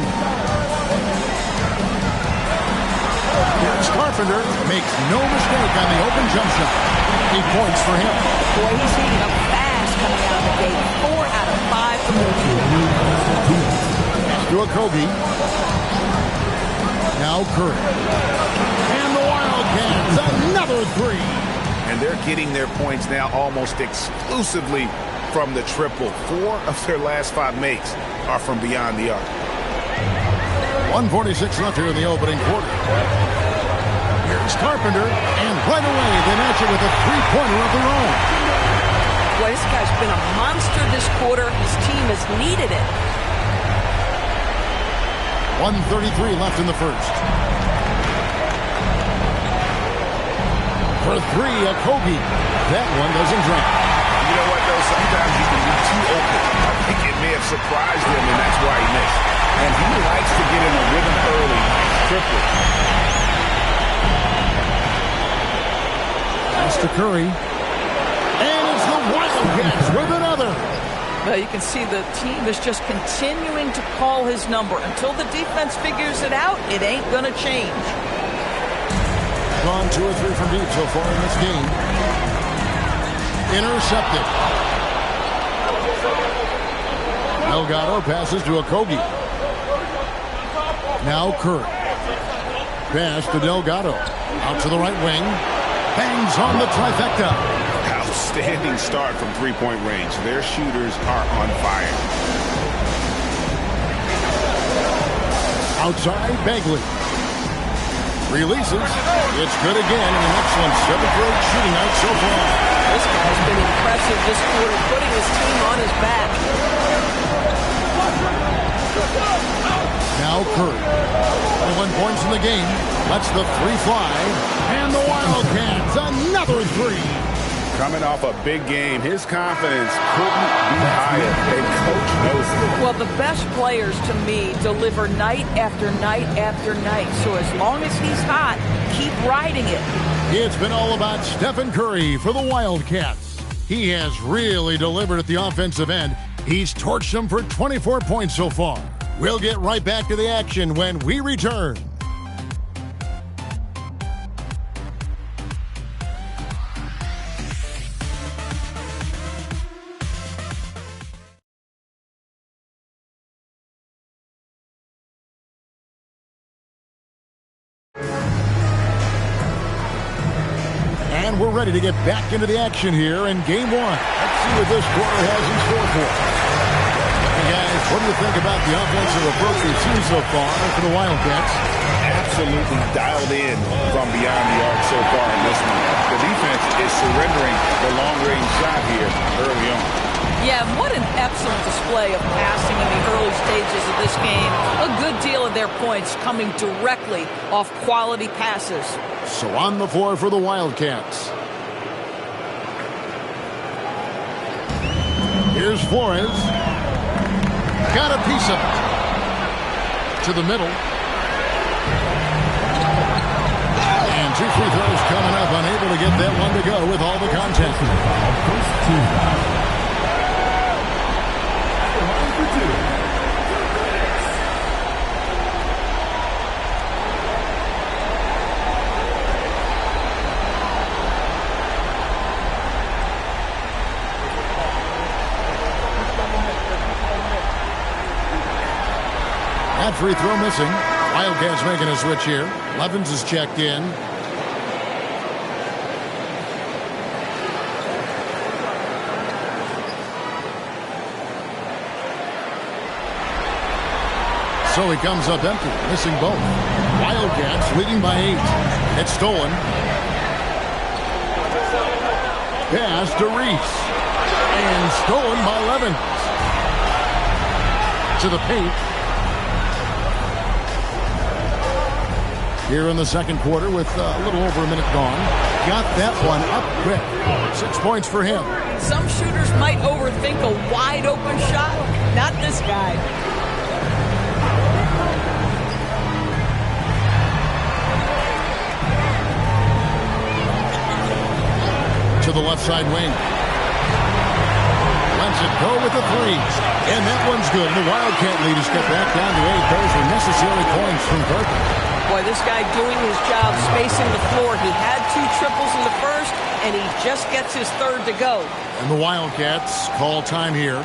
Here's Carpenter. Makes no mistake on the open jump shot. 8 points for him. Boy, he's heating up fast coming out of the gate. 4 out of 5 from the field. To Okogie. Now Curry. And the Wildcats, another three. And they're getting their points now almost exclusively from the triple. 4 of their last 5 makes are from beyond the arc. 1:46 left here in the opening quarter. Here's Carpenter, and right away they match it with a three-pointer of their own. Boy, this guy's been a monster this quarter. His team has needed it. 1:33 left in the first. For three, Okogie. That one doesn't drop. You know what, though? Sometimes you can be too open. I think it may have surprised him, and that's why he missed. And he likes to get in a rhythm early. Triple. Pass to Curry. And it's the Wildcats with another. Well, you can see the team is just continuing to call his number. Until the defense figures it out, it ain't going to change. Gone 2 or 3 from deep so far in this game. Intercepted. Delgado passes to Okogie. Now Curry. Pass to Delgado. Out to the right wing. Bangs on the trifecta. Outstanding start from three-point range. Their shooters are on fire. Outside, Bagley. Releases. It's good again. An excellent 7th grade shooting night so far. This guy's been impressive this quarter, putting his team on his back. Now Curry. 21 points in the game. Lets the three fly. And the Wildcats, another three. Coming off a big game, his confidence couldn't be higher. And coach knows it. Well, the best players, to me, deliver night after night after night. So as long as he's hot, keep riding it. It's been all about Stephen Curry for the Wildcats. He has really delivered at the offensive end. He's torched them for 24 points so far. We'll get right back to the action when we return. And we're ready to get back into the action here in Game 1. Let's see what this quarter has in store for us. Hey guys, what do you think about the offensive approach we've seen so far for the Wildcats? Absolutely dialed in from beyond the arc so far in this one. The defense is surrendering the long-range shot here early on. Yeah, what an excellent display of passing in the early stages of this game. A good deal of their points coming directly off quality passes. So on the floor for the Wildcats. Here's Flores. Got a piece of it. To the middle. And 2 free throws coming up. Unable to get that one to go with all the contact. First team foul. Line for 2. That free throw missing. Wildcats making a switch here. Levens is checked in. So he comes up empty, missing both. Wildcats leading by 8. It's stolen. Pass to Reese. And stolen by Levens. To the paint. Here in the second quarter with a little over a minute gone. Got that one up quick. 6 points for him. Some shooters might overthink a wide open shot. Not this guy. To the left side wing. Lets it go with the threes. And that one's good. The Wildcat lead is cut back down to 8. Those are necessary points from Perkins. Boy, this guy doing his job spacing the floor. He had 2 triples in the first, and he just gets his third to go. And the Wildcats call time here.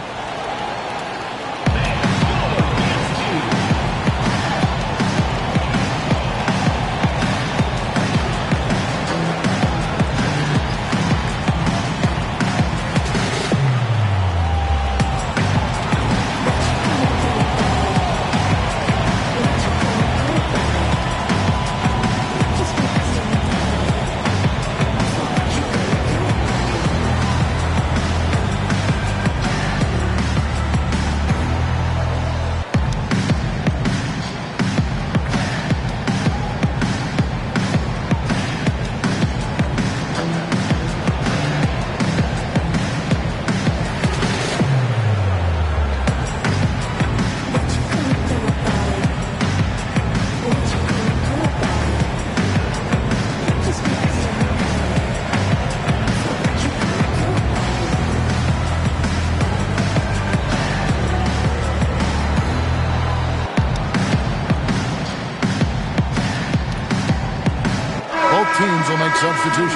Teams will make substitutions.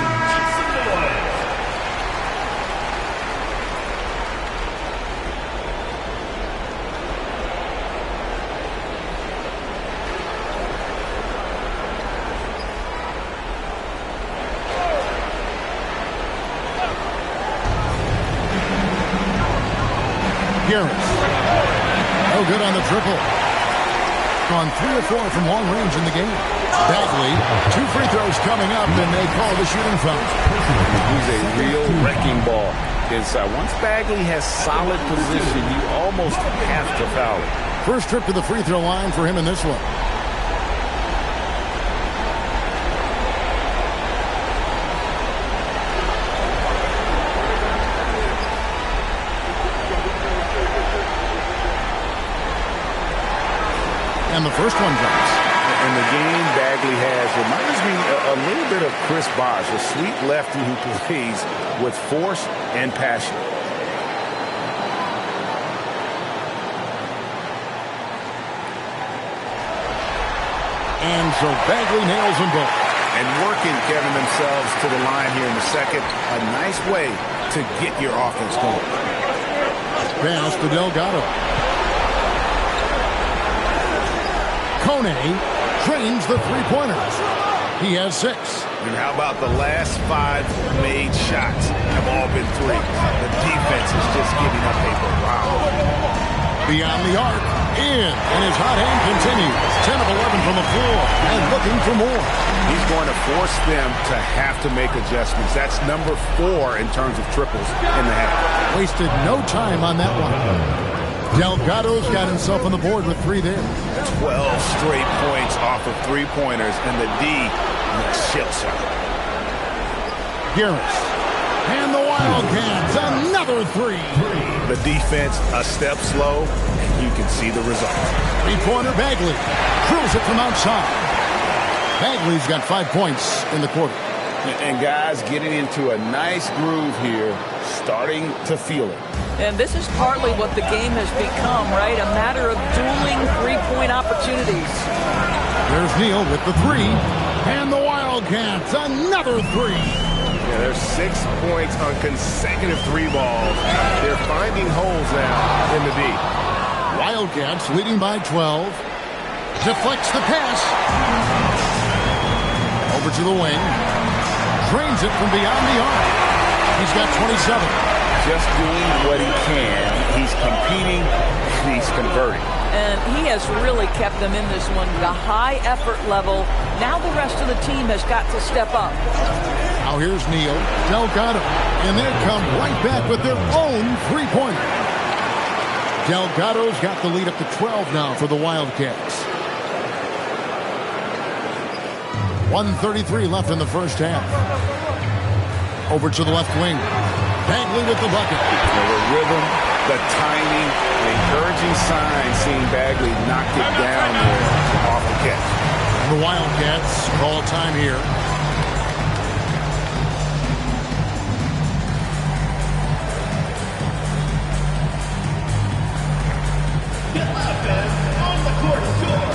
Garrett. No good on the triple. Gone 3 or 4 from long range in the game. Bagley, 2 free throws coming up, and they call the shooting foul. He's a real wrecking ball inside. Once Bagley has solid position, you almost have to foul it. First trip to the free throw line for him in this one. And the first one drops. And the game Bagley has reminds me a little bit of Chris Bosh, a sweet lefty who plays with force and passion. And so Bagley nails them both. And working, Kevin, themselves to the line here in the second. A nice way to get your offense going. Pass to Delgado. Kone drains the three-pointers. He has 6. And how about the last 5 made shots have all been threes? The defense is just giving up a barrage. Beyond the arc. In. And his hot hand continues. 10 of 11 from the floor. And looking for more. He's going to force them to have to make adjustments. That's number 4 in terms of triples in the half. Wasted no time on that one. Delgado's got himself on the board with 3 there. 12 straight points off of three-pointers, and the D shell shot. Garris. And the Wildcats, another 3. The defense a step slow, and you can see the result. Three-pointer Bagley. Throws it from outside. Bagley's got 5 points in the quarter. And guys getting into a nice groove here, starting to feel it. And this is partly what the game has become, right? A matter of dueling three-point opportunities. There's Neal with the 3. And the Wildcats, another 3. Yeah, there's 6 points on consecutive 3 balls. They're finding holes now in the D. Wildcats leading by 12. Deflects the pass. Over to the wing. Drains it from beyond the arc. He's got 27. Just doing what he can. He's competing. He's converting. And he has really kept them in this one. The high effort level. Now the rest of the team has got to step up. Now here's Neal. Delgado. And they come right back with their own three-pointer. Delgado's got the lead up to 12 now for the Wildcats. 1:33 left in the first half. Over to the left wing. Bagley with the bucket. The rhythm, the timing, an encouraging sign seeing Bagley knock it down there off the catch. The Wildcats call time here. On the court score.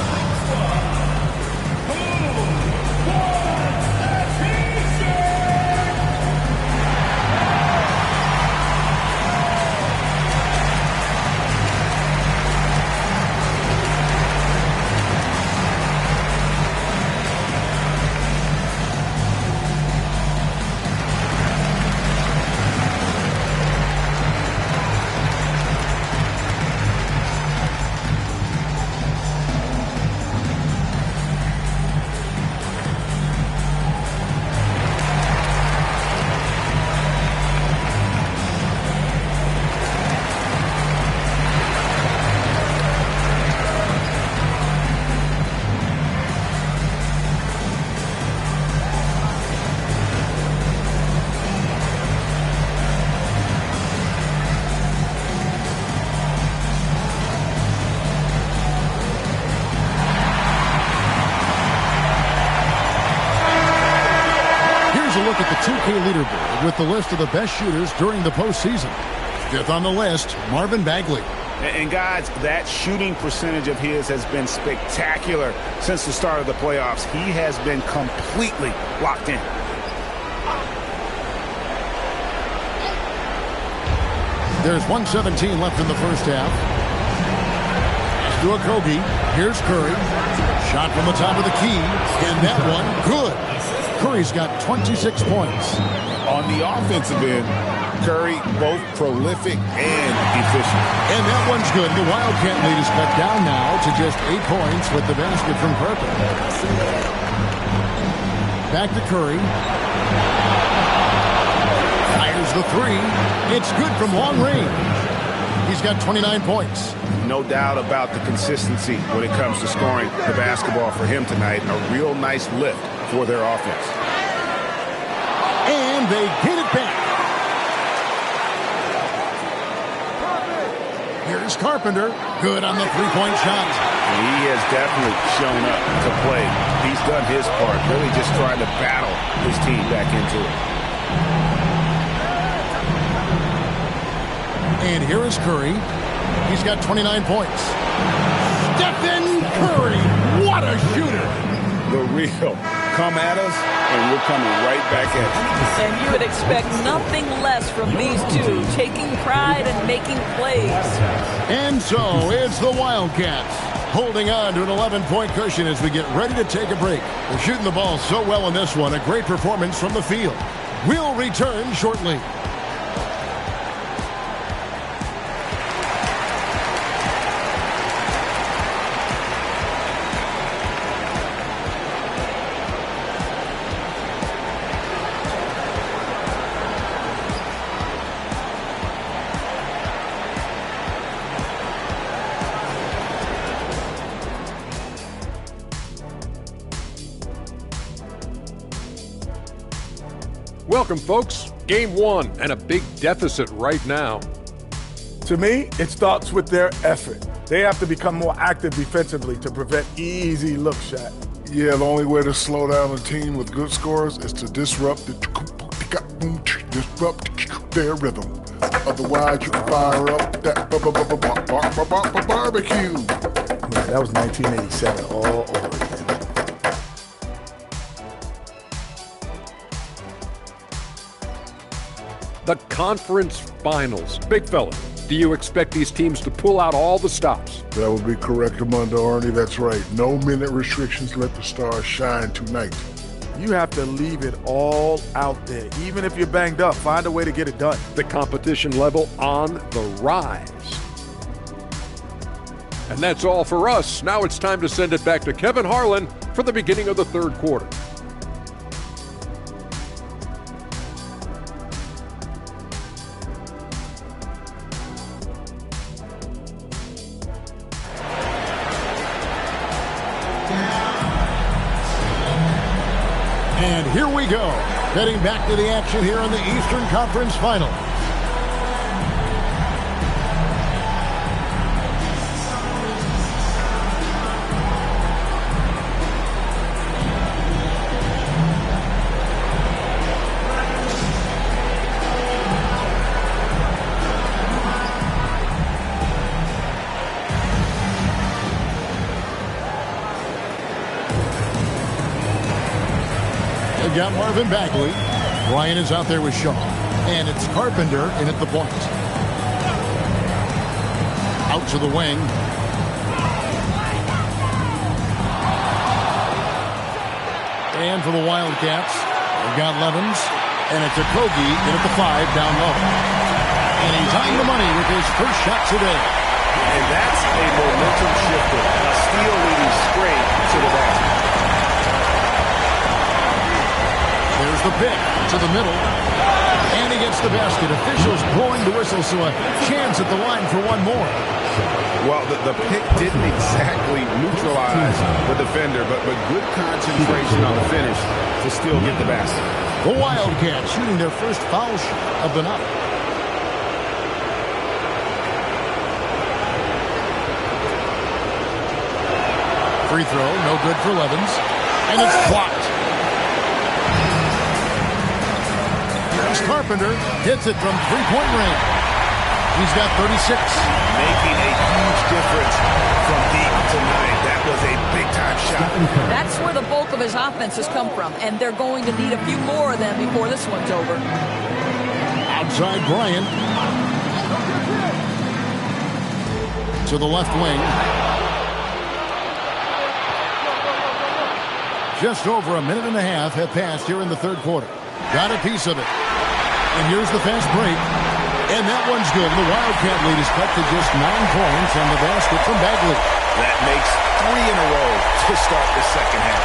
Look at the 2K leaderboard with the list of the best shooters during the postseason. 5th on the list, Marvin Bagley. And guys, that shooting percentage of his has been spectacular since the start of the playoffs. He has been completely locked in. There's 1:17 left in the first half. To Okogie. Here's Curry. Shot from the top of the key. And that one, good. Curry's got 26 points. On the offensive end, Curry both prolific and efficient. And that one's good. The Wildcat lead is cut down now to just 8 points with the basket from Purple. Back to Curry. Fires the 3. It's good from long range. He's got 29 points. No doubt about the consistency when it comes to scoring the basketball for him tonight. A real nice lift for their offense. And they get it back. Here's Carpenter. Good on the three-point shot. He has definitely shown up to play. He's done his part, really just trying to battle his team back into it. And here is Curry. He's got 29 points. Stephen Curry. What a shooter. The real. Come at us, and we're coming right back at you. And you would expect nothing less from these two, taking pride and making plays. And so it's the Wildcats holding on to an 11-point cushion as we get ready to take a break. They're shooting the ball so well in this one. A great performance from the field. We'll return shortly. Welcome, folks. Game 1 and a big deficit right now. To me, it starts with their effort. They have to become more active defensively to prevent easy look shot. Yeah, the only way to slow down a team with good scores is to disrupt their rhythm. Otherwise, you can fire up that barbecue. Man, that was 1987 all over again. The conference finals. Big fella, do you expect these teams to pull out all the stops? That would be correct, Armando Arnie. That's right. No minute restrictions. Let the stars shine tonight. You have to leave it all out there. Even if you're banged up, find a way to get it done. The competition level on the rise. And that's all for us. Now it's time to send it back to Kevin Harlan for the beginning of the third quarter. And here we go, heading back to the action here in the Eastern Conference Final. Got Marvin Bagley. Ryan is out there with Shaw. And it's Carpenter in at the point. Out to the wing. And for the Wildcats, we've got Levens. And it's Okogie in at the 5 down low. And he's on the money with his first shot today. And that's a momentum shifter. A steal leading straight to the basket. There's the pick to the middle. And he gets the basket. Officials blowing the whistle, so a chance at the line for one more. Well, the pick didn't exactly neutralize the defender, but good concentration on the finish to still get the basket. The Wildcats shooting their first foul shot of the night. Free throw, no good for Levens. And it's blocked. Carpenter hits it from three-point range. He's got 36. Making a huge difference from deep tonight. That was a big-time shot. That's where the bulk of his offense has come from, and they're going to need a few more of them before this one's over. Outside Bryant. To the left wing. Just over a minute and a half have passed here in the third quarter. Got a piece of it. And here's the fast break. And that one's good. The Wildcat lead is cut to just 9 points on the basket from Bagley. That makes 3 in a row to start the second half.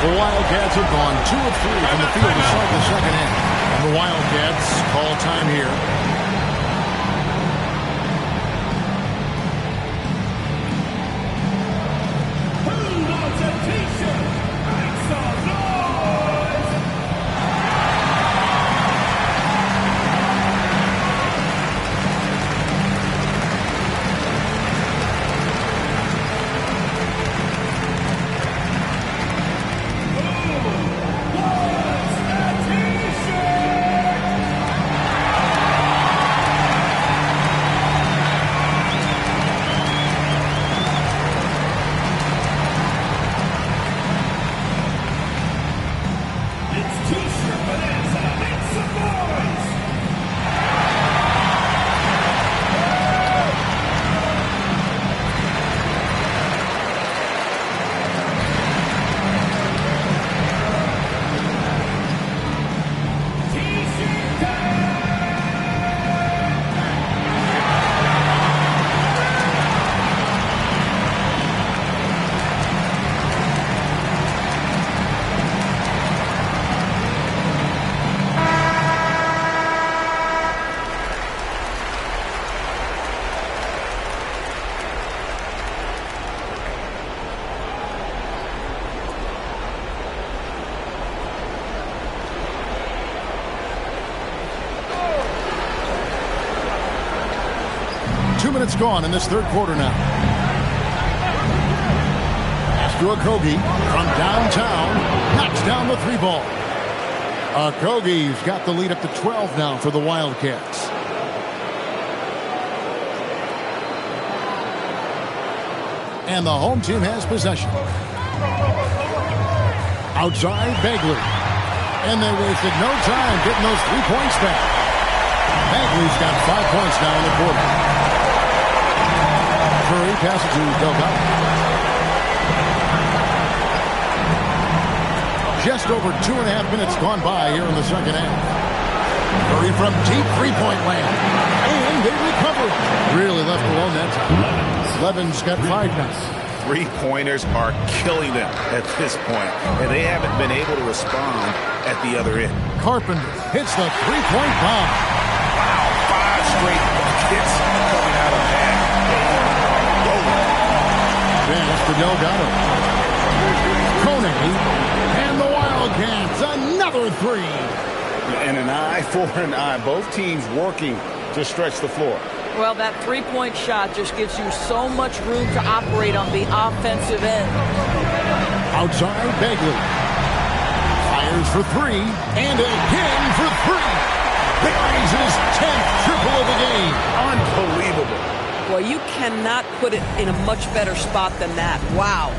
The Wildcats have gone 2 of 3 from the field to start the second half. And the Wildcats call time here. minutes gone in this third quarter now. Pass to Okogie from downtown. Knocks down the three ball. Okogie's got the lead up to 12 now for the Wildcats. And the home team has possession. Outside, Bagley. And they wasted no time getting those 3 points back. Bagley's got 5 points now in the quarter. Curry passes to Delgado. Just over 2.5 minutes gone by here in the second half. Curry from deep three-point land. And they recover. Really left alone that time. Levin's got 5 now. Three-pointers are killing them at this point, and they haven't been able to respond at the other end. Carpenter hits the three-point bomb. Wow, 5 straight buckets coming out of that. Pass to Delgado. Koenig and the Wildcats, another three. And an eye for an eye. Both teams working to stretch the floor. Well, that three-point shot just gives you so much room to operate on the offensive end. Outside, Bagley. Fires for 3, and again for 3. Buries his 10th triple of the game. Unbelievable. Well, you cannot put it in a much better spot than that. Wow.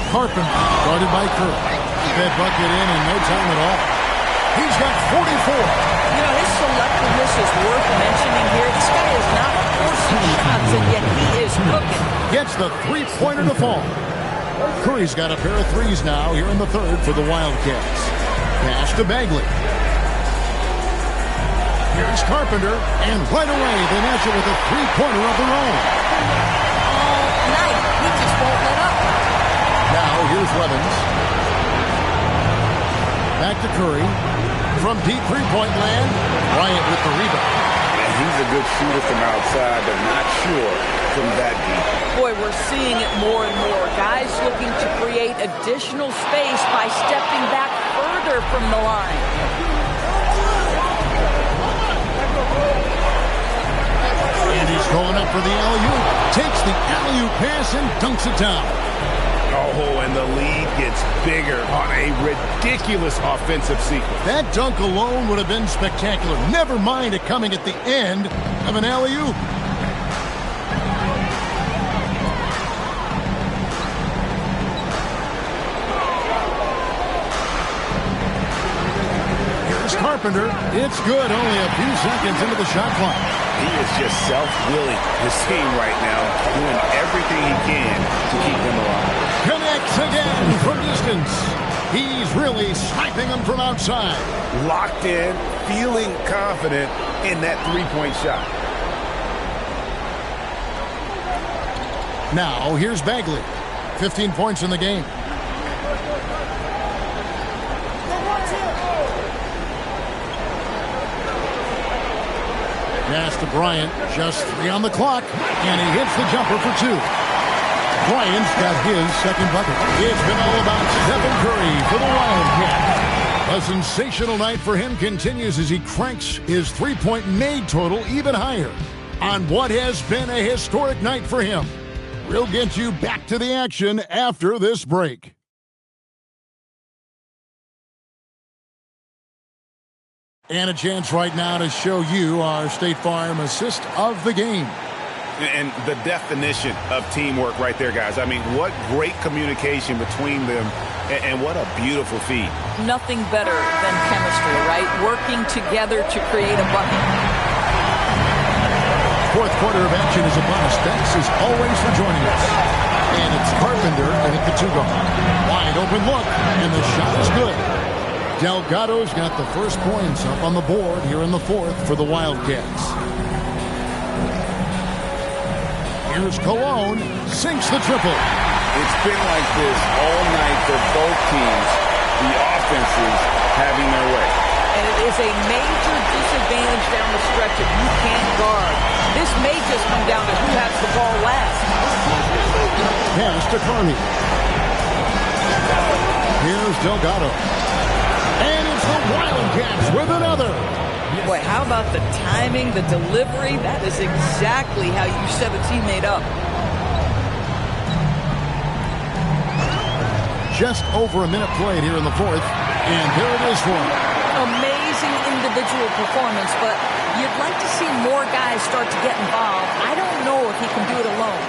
Carpenter, guarded by Curry. That bucket in no time at all. He's got 44. You know, his selectiveness is worth mentioning here. This guy is not forcing shots, and yet he is cooking. Gets the three-pointer to fall. Curry's got a pair of threes now here in the third for the Wildcats. Pass to Bagley. Here's Carpenter, and right away they match it with a three-pointer of their own. All night, he just won't let up. Now here's Levins. Back to Curry. From deep three-point land, Bryant with the rebound. And he's a good shooter from outside, but not sure from that deep. Boy, we're seeing it more and more. Guys looking to create additional space by stepping back further from the line. And he's going up for the alley-oop. Takes the alley-oop pass and dunks it down. Oh, and the lead gets bigger on a ridiculous offensive sequence. That dunk alone would have been spectacular. Never mind it coming at the end of an alley-oop. Here's Carpenter. It's good. Only a few seconds into the shot clock. He is just self-willing his team right now, doing everything he can to keep them alive. Connects again from distance. He's really sniping them from outside. Locked in, feeling confident in that three-point shot. Now, here's Bagley. 15 points in the game. Pass to Bryant. Just 3 on the clock. And he hits the jumper for 2. Bryant's got his second bucket. It's been all about Stephen Curry for the Wildcats. A sensational night for him continues as he cranks his three-point made total even higher on what has been a historic night for him. We'll get you back to the action after this break. And a chance right now to show you our State Farm assist of the game. And the definition of teamwork right there, guys. I mean, what great communication between them, and what a beautiful feed. Nothing better than chemistry, right? Working together to create a bucket. Fourth quarter of action is upon us. Thanks as always for joining us. And it's Carpenter and at the 2-guard. Wide open look, and the shot is good. Delgado's got the first points up on the board here in the fourth for the Wildcats. Here's Cologne, sinks the triple. It's been like this all night for both teams. The offenses having their way. And it is a major disadvantage down the stretch if you can't guard. This may just come down to who has the ball last. Pass to Carney. Here's Delgado. And it's the Wildcats with another. Boy, how about the timing, the delivery? That is exactly how you set a teammate up. Just over a minute played here in the fourth, and here it is for him. Amazing individual performance, but you'd like to see more guys start to get involved. I don't know if he can do it alone.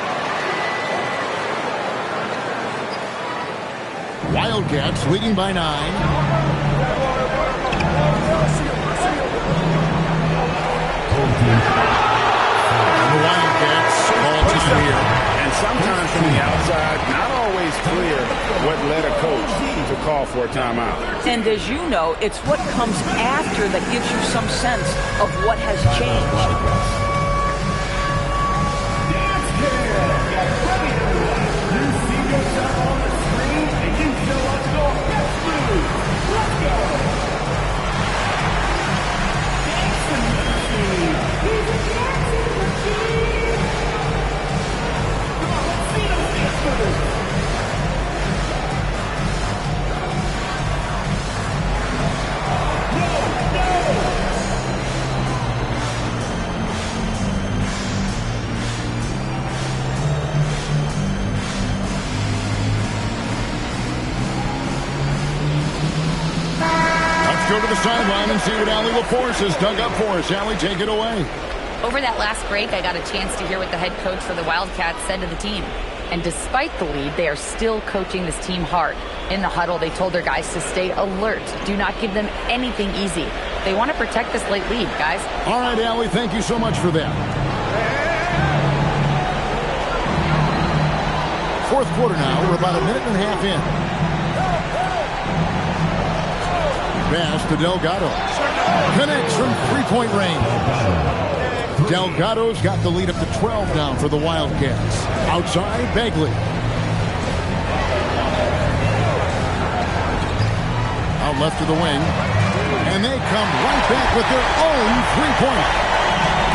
Wildcats leading by 9. And the Wildcats call to here. And sometimes from the outside, not always clear what led a coach to call for a timeout. And as you know, it's what comes after that gives you some sense of what has changed. Go to the sideline and see what Allie LaForce has dug up for us. Allie, take it away. Over that last break, I got a chance to hear what the head coach for the Wildcats said to the team. And despite the lead, they are still coaching this team hard. In the huddle, they told their guys to stay alert. Do not give them anything easy. They want to protect this late lead, guys. All right, Allie, thank you so much for that. Fourth quarter now. We're about a minute and a half in. Pass to Delgado. Connects from three-point range. Delgado's got the lead up to 12 now for the Wildcats. Outside, Bagley. Out left to the wing. And they come right back with their own three-point.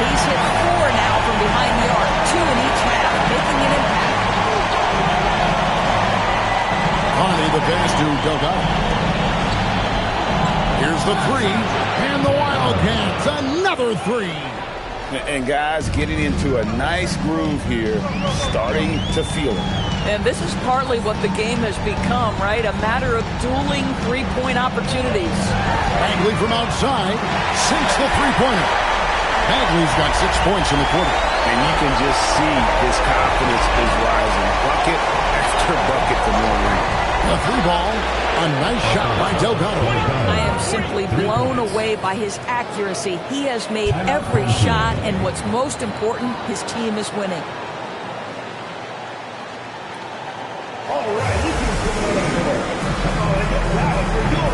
He's hit 4 now from behind the arc. 2 in each half, making an impact. Connie, the pass to Delgado. Here's the three, and the Wildcats, another three. And guys getting into a nice groove here, starting to feel it. And this is partly what the game has become, right? A matter of dueling three-point opportunities. Bagley from outside sinks the three-pointer. Bagley's got 6 points in the quarter. And you can just see his confidence is rising. Bucket after bucket from one ring. The three ball, a nice shot by Delgado. I am simply blown away by his accuracy. He has made every shot, and what's most important, his team is winning. All right, this is come on and get loud for your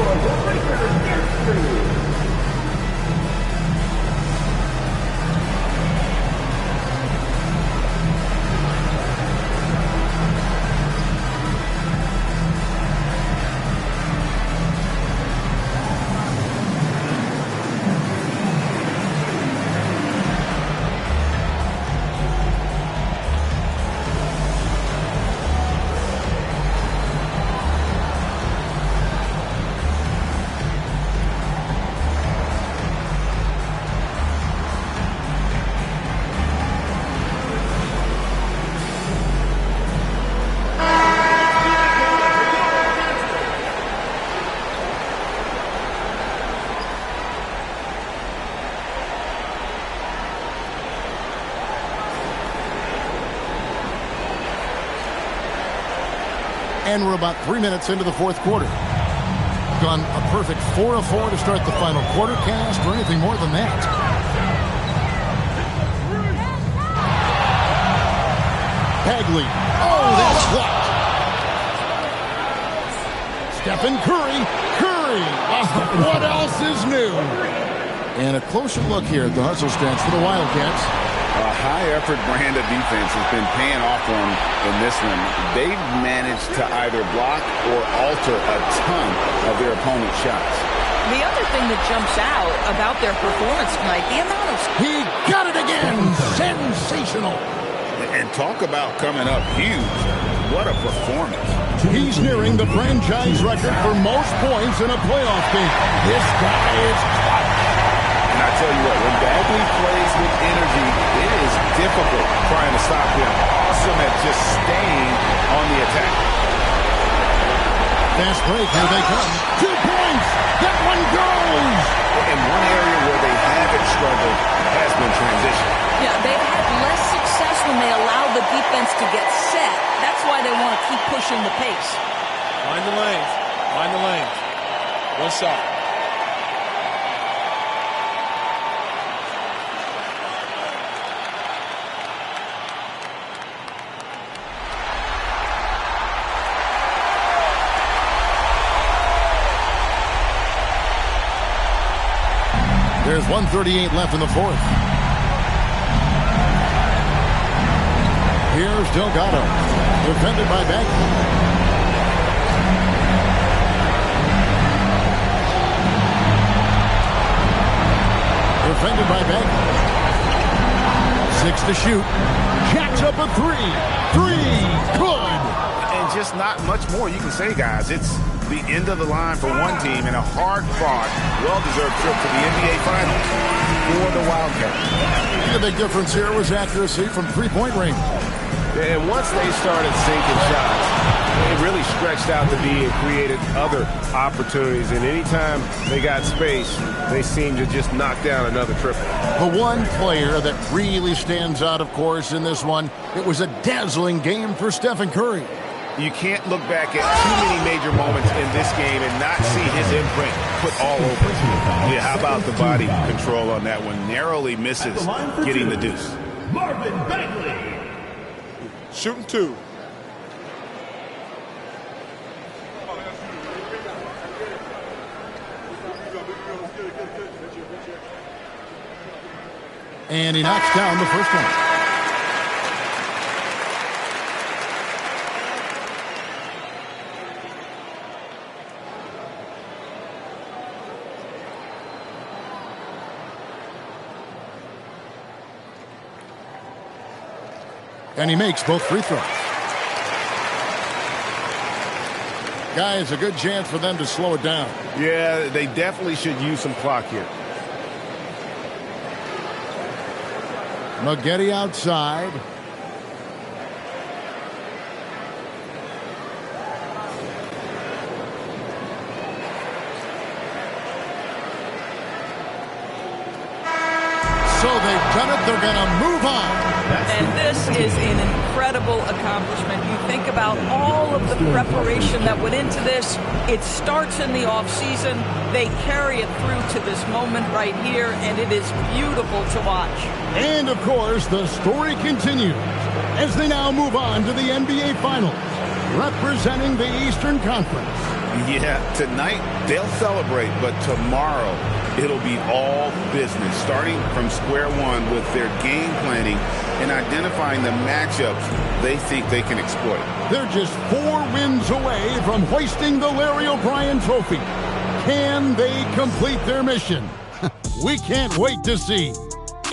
Lakers. And we're about 3 minutes into the fourth quarter. Gone a perfect 4 of 4 to start the final quarter cast or anything more than that. Bagley. Oh, that's blocked. Stephen Curry. Curry. What else is new? And a closer look here at the hustle stats for the Wildcats. A high-effort brand of defense has been paying off for them in this one. They've managed to either block or alter a ton of their opponent's shots. The other thing that jumps out about their performance tonight, the amount of... He got it again! Sensational! And talk about coming up huge. What a performance. He's nearing the franchise record for most points in a playoff game. This guy is clutch. I tell you what, when Bagley plays with energy, it is difficult trying to stop him. Awesome at just staying on the attack. Fast break, here they come. 2 points! That one goes! And one area where they haven't struggled has been transition. Yeah, they've had less success when they allow the defense to get set. That's why they want to keep pushing the pace. Mind the lanes. Mind the lanes. One shot. There's 1:38 left in the fourth. Here's Delgado, defended by Bagley. Defended by Bagley. 6 to shoot. Jacks up a 3. 3. Good. And just not much more you can say, guys. It's the end of the line for one team and a hard-fought, well-deserved trip to the NBA Finals for the Wildcats. The big difference here was accuracy from three-point range. And once they started sinking shots, they really stretched out the D and created other opportunities. And anytime they got space, they seemed to just knock down another triple. The one player that really stands out, of course, in this one, it was a dazzling game for Stephen Curry. You can't look back at too many major moments in this game and not see his imprint put all over it. Yeah, how about the body control on that one? Narrowly misses getting the deuce. Marvin Bagley. Shooting 2. And he knocks down the first one. And he makes both free throws. Guys, a good chance for them to slow it down. Yeah, they definitely should use some clock here. Maggette outside. So they've done it. They're going to move on. And this is an incredible accomplishment. You think about all of the preparation that went into this. It starts in the offseason. They carry it through to this moment right here, and it is beautiful to watch. And, of course, the story continues as they now move on to the NBA Finals, representing the Eastern Conference. Yeah, tonight they'll celebrate, but tomorrow it'll be all business, starting from square one with their game planning and identifying the matchups they think they can exploit. They're just 4 wins away from hoisting the Larry O'Brien Trophy. Can they complete their mission? We can't wait to see.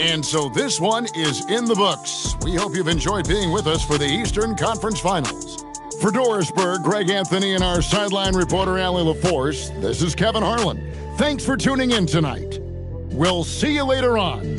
And so this one is in the books. We hope you've enjoyed being with us for the Eastern Conference Finals. For Dorisburg, Greg Anthony and our sideline reporter, Allie LaForce, this is Kevin Harlan. Thanks for tuning in tonight. We'll see you later on.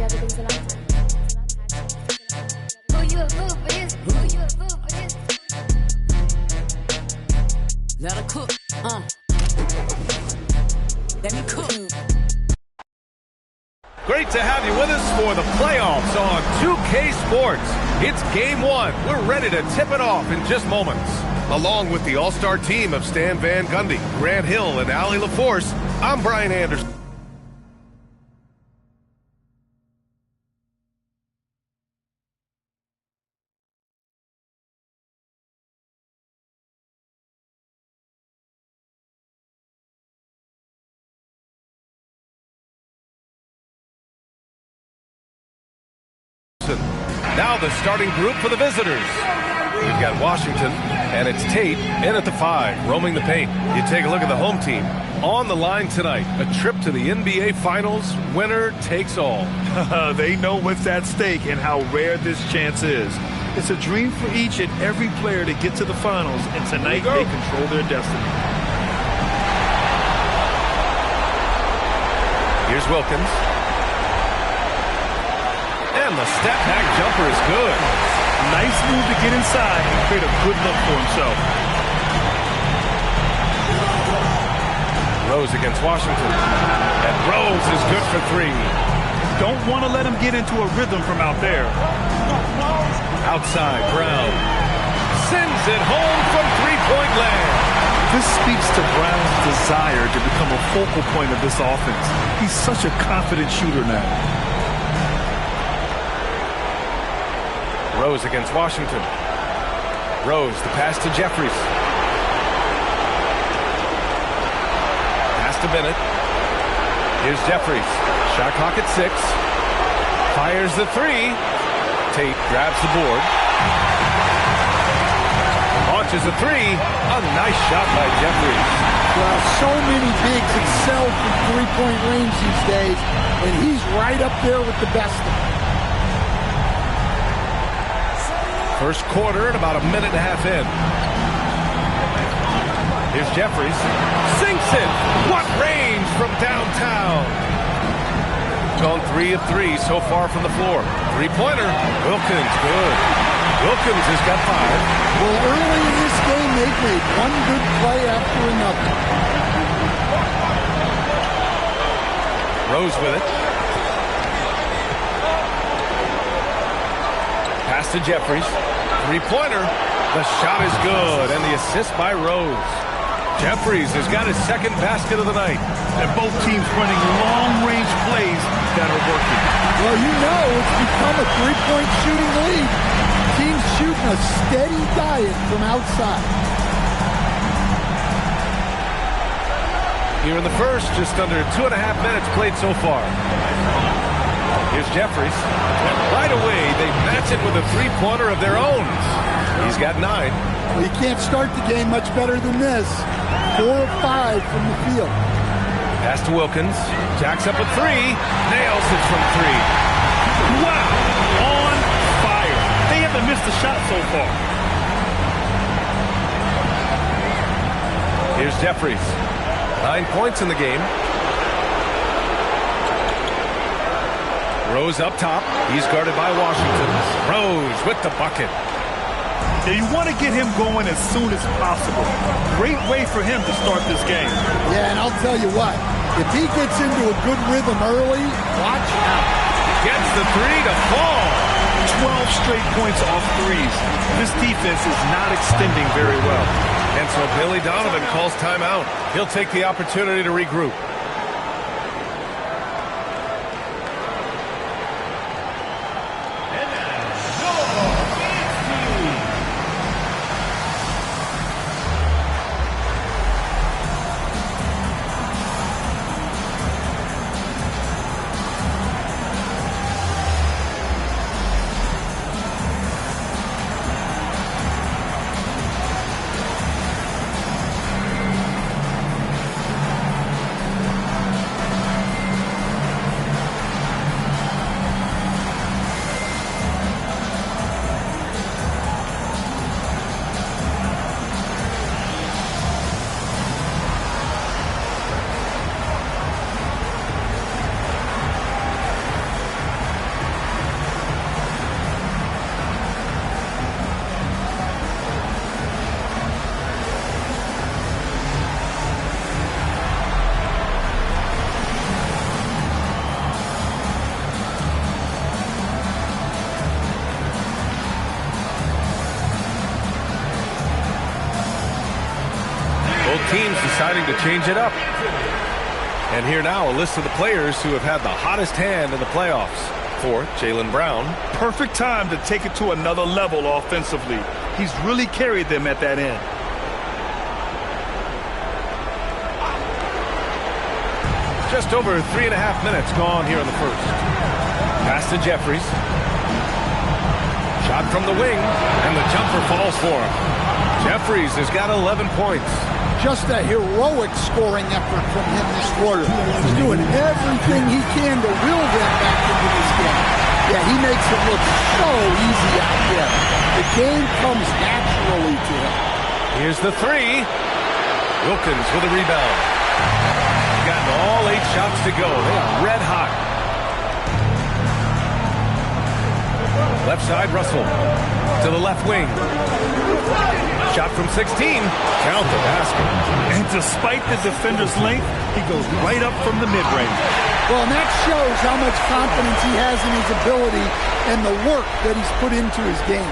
Who you a fool for this? Who you a fool for this? Let her cook. Let me cook. Great to have you with us for the playoffs on 2K Sports. It's game one. We're ready to tip it off in just moments. Along with the all-star team of Stan Van Gundy, Grant Hill, and Allie LaForce, I'm Brian Anderson. Now the starting group for the visitors. We've got Washington, and it's Tate in at the 5, roaming the paint. You take a look at the home team. On the line tonight, a trip to the NBA Finals, winner takes all. They know what's at stake and how rare this chance is. It's a dream for each and every player to get to the finals, and tonight they control their destiny. Here's Wilkins. And the step-back jumper is good. Nice move to get inside and create a good look for himself. Rose against Washington. And Rose is good for 3. Don't want to let him get into a rhythm from out there. Outside, Brown. Sends it home from three-point land. This speaks to Brown's desire to become a focal point of this offense. He's such a confident shooter now. Rose against Washington. Rose, the pass to Jeffries. Pass to Bennett. Here's Jeffries. Shot clock at 6. Fires the 3. Tate grabs the board. Launches a 3. A nice shot by Jeffries. Well, so many bigs excel from three-point range these days, and he's right up there with the best of them. First quarter and about a minute and a half in. Here's Jeffries. Sinks it. What range from downtown. Gone 3 of 3 so far from the floor. Three-pointer. Wilkins, good. Wilkins has got 5. Well, early in this game, they've made one good play after another. Rose with it. Pass to Jeffries. Three-pointer. The shot is good, and the assist by Rose. Jeffries has got his second basket of the night. And both teams running long-range plays that are working. Well, you know, it's become a three-point shooting league. Teams shooting a steady diet from outside. Here in the first, just under 2.5 minutes played so far. Here's Jeffries. And right away, they match it with a three-pointer of their own. He's got 9. Well, you can't start the game much better than this. 4 of 5 from the field. Pass to Wilkins. Jacks up a 3. Nails it from 3. Wow! On fire. They haven't missed a shot so far. Here's Jeffries. 9 points in the game. Rose up top. He's guarded by Washington. Rose with the bucket. Yeah, you want to get him going as soon as possible. Great way for him to start this game. Yeah, and I'll tell you what. If he gets into a good rhythm early, watch out. Gets the 3 to fall. 12 straight points off threes. This defense is not extending very well. And so Billy Donovan calls timeout. He'll take the opportunity to regroup. teams deciding to change it up. And here now, a list of the players who have had the hottest hand in the playoffs. For Jaylen Brown. Perfect time to take it to another level offensively. He's really carried them at that end. Just over 3.5 minutes gone here in the first. Pass to Jeffries. Shot from the wing, and the jumper falls for him. Jeffries has got 11 points. Just a heroic scoring effort from him this quarter. He's doing everything he can to will them back into this game. Yeah, he makes it look so easy out there. The game comes naturally to him. Here's the three. Wilkins with a rebound. Gotten all 8 shots to go. They are red hot. Left side, Russell. To the left wing. Shot from 16. Count the basket. And despite the defender's length, he goes right up from the mid-range. Well, and that shows how much confidence he has in his ability and the work that he's put into his game.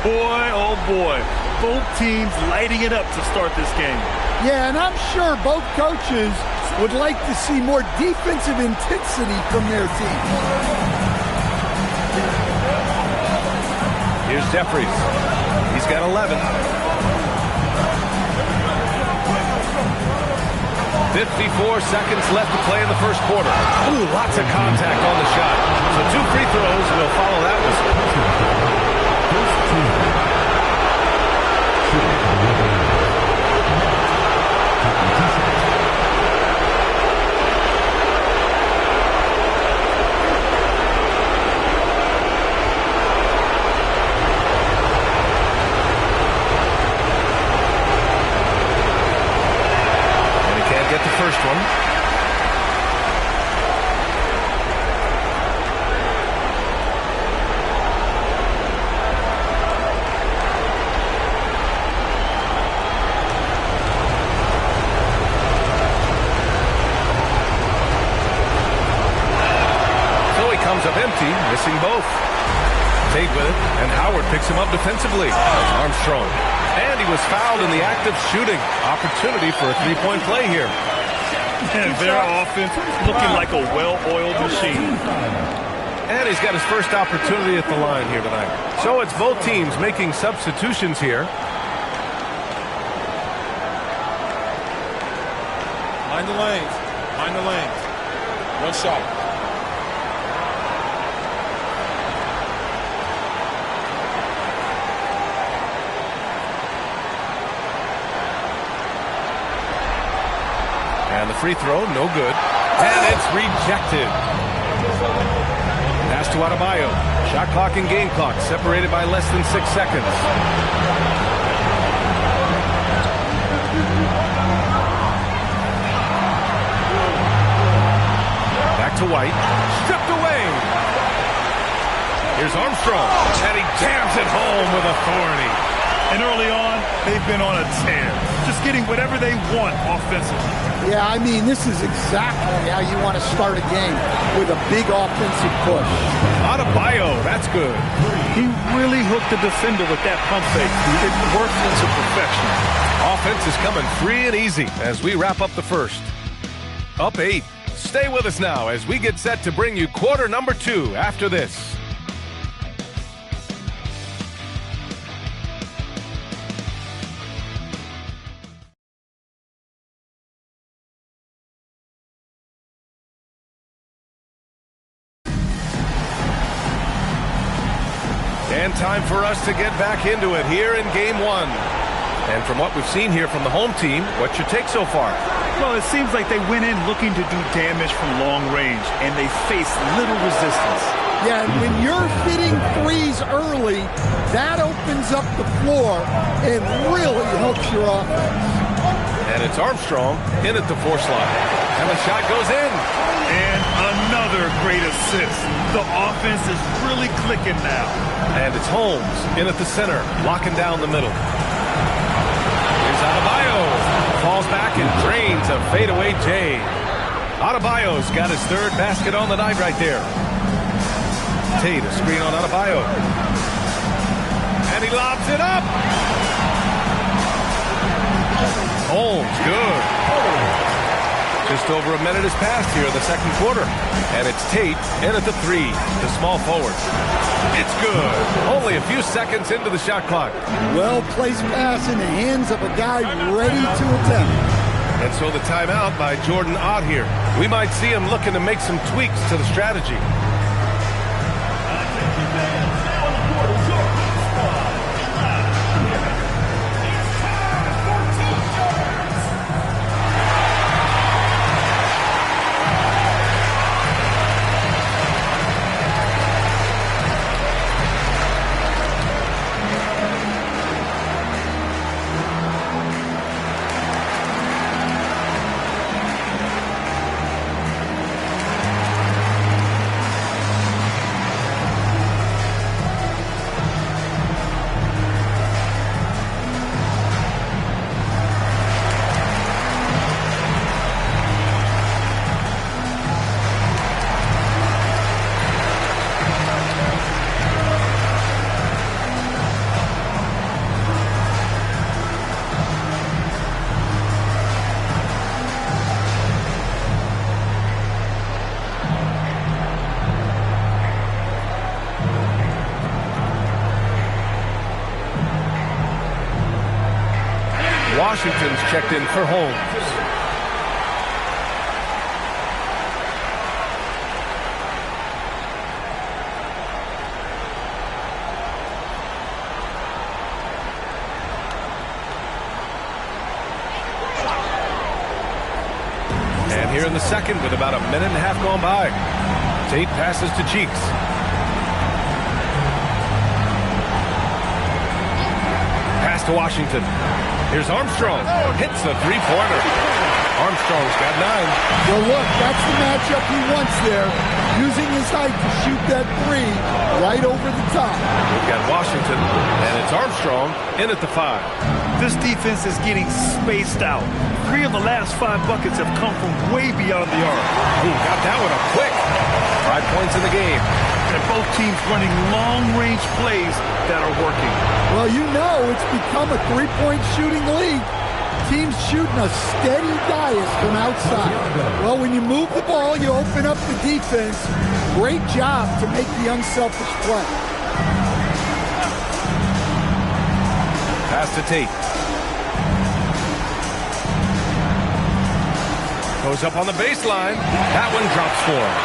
Boy, oh boy. Both teams lighting it up to start this game. Yeah, and I'm sure both coaches would like to see more defensive intensity from their team. Here's Jeffries. He's got 11. 54 seconds left to play in the first quarter. Ooh, lots of contact on the shot. So 2 free throws will follow that whistle. First one. So he comes up empty, missing both. Tate with it, and Howard picks him up defensively. Armstrong. And he was fouled in the act of shooting. Opportunity for a three-point play here. And their offense looking like a well-oiled machine. And he's got his first opportunity at the line here tonight. So it's both teams making substitutions here. Mind the lanes. Mind the lanes. One shot. And the free throw, no good. And it's rejected. Pass to Adebayo. Shot clock and game clock separated by less than 6 seconds. Back to White. Stripped away. Here's Armstrong. And he jams it home with authority. And early on, they've been on a tear. Just getting whatever they want offensively. Yeah, I mean, this is exactly how you want to start a game, with a big offensive push. Adebayo, that's good. He really hooked the defender with that pump fake. It worked into perfection. Offense is coming free and easy as we wrap up the first. Up 8. Stay with us now as we get set to bring you quarter number 2 after this. And time for us to get back into it here in Game 1. And from what we've seen here from the home team, what's your take so far? Well, it seems like they went in looking to do damage from long range, and they faced little resistance. Yeah, and when you're hitting threes early, that opens up the floor and really helps your offense. And it's Armstrong in at the 4 slot. And the shot goes in. And another great assist. The offense is really clicking now. And it's Holmes in at the center, locking down the middle. Here's Adebayo. Falls back and drains a fadeaway J. Adebayo's got his 3rd basket on the night right there. Tate, a screen on Adebayo. And he lobs it up. Holmes, good. Just over a minute has passed here in the second quarter. And it's Tate in at the 3, the small forward. It's good. Only a few seconds into the shot clock. Well-placed pass in the hands of a guy ready to attempt. And so the timeout by Jordan Ott here. We might see him looking to make some tweaks to the strategy. Washington's checked in for Holmes. And here in the second with about a minute and a half gone by. Tate passes to Cheeks. Pass to Washington. Here's Armstrong. Hits the three-pointer. Armstrong's got 9. Well, look, that's the matchup he wants there. Using his height to shoot that 3 right over the top. We've got Washington, and it's Armstrong in at the 5. This defense is getting spaced out. 3 of the last 5 buckets have come from way beyond the arc. Ooh, got that one up quick. 5 points in the game. And both teams running long-range plays that are working. Well, you know it's become a 3-point shooting league. Teams shooting a steady diet from outside. Well, when you move the ball, you open up the defense. Great job to make the unselfish play. Pass to Tate. Goes up on the baseline. That one drops for him.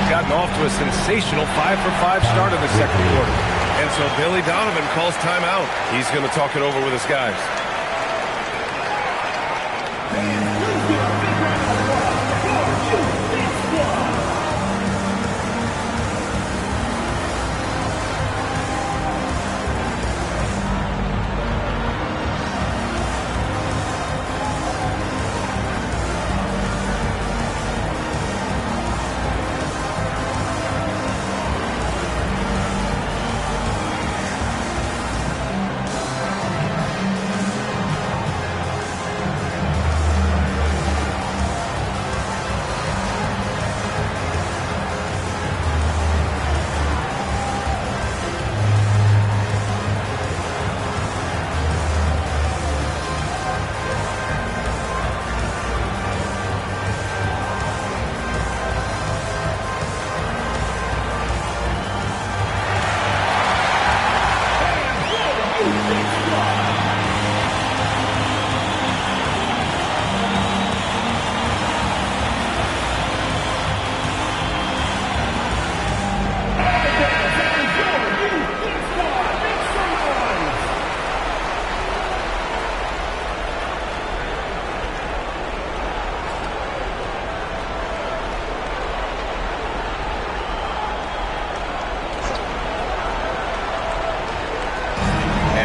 Gotten off to a sensational 5-for-5 start in the second quarter. And so Billy Donovan calls timeout. He's going to talk it over with his guys.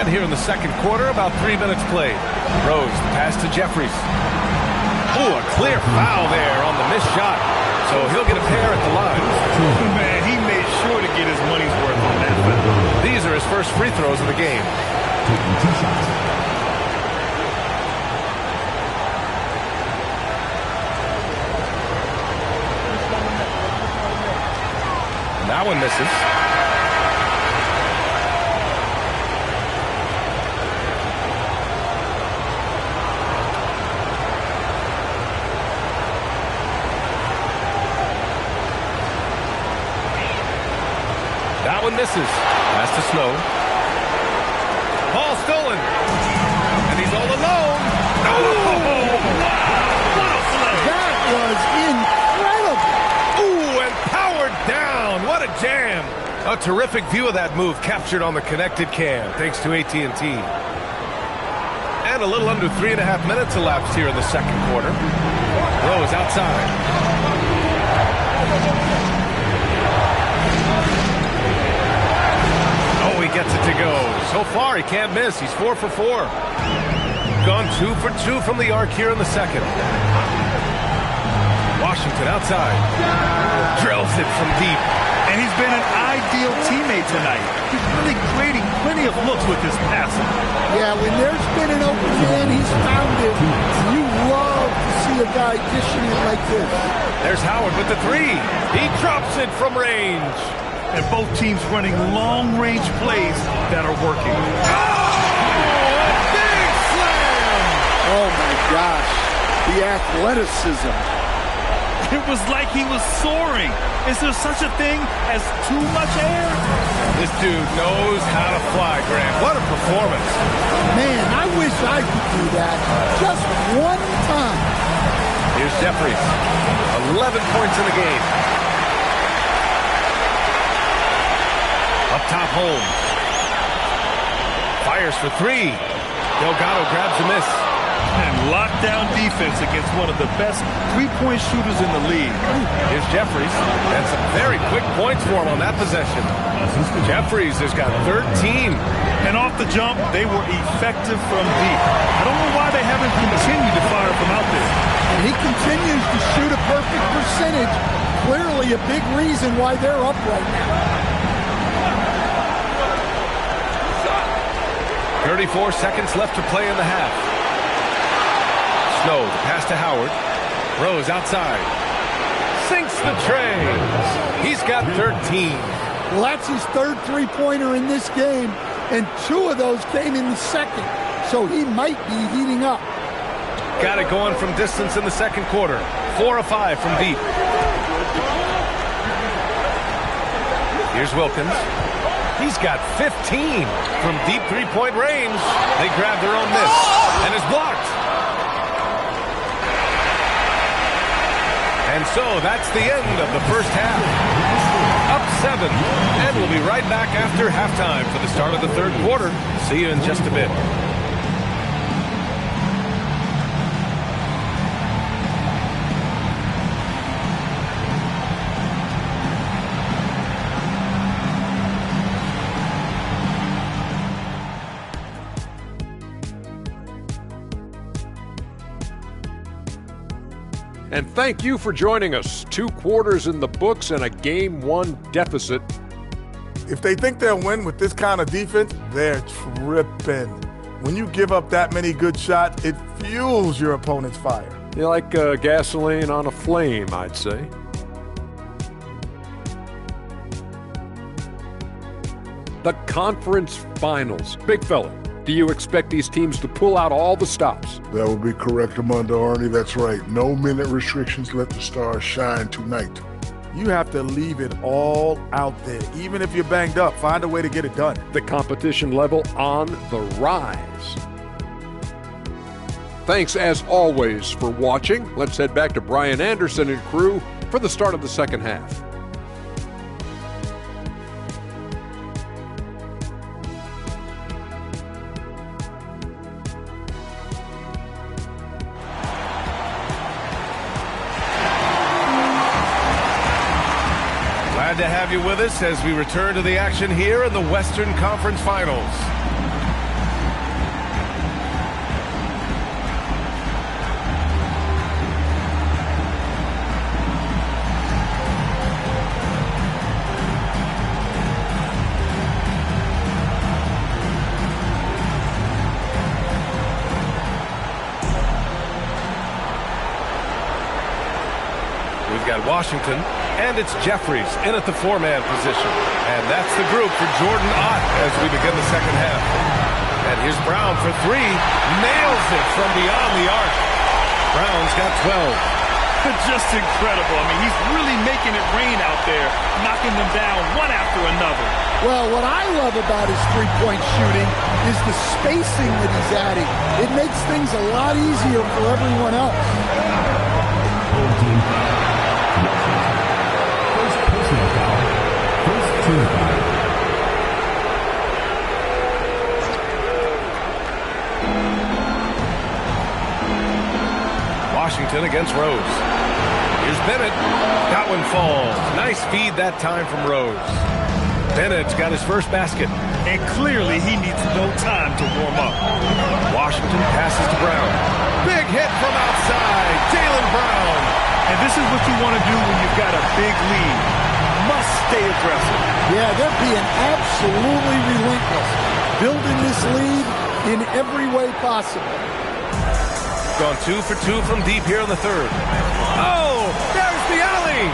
Here in the second quarter, about 3 minutes played. Rose, pass to Jeffries. Oh, a clear foul there on the missed shot. So he'll get a pair at the line. Man, he made sure to get his money's worth on that foul. These are his first free throws of the game. Taking 2 shots. That one misses. one misses. Pass to Snow. Ball stolen. And he's all alone. Oh, what a play. That was incredible. Ooh, and powered down. What a jam. A terrific view of that move captured on the connected cam, thanks to AT&T. And a little under 3.5 minutes elapsed here in the second quarter. Rose outside. Oh, he gets it to go. So far, he can't miss. He's 4 for 4. Gone 2 for 2 from the arc here in the second. Washington outside. Drills it from deep. And he's been an ideal teammate tonight. He's really creating plenty of looks with his passing. Yeah, when there's been an open man, he's found it. You love to see a guy dishing it like this. There's Howard with the 3. He drops it from range. And both teams running long-range plays that are working. Oh, a big slam! Oh, my gosh. The athleticism. It was like he was soaring. Is there such a thing as too much air? This dude knows how to fly, Grant. What a performance. Man, I wish I could do that just one time. Here's Jeffries. 11 points in the game. Up top, Holmes. Fires for 3. Delgado grabs a miss. And lockdown defense against one of the best three-point shooters in the league. Here's Jeffries. And some very quick points for him on that possession. Jeffries has got 13. And off the jump, they were effective from deep. I don't know why they haven't continued to fire from out there. And he continues to shoot a perfect percentage. Clearly a big reason why they're up right now. 34 seconds left to play in the half. Snow, the pass to Howard. Rose outside. Sinks the tray. He's got 13. Well, that's his third three-pointer in this game, and 2 of those came in the second, so he might be heating up. Got it going from distance in the second quarter. 4 of 5 from deep. Here's Wilkins. He's got 15 from deep three-point range. They grab their own miss, and is blocked. And so that's the end of the first half. Up 7, and we'll be right back after halftime for the start of the third quarter. See you in just a bit. And thank you for joining us. 2 quarters in the books and a Game 1 deficit. If they think they'll win with this kind of defense, they're tripping. When you give up that many good shots, it fuels your opponent's fire. You're like gasoline on a flame, I'd say. The conference finals. Big fella, do you expect these teams to pull out all the stops? That would be correct, Armando Arnie. That's right. No minute restrictions. Let the stars shine tonight. You have to leave it all out there. Even if you're banged up, find a way to get it done. The competition level on the rise. Thanks, as always, for watching. Let's head back to Brian Anderson and crew for the start of the second half. Glad to have you with us as we return to the action here in the Western Conference Finals. We've got Washington. And it's Jeffries in at the 4-man position. And that's the group for Jordan Ott as we begin the second half. And here's Brown for 3. Nails it from beyond the arc. Brown's got 12. Just incredible. I mean, he's really making it rain out there, knocking them down one after another. Well, what I love about his three-point shooting is the spacing that he's adding. It makes things a lot easier for everyone else. First personal foul. First team foul. Washington against Rose. Here's Bennett. That one falls. Nice feed that time from Rose. Bennett's got his first basket. And clearly he needs no time to warm up. Washington passes to Brown. Big hit from outside. Jaylen Brown. And this is what you want to do when you've got a big lead. Must stay aggressive. Yeah, they're being absolutely relentless. Building this lead in every way possible. Gone 2 for 2 from deep here in the third. Oh, there's the alley.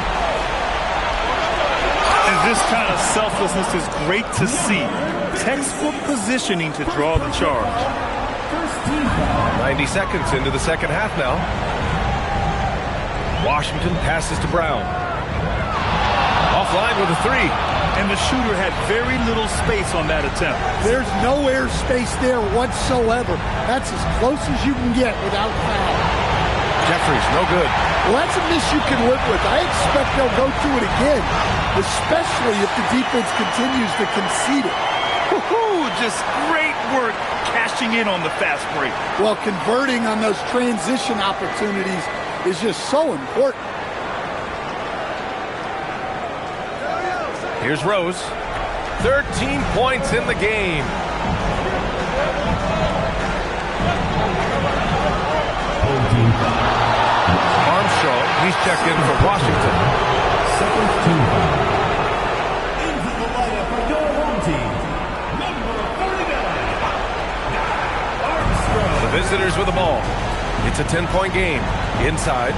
And this kind of selflessness is great to see. Textbook positioning to draw the charge. 90 seconds into the second half now. Washington passes to Brown. Offline with a three. And the shooter had very little space on that attempt. There's no air space there whatsoever. That's as close as you can get without foul. Jeffries, no good. Well, that's a miss you can live with. I expect they'll go through it again, especially if the defense continues to concede it. Just great work cashing in on the fast break. Well, converting on those transition opportunities is just so important. Here's Rose. 13 points in the game. Armstrong, he's checked in for Washington. Second team foul. Into the lineup for your home team. Number 39. Armstrong. The visitors with the ball. It's a 10-point game. Inside.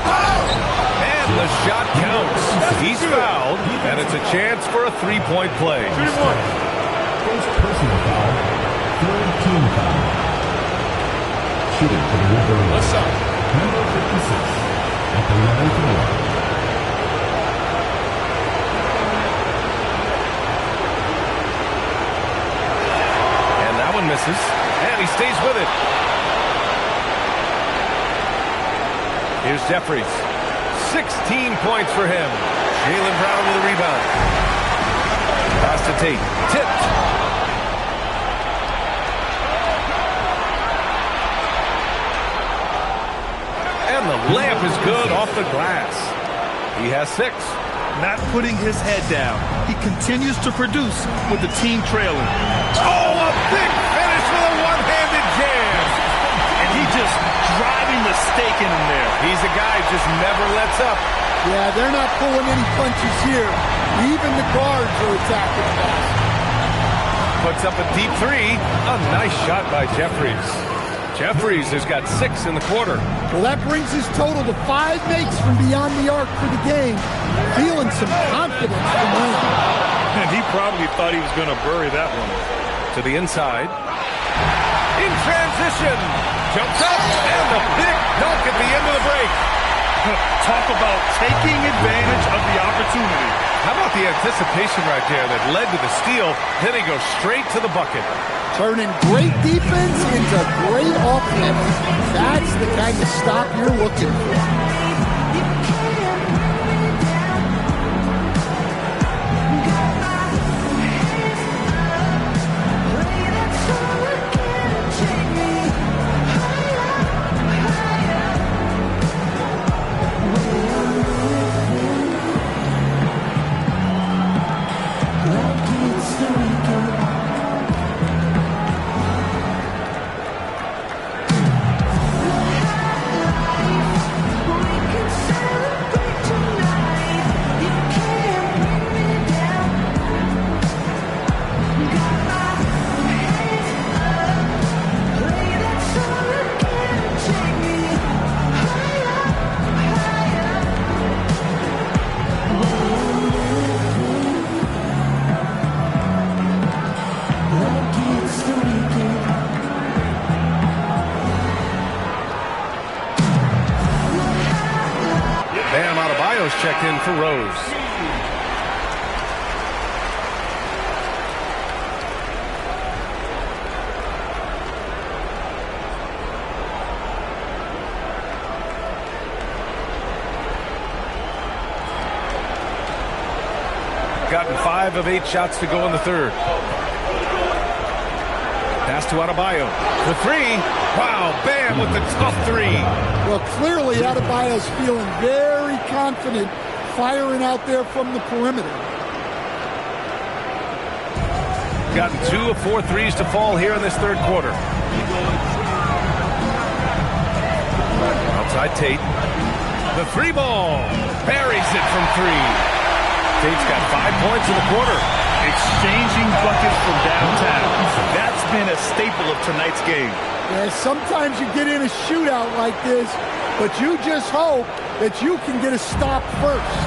And the shot counts. He's fouled, and it's a chance for a three-point play. First personal foul. Third team foul. Shooting for the Wolverines. What's up? Number 56 at the 11th floor. And that one misses. And he stays with it. Here's Jeffries. 16 points for him. Jaylen Brown with a rebound. Pass to Tate. Tipped. And the layup is good off the glass. He has 6. Not putting his head down. He continues to produce with the team trailing. Oh, a big finish with a one-handed jam. And he just driving the stake in him there. He's a guy who just never lets up. Yeah, they're not pulling any punches here. Even the guards are attacking fast. Puts up a deep three. A nice shot by Jeffries. Jeffries has got 6 in the quarter. Well, that brings his total to 5 makes from beyond the arc for the game. Feeling some confidence from him. And he probably thought he was going to bury that one. To the inside. In transition. Jumps up. And the big dunk at the end of the break. Talk about taking advantage of the opportunity. How about the anticipation right there that led to the steal? Then he goes straight to the bucket. Turning great defense into great offense. That's the kind of stop you're looking for. back in for Rose. Gotten 5 of 8 shots to go in the third. Pass to Adebayo for 3. Wow, Bam with the tough 3. Well, clearly Adebayo's feeling very confident firing out there from the perimeter. Gotten 2 of 4 threes to fall here in this third quarter. Outside Tate. The 3 ball. Buries it from 3. Tate's got 5 points in the quarter. Exchanging buckets from downtown. That's been a staple of tonight's game. Yeah, sometimes you get in a shootout like this, but you just hope that you can get a stop first.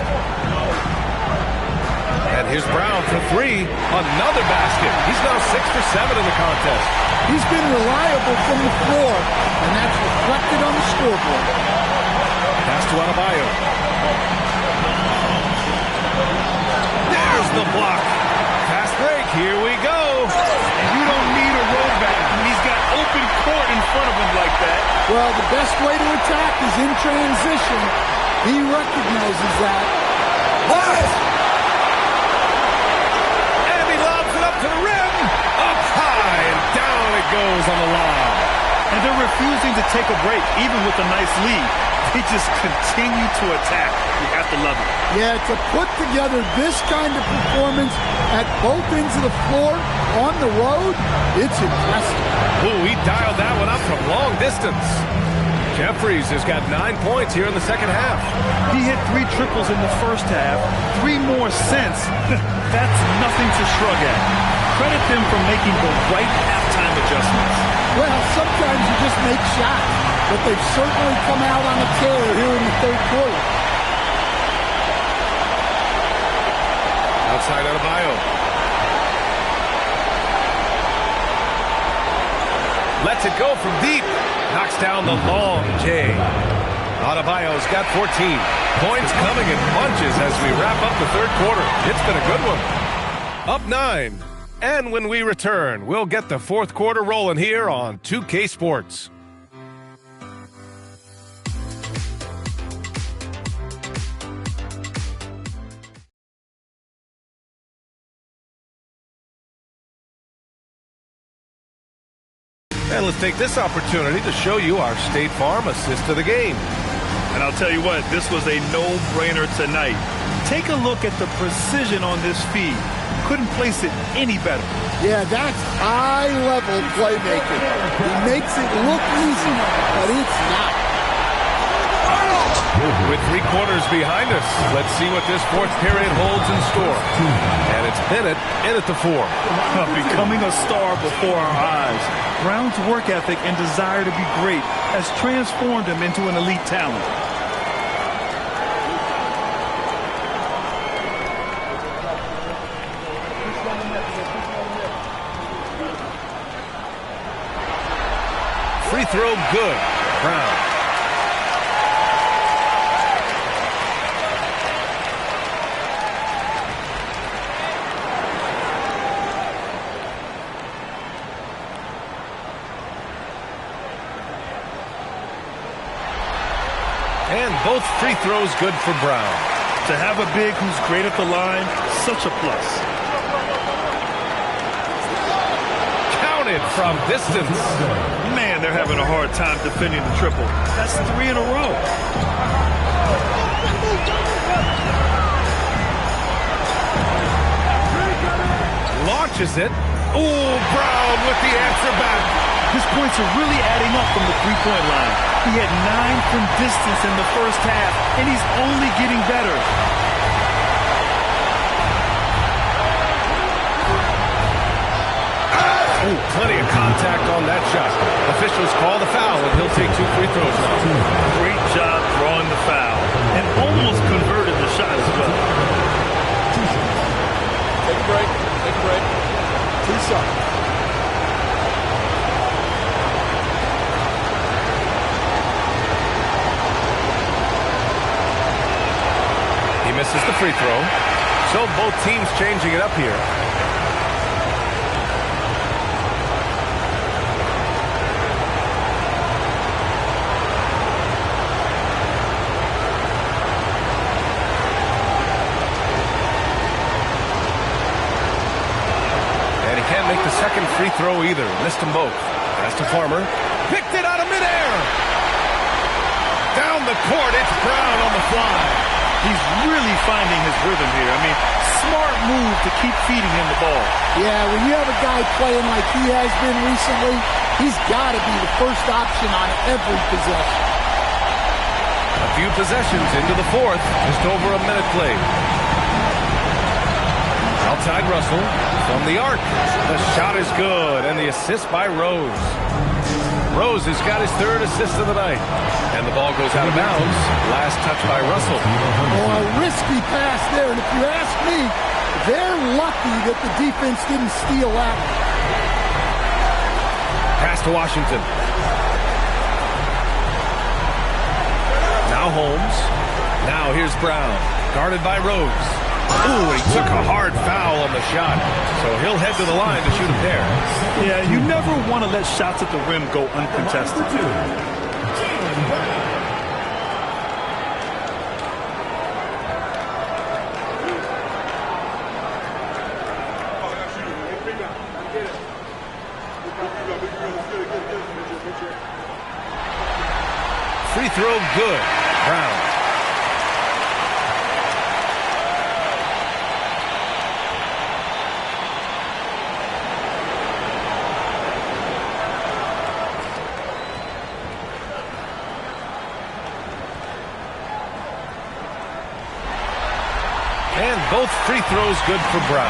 And here's Brown for 3. Another basket. He's now 6 for 7 in the contest. He's been reliable from the floor, and that's reflected on the scoreboard. Pass to Adebayo. There's the block. Fast break. Here we go. And you don't need a rollback when he's got open court in front of him like that. Well, the best way to attack is in transition. He recognizes that. And he lobs it up to the rim. Up high and down it goes on the lob. And they're refusing to take a break, even with a nice lead. They just continue to attack. You have to love it. Yeah, to put together this kind of performance at both ends of the floor on the road, it's impressive. Ooh, he dialed that one up from long distance. Jeffries has got 9 points here in the second half. He hit 3 triples in the first half, 3 more since. That's nothing to shrug at. Credit them for making the right halftime adjustments. Well, sometimes you just make shots, but they've certainly come out on a tear here in the third quarter. Outside Adebayo. Lets it go from deep. Knocks down the long J. Adebayo's got 14. Points coming in bunches as we wrap up the third quarter. It's been a good one. Up 9. And when we return, we'll get the fourth quarter rolling here on 2K Sports. And let's take this opportunity to show you our State Farm assist to the game. And I'll tell you what, this was a no-brainer tonight. Take a look at the precision on this feed. Couldn't place it any better. Yeah, that's high-level playmaking. He makes it look easy, but it's not. With 3 quarters behind us, let's see what this fourth period holds in store. And it's Bennett in at the 4. Becoming a star before our eyes. Brown's work ethic and desire to be great has transformed him into an elite talent. Free throw good. Brown. And both free throws good for Brown. To have a big who's great at the line, such a plus. Counted from distance. Man, they're having a hard time defending the triple. That's 3 in a row. Launches it. Ooh, Brown with the answer back. His points are really adding up from the three-point line. He had 9 from distance in the first half, and he's only getting better. Oh, plenty of contact on that shot. Officials call the foul, and he'll take 2 free throws now. Great job drawing the foul, and almost converted the shot as well. Take a break. Take a break. 2 shots. He free throw. So both teams changing it up here. And he can't make the second free throw either. Missed them both. Pass to Farmer. Picked it out of midair. Down the court, it's Brown on the fly. He's really finding his rhythm here. I mean, smart move to keep feeding him the ball. Yeah, when you have a guy playing like he has been recently, he's got to be the first option on every possession. A few possessions into the fourth. Just over a minute played. Outside Russell from the arc. The shot is good, and the assist by Rose. Rose has got his third assist of the night. And the ball goes out of bounds. Last touch by Russell. Oh, a risky pass there. And if you ask me, they're lucky that the defense didn't steal that. Pass to Washington. Now Holmes. Now here's Brown. Guarded by Rose. Ooh, he took a hard foul on the shot. So he'll head to the line to shoot a pair. Yeah, you never want to let shots at the rim go uncontested. Free throw good. Brown. And both free throws good for Brown.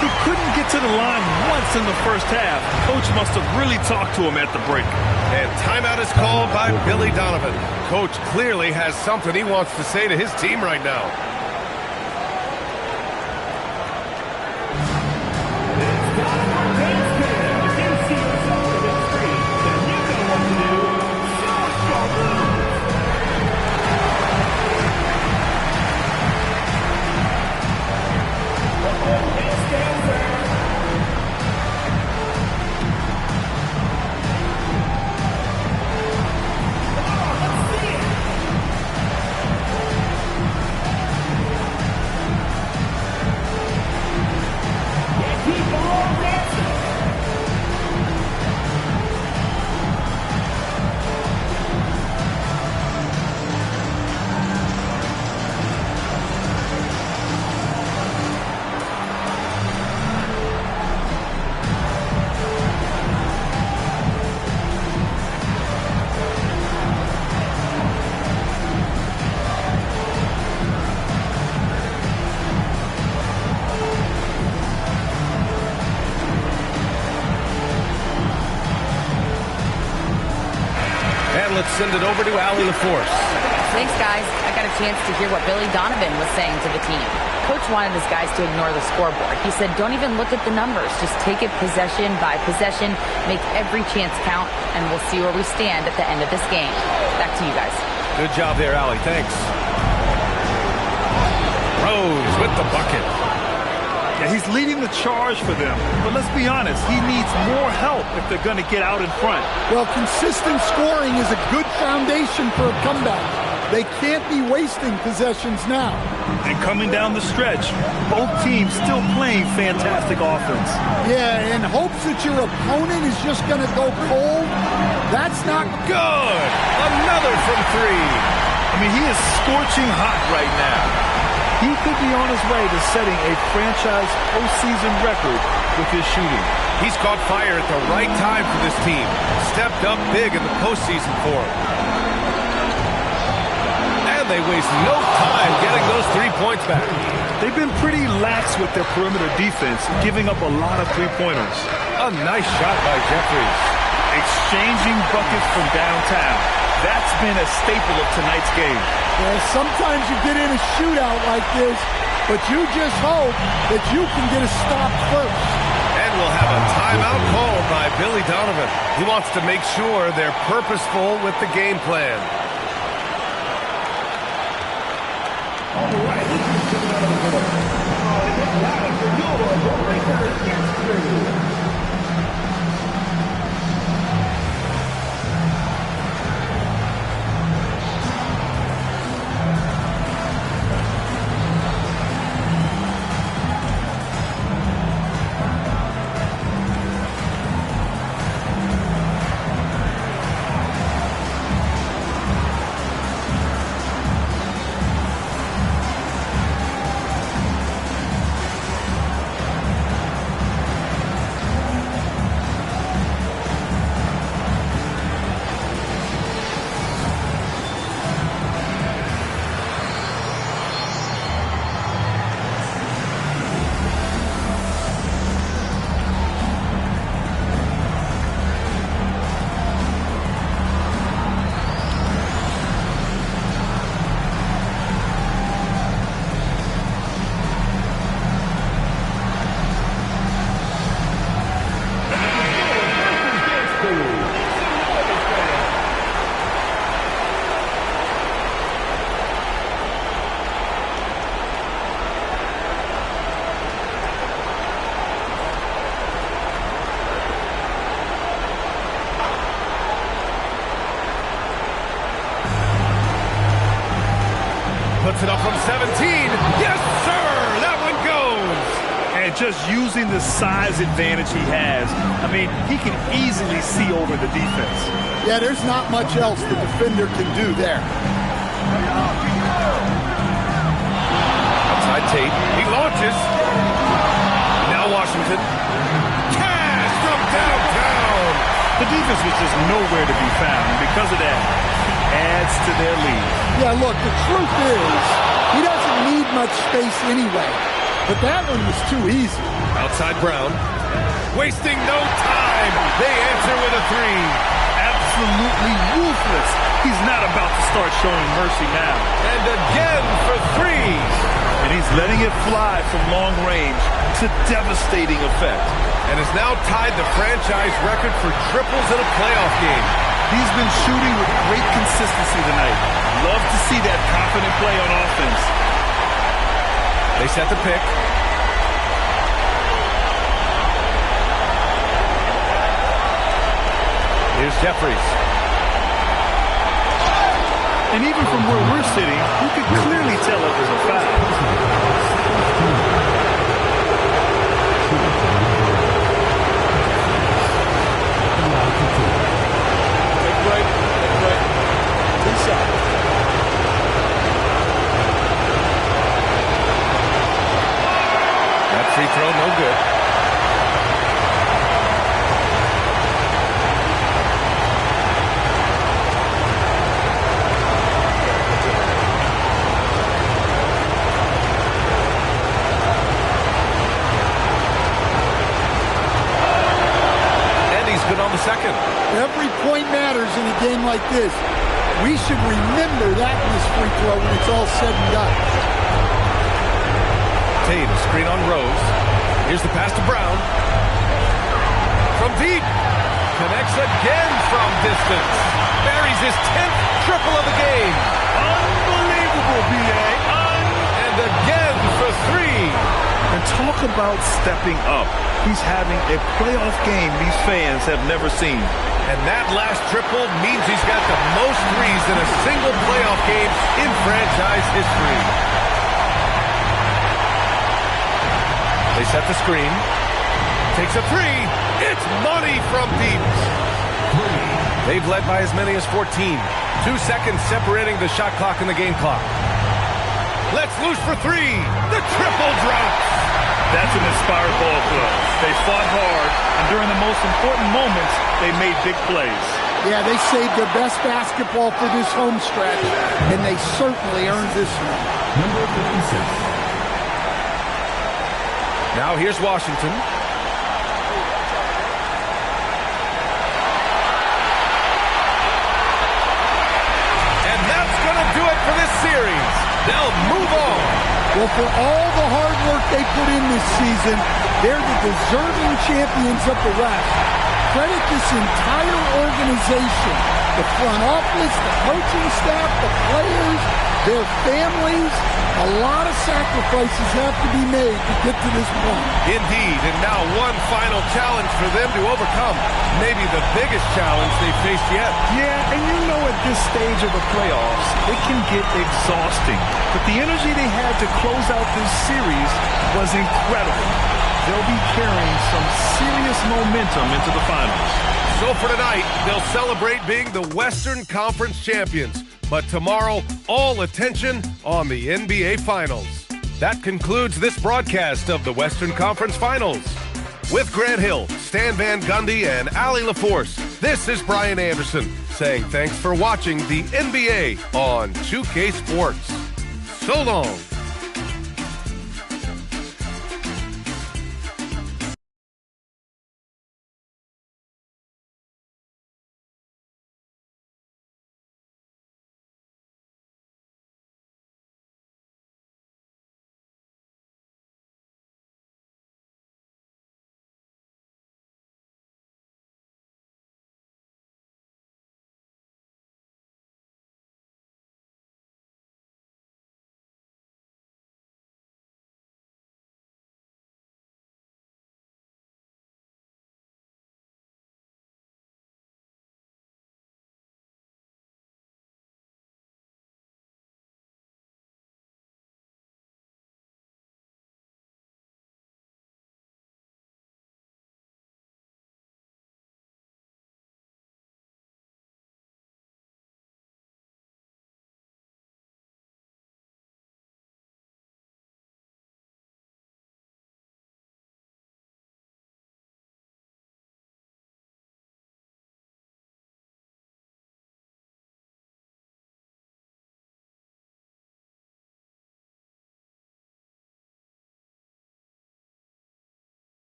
He couldn't get to the line once in the first half. Coach must have really talked to him at the break. And timeout is called by Billy Donovan. Coach clearly has something he wants to say to his team right now. Let's send it over to Allie LaForce. Thanks, guys. I got a chance to hear what Billy Donovan was saying to the team. Coach wanted his guys to ignore the scoreboard. He said, don't even look at the numbers. Just take it possession by possession, make every chance count, and we'll see where we stand at the end of this game. Back to you guys. Good job there, Allie. Thanks. Rose with the bucket. Yeah, he's leading the charge for them. But let's be honest, he needs more help if they're going to get out in front. Well, consistent scoring is a good foundation for a comeback. They can't be wasting possessions now. And coming down the stretch, both teams still playing fantastic offense. Yeah, and hopes that your opponent is just going to go cold, that's not good. Another from three. I mean, he is scorching hot right now. He could be on his way to setting a franchise postseason record with his shooting. He's caught fire at the right time for this team. Stepped up big in the postseason for him. And they waste no time getting those 3 points back. They've been pretty lax with their perimeter defense, giving up a lot of three-pointers. A nice shot by Jeffries. Exchanging buckets from downtown. That's been a staple of tonight's game. Well, sometimes you get in a shootout like this, but you just hope that you can get a stop first. And we'll have a timeout called by Billy Donovan. He wants to make sure they're purposeful with the game plan. All right, Puts it up from 17. Yes, sir! That one goes! And just using the size advantage he has, I mean, he can easily see over the defense. Yeah, there's not much else the defender can do there. Outside Tate. He launches. Now Washington. Cash from downtown! The defense was just nowhere to be found, and because of that, adds to their lead. Yeah, look, the truth is, he doesn't need much space anyway. But that one was too easy. Outside Brown. Wasting no time. They answer with a three. Absolutely ruthless. He's not about to start showing mercy now. And again for three. And he's letting it fly from long range to devastating effect. And has now tied the franchise record for triples in a playoff game. He's been shooting with great consistency tonight. Love to see that confident play on offense. They set the pick. Here's Jeffries. And even from where we're sitting, you can clearly tell it was a foul. That free throw, no good. And he's good on the second. Every point matters in a game like this. We should remember that in this free throw when it's all said and done. Tate, a screen on Rose. Here's the pass to Brown. From deep. Connects again from distance. Buries his 10th triple of the game. Unbelievable, B.A. And again for three. And talk about stepping up. He's having a playoff game these fans have never seen. And that last triple means he's got the most threes in a single playoff game in franchise history. They set the screen. Takes a three. It's money from deep. They've led by as many as 14. 2 seconds separating the shot clock and the game clock. Let's loose for three. The triple drops. That's an inspired ball club. They fought hard, and during the most important moments, they made big plays. Yeah, they saved their best basketball for this home stretch, and they certainly earned this one. Number 56. Now here's Washington. And that's going to do it for this series. They'll move on. Well, for all the hard work they put in this season, they're the deserving champions of the West. credit this entire organization, the front office, the coaching staff, the players, their families. A lot of sacrifices have to be made to get to this point. Indeed, and now one final challenge for them to overcome. Maybe the biggest challenge they've faced yet. Yeah, and you know at this stage of the playoffs, it can get exhausting. But the energy they had to close out this series was incredible. They'll be carrying some serious momentum into the finals. So for tonight, they'll celebrate being the Western Conference champions. But tomorrow, all attention on the NBA Finals. That concludes this broadcast of the Western Conference Finals. With Grant Hill, Stan Van Gundy, and Allie LaForce, this is Brian Anderson saying thanks for watching the NBA on 2K Sports. So long.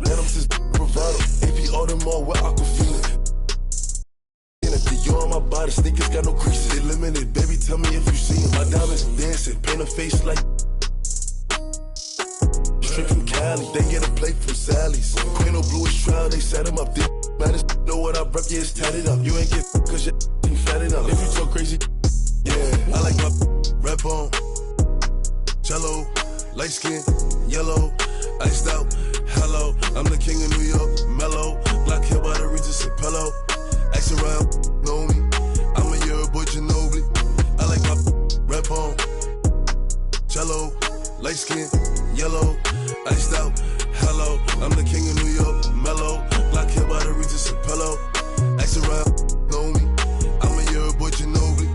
Adams bravado. AP Audemars with Aquafina. You're on my body, sneakers got no creases. They limited, baby, tell me if you see them. My diamonds dancing, paint a face like straight from Cali. They get a plate from Sally's. Queen of bluish trial, they set him up. This matters, know what I rep, yeah, it's tatted up. You ain't get cause your ain't fat enough. If you talk crazy, yeah, I like my red bone, jello, light skin, yellow, iced out, hello. I'm the king of New York, mellow, black hair by the Regis and pillow. Ask around, know me. I'm a year boy, Ginobili. I like my red bone, jello, light skin, yellow, iced out, hello. I'm the king of New York, mellow, black hair by the Regis and pillow. Ask around, know me. I'm a year boy, Ginobili.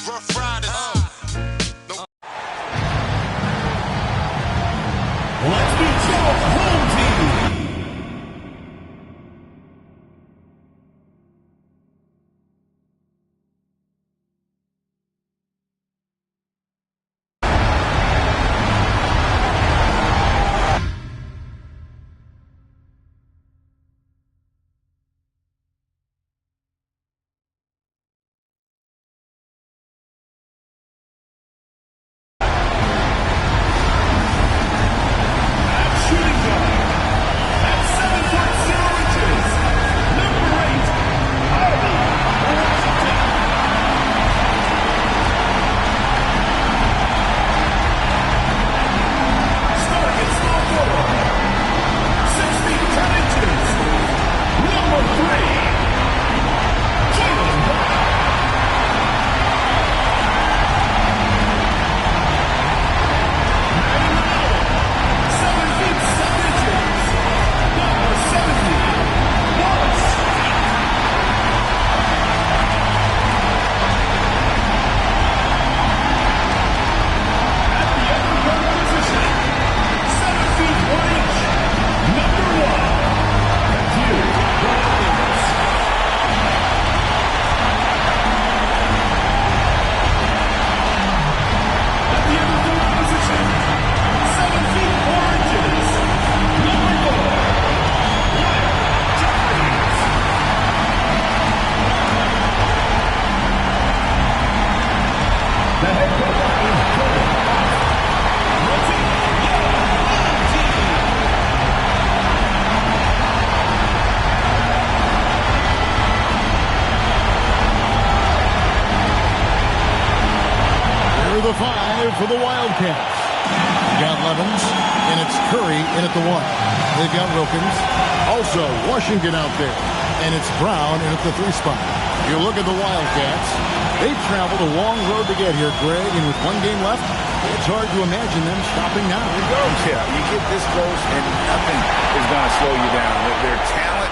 Rough riders. Let's meet your home team. for the Wildcats. They got Levens, and it's Curry in at the 1. They've got Wilkins. Also, Washington out there. And it's Brown in at the 3 spot. You look at the Wildcats. They've traveled a long road to get here, Greg, and with 1 game left, it's hard to imagine them stopping now. Yeah, you get this close and nothing is going to slow you down. Their talent,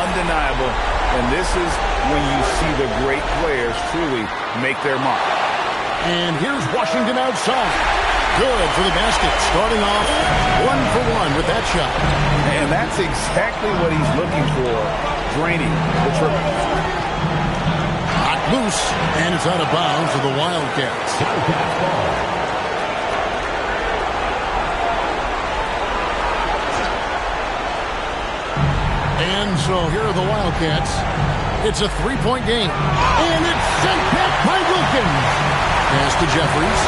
undeniable, and this is when you see the great players truly make their mark. And here's Washington outside. Good for the basket, starting off 1 for 1 with that shot. And that's exactly what he's looking for, draining the triple. Hot loose, and it's out of bounds for the Wildcats. And so here are the Wildcats. It's a 3-point game. And it's sent back by Wilkins. Pass to Jeffries.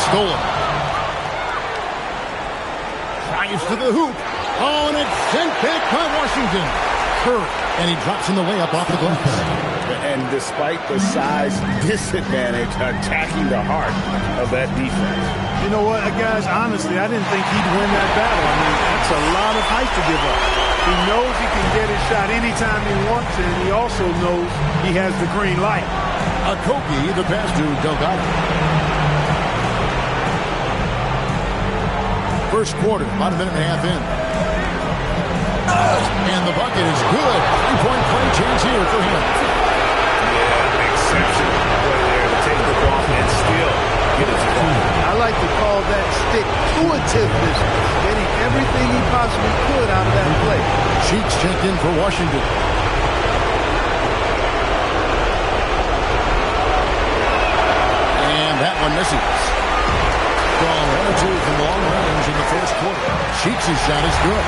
Stolen. Drives to the hoop. Oh, and it's sent back by Washington. Curry. And he drops in the layup off the glass. And despite the size disadvantage, attacking the heart of that defense. You know what, guys, honestly, I didn't think he'd win that battle. I mean, that's a lot of height to give up. He knows he can get his shot anytime he wants, and he also knows he has the green light. Okogie, the pass to Delgado. First quarter, about a minute and a half in. And the bucket is good. 3-point play chance here for him. Yeah, exceptional play there to take the ball and still get his ball. I like to call that stick-to-itiveness, getting everything he possibly could out of that play. Cheeks checked in for Washington. And that one misses. Gone 1 or 2 from long range in the first quarter. Cheeks' shot is good.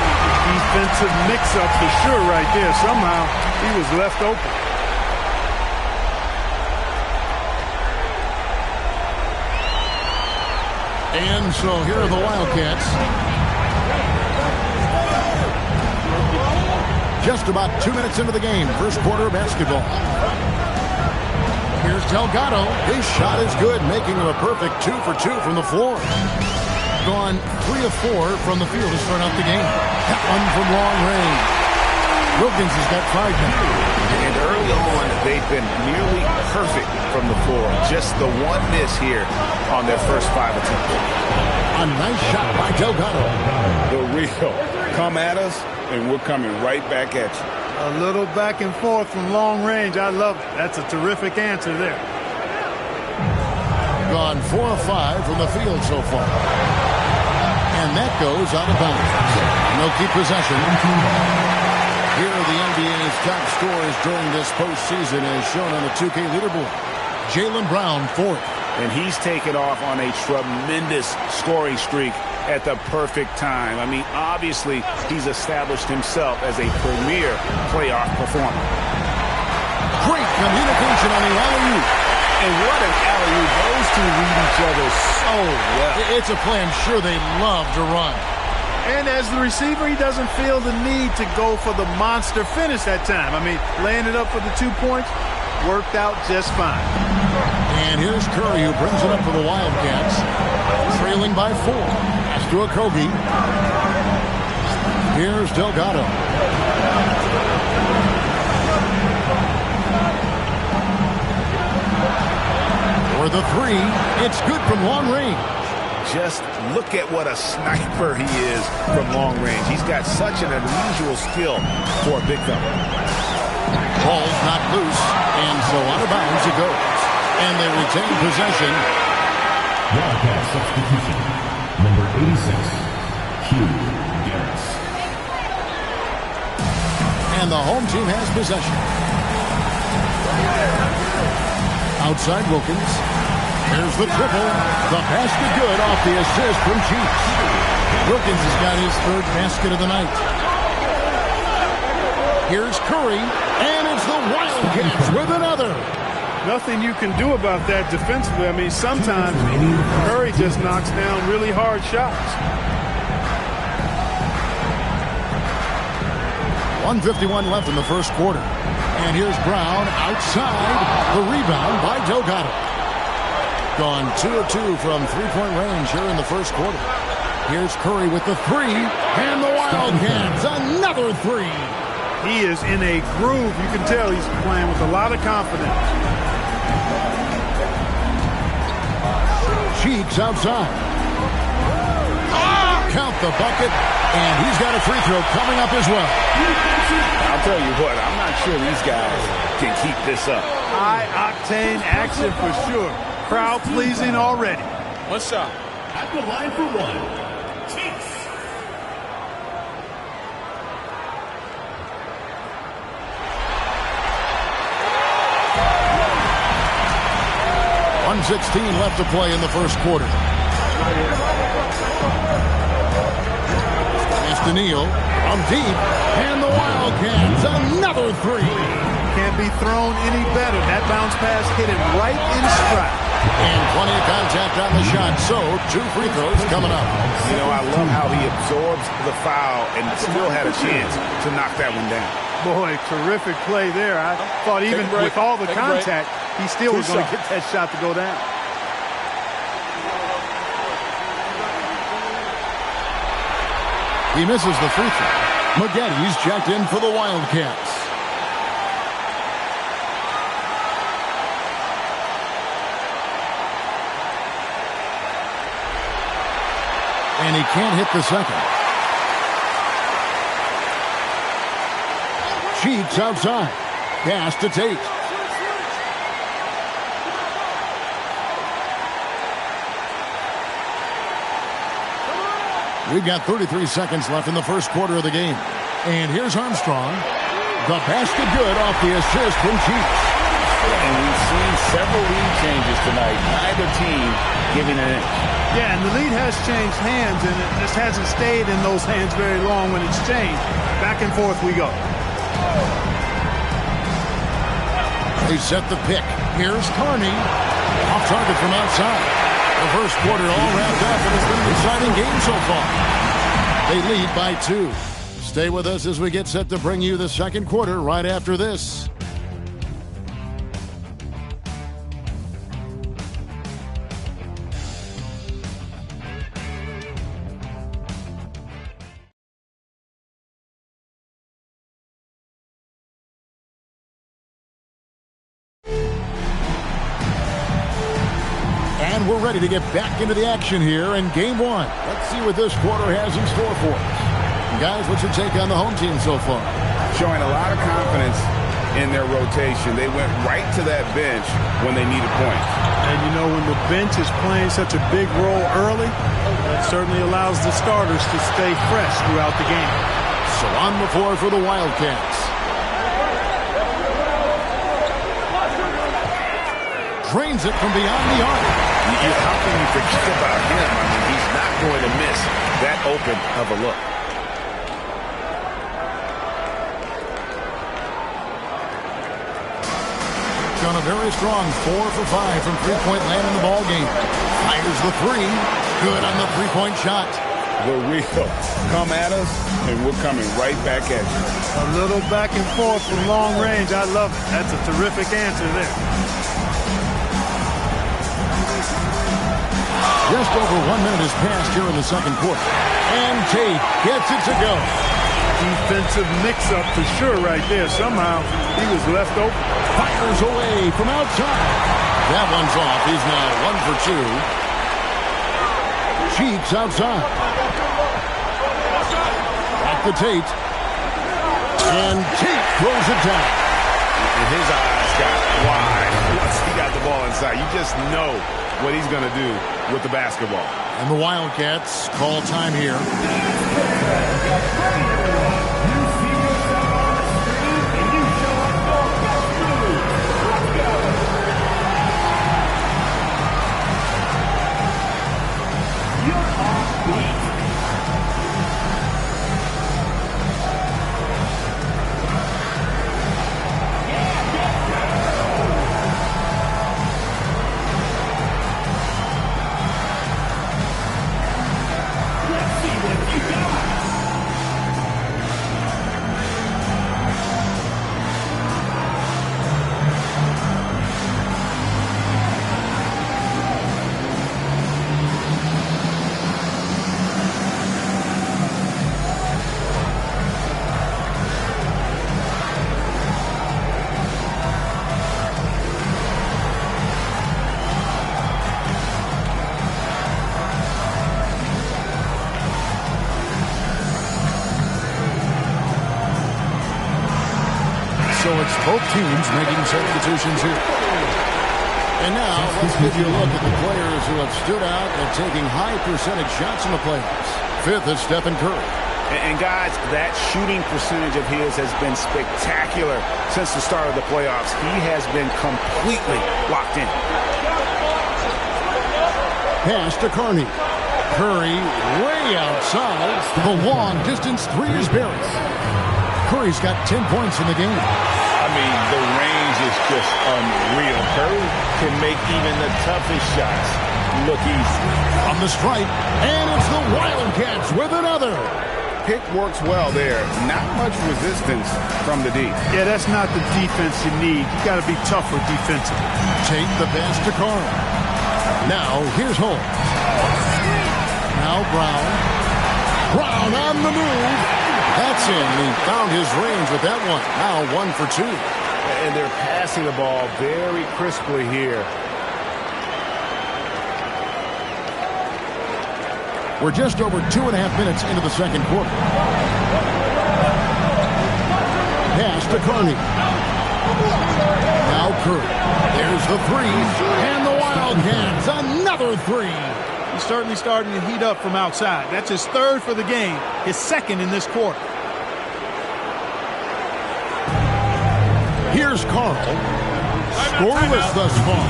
Defensive mix-up for sure right there. Somehow he was left open. And so here are the Wildcats. Just about 2 minutes into the game. First quarter of basketball. Here's Delgado. His shot is good, making him a perfect 2 for 2 from the floor. Gone 3 of 4 from the field to start out the game. That one from long range. Wilkins has got 5 now. And early on, they've been nearly perfect from the floor. Just the one miss here on their first 5 attempts. A nice shot by Delgado. The real. Come at us, and we're coming right back at you. A little back and forth from long range. I love it. That's a terrific answer there. Gone 4 of 5 from the field so far. And that goes out of bounds. They'll keep possession. Here are the NBA's top scorers during this postseason as shown on the 2K leaderboard. Jaylen Brown, 4th. And he's taken off on a tremendous scoring streak at the perfect time. I mean, obviously, he's established himself as a premier playoff performer. Great communication on the alley-oop. And what an alley-oop. Those two read each other so well. It's a play I'm sure they love to run. And as the receiver, he doesn't feel the need to go for the monster finish that time. I mean, laying it up for the 2 points worked out just fine. And here's Curry, who brings it up for the Wildcats. Trailing by 4. Pass to Okogie. Here's Delgado. For the 3, it's good from long range. Just look at what a sniper he is from long range. He's got such an unusual skill for a big fella. Ball's not loose, and so out of bounds it goes. And they retain possession. Wildcat substitution. Number 86, Hugh Garris. And the home team has possession. Outside Wilkins. Here's the triple. The basket good off the assist from Cheeks. Wilkins has got his 3rd basket of the night. Here's Curry, and it's the Wildcats with another. Nothing you can do about that defensively. I mean, sometimes Curry just knocks down really hard shots. 1:51 left in the first quarter. And here's Brown outside. The rebound by Delgado. gone 2 of 2 from three-point range here in the first quarter. Here's Curry with the three, and the Wildcats another three. He is in a groove. You can tell he's playing with a lot of confidence. Cheeks outside. Count the bucket, and he's got a free throw coming up as well. I'll tell you what, I'm not sure these guys can keep this up. High-octane action for sure. Crowd-pleasing already. One shot. At the line for one. Cheeks. .116 left to play in the first quarter. Neal from deep, and the Wildcats another three. Can't be thrown any better. That bounce pass hit him right in stride. And plenty of contact on the shot, so 2 free throws coming up. You know, I love how he absorbs the foul and still had a chance to knock that one down. Boy, terrific play there. I thought even with all the contact, he still was going to get that shot to go down. He misses the free throw. Maggetti's checked in for the Wildcats. And he can't hit the second. Cheeks outside. Pass to Tate. We've got 33 seconds left in the first quarter of the game. And here's Armstrong. The basket good off the assist from Cheeks. And we've seen several lead changes tonight. Neither team giving an inch. Yeah, and the lead has changed hands, and it just hasn't stayed in those hands very long when it's changed. Back and forth we go. They set the pick. Here's Carney. Off target from outside. The first quarter all wrapped up, and it's been an exciting game so far. They lead by 2. Stay with us as we get set to bring you the second quarter right after this. And we're ready to get back into the action here in Game 1. Let's see what this quarter has in store for us. Guys, what's your take on the home team so far? Showing a lot of confidence in their rotation. They went right to that bench when they needed points. And you know, when the bench is playing such a big role early, that certainly allows the starters to stay fresh throughout the game. So on the floor for the Wildcats. Drains it from beyond the arc. How can you forget about him? I mean, he's not going to miss that open of a look. On a very strong 4 for 5 from three-point land in the ball game. Fires the three. Good on the three-point shot. The Rico, come at us, and we're coming right back at you. A little back and forth from long range. I love it. That's a terrific answer there. Just over 1 minute has passed here in the second quarter. And Tate gets it to go. Defensive mix-up for sure right there. Somehow he was left open. Fires away from outside. That one's off. He's now 1 for 2. Cheeks outside. Back to Tate. And Tate throws it down. And his eyes got wide once he got the ball inside. You just know what he's going to do with the basketball. And the Wildcats call time here. So it's both teams making substitutions here. And now, let's give you a look at the players who have stood out and taking high percentage shots in the playoffs. Fifth is Stephen Curry. And guys, that shooting percentage of his has been spectacular since the start of the playoffs. He has been completely locked in. Pass to Carney. Curry way outside. The long distance three is buried. Curry's got 10 points in the game. I mean, the range is just unreal. Curry can make even the toughest shots look easy. On the strike, and it's the Wildcats with another. Pick works well there. Not much resistance from the D. Yeah, that's not the defense you need. You got to be tougher defensively. Take the pass to Carl. Now, here's Holmes. Now Brown. Brown on the move. That's in. He found his range with that one. Now 1 for 2. And they're passing the ball very crisply here. We're just over 2.5 minutes into the second quarter. Pass to Carney. Now Curry. There's the three. And the Wildcats, another three. He's certainly starting to heat up from outside. That's his third for the game, his second in this quarter. Here's Carl. Scoreless thus far.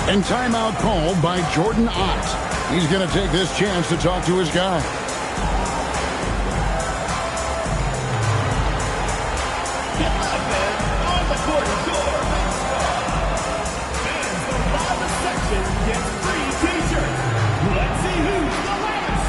And timeout called by Jordan Ott. He's going to take this chance to talk to his guy. On the court score. Fans from the section get free t-shirts. Let's see who's the loudest.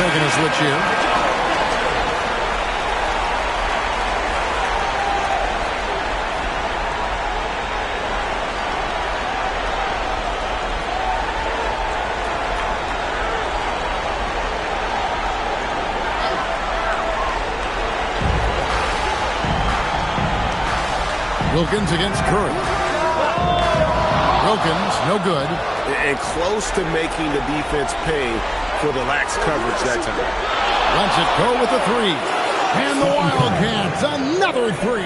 Making a switch here. Wilkins against Curry. Wilkins, no good. And close to making the defense pay for the lax coverage that time. Lets it go with the three. And the Wildcats, another three.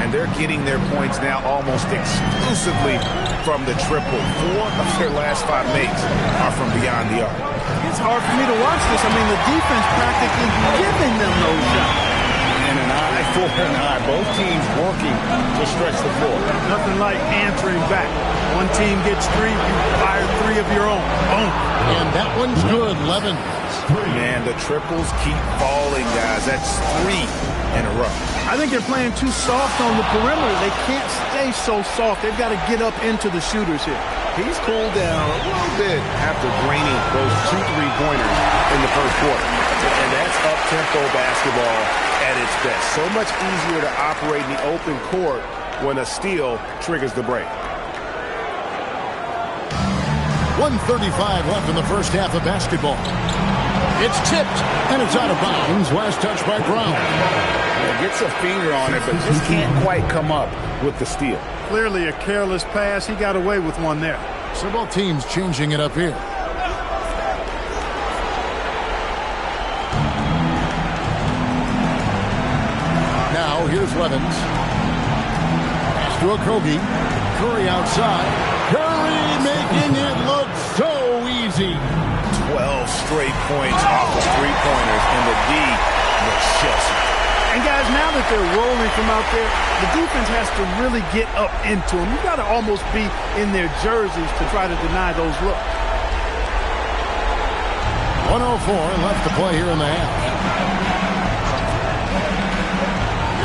And they're getting their points now almost exclusively from the triple. 4 of their last 5 makes are from beyond the arc. It's hard for me to watch this. I mean, the defense practically giving them those shots. And an eye for an eye. Both teams working to stretch the floor. Nothing like answering back. One team gets 3, you fire 3 of your own. Boom. And that one's good, Levin. Man, the triples keep falling, guys. That's 3 in a row. I think they're playing too soft on the perimeter. They can't stay so soft. They've got to get up into the shooters here. He's cooled down a little bit after draining those 2 3-pointers in the first quarter. And that's up-tempo basketball at its best. So much easier to operate in the open court when a steal triggers the break. 1:35 left in the first half of basketball. It's tipped, and it's out of bounds. Last touch by Brown. Yeah, gets a finger on it, but just can't quite come up with the steal. Clearly a careless pass. He got away with one there. So both teams changing it up here. Now, here's Levins. Pass to Okogie. Curry outside. Curry making it look so easy. 12 straight points off of 3-pointers, and the D looks just And guys, now that they're rolling from out there, the defense has to really get up into them. You got to almost be in their jerseys to try to deny those looks. 1:04 left to play here in the half.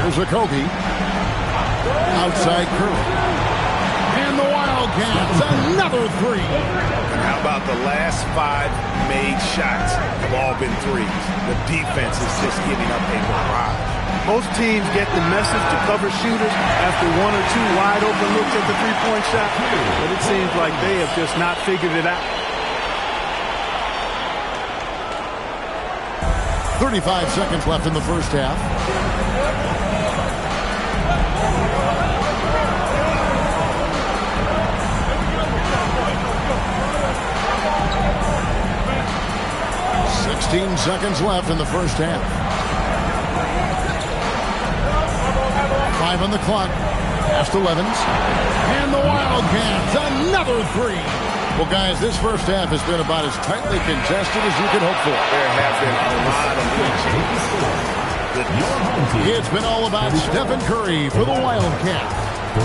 Here's Okogie. Outside Curry. And the Wildcats, another three. And how about the last 5 made shots have all been threes? The defense is just giving up a barrage. Most teams get the message to cover shooters after 1 or 2 wide open looks at the three-point shot, but it seems like they have just not figured it out. 35 seconds left in the first half. Seconds left in the first half. 5 on the clock. Past 11. And the Wildcats, another three. Well, guys, this first half has been about as tightly contested as you could hope for. There have been a lot of It's been all about Stephen Curry for the Wildcats.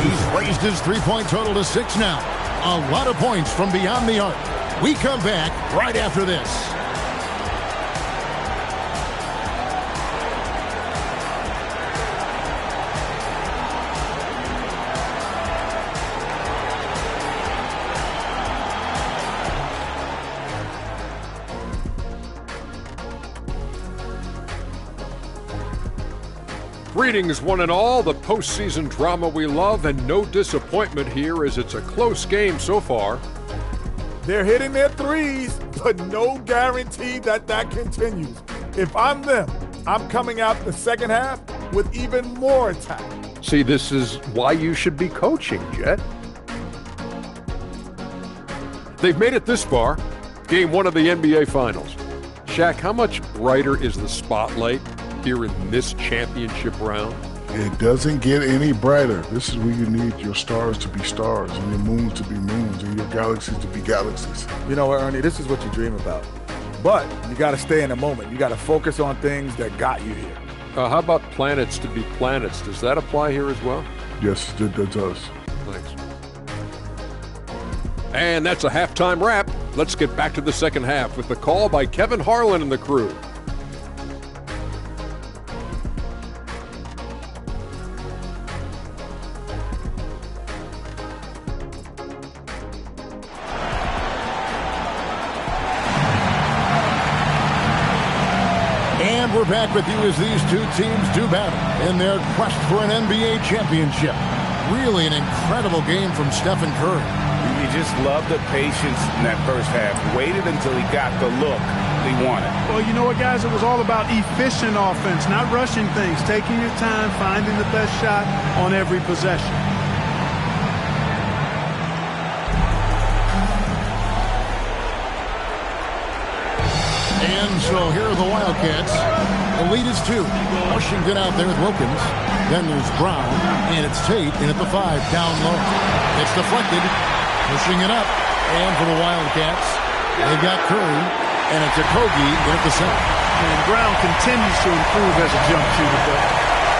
He's raised his three-point total to 6 now. A lot of points from beyond the arc. We come back right after this. Greetings, one and all. The postseason drama we love, and no disappointment here as it's a close game so far. They're hitting their threes, but no guarantee that that continues. If I'm them, I'm coming out the second half with even more attack. See, this is why you should be coaching, Jet. They've made it this far. Game 1 of the NBA Finals. Shaq, how much brighter is the spotlight here in this championship round? It doesn't get any brighter. This is where you need your stars to be stars and your moons to be moons and your galaxies to be galaxies. You know what, Ernie? This is what you dream about. But you got to stay in the moment. You got to focus on things that got you here. How about planets to be planets? Does that apply here as well? Yes, it does. Thanks. And that's a halftime wrap. Let's get back to the second half with the call by Kevin Harlan and the crew. We're back with you as these two teams do battle in their quest for an NBA championship. Really an incredible game from Stephen Curry. You just love the patience in that first half. Waited until he got the look he wanted. Well, you know what, guys? It was all about efficient offense, not rushing things, taking your time, finding the best shot on every possession. And so here are the Wildcats. The lead is 2. Washington out there with Wilkins. Then there's Brown, and it's Tate in at the 5, down low. It's deflected, pushing it up. And for the Wildcats, they've got Curry, and it's Okogie in at the 7. And Brown continues to improve as a jump shooter, but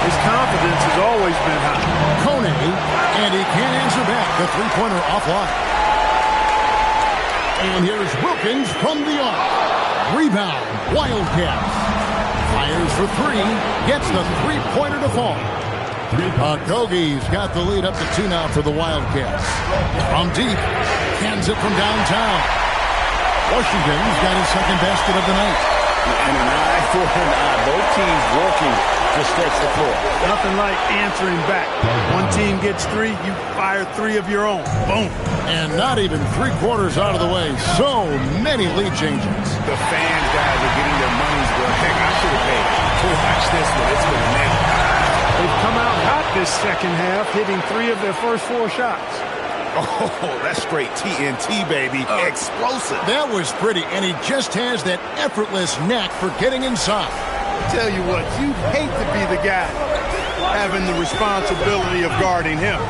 his confidence has always been high. Kone, and he can't answer back. The three-pointer offline. And here's Wilkins from the arc. Rebound, Wildcats. Fires for 3, gets the three-pointer to fall. Okogie's got the lead up to 2 now for the Wildcats. From deep, cans it from downtown. Washington's got his second basket of the night. And an eye for an eye. Both teams working to stretch the floor. Nothing like answering back. One team gets 3, you fire 3 of your own. Boom. And not even 3/4 out of the way. So many lead changes. The fans, guys, are getting their money's worth. Heck, I should have paid to watch this one. It's been amazing. They've come out hot this second half, hitting 3 of their first 4 shots. Oh, that's straight TNT, baby. Explosive. That was pretty, and he just has that effortless knack for getting inside. Tell you what, you'd hate to be the guy having the responsibility of guarding him.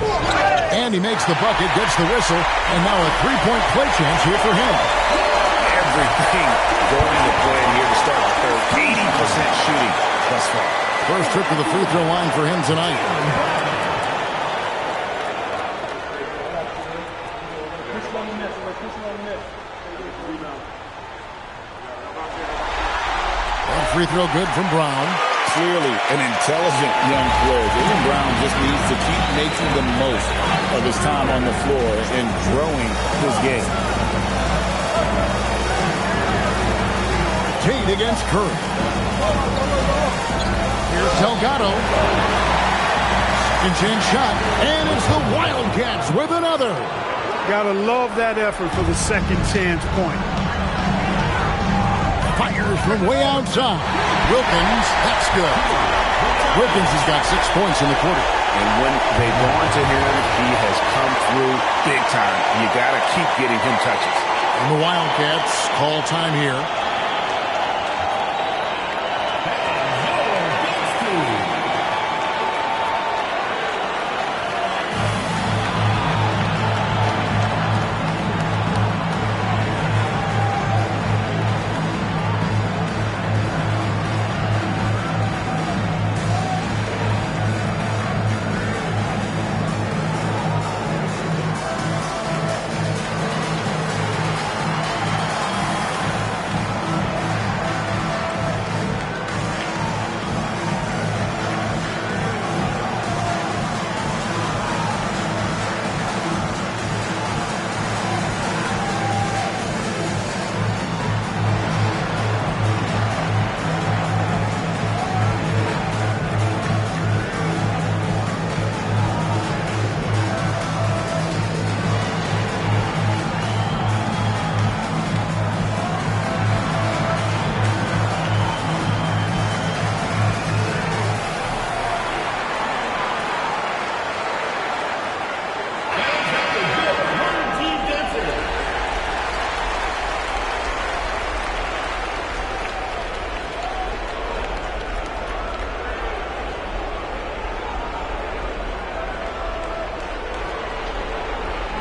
And he makes the bucket, gets the whistle, and now a three-point play chance here for him. Everything going to plan here to start the third. 80% shooting thus far. First trip to the free throw line for him tonight. One free throw good from Brown. Clearly an intelligent young player. Jaylen Brown just needs to keep making the most of his time on the floor and growing his game. Tate against Curry. Here's Delgado. Second chance shot. And it's the Wildcats with another. Gotta love that effort for the second chance point. Fires from way outside. Wilkins, that's good. Wilkins has got 6 points in the quarter. And when they've gone to him, he has come through big time. You got to keep getting him touches. And the Wildcats call time here.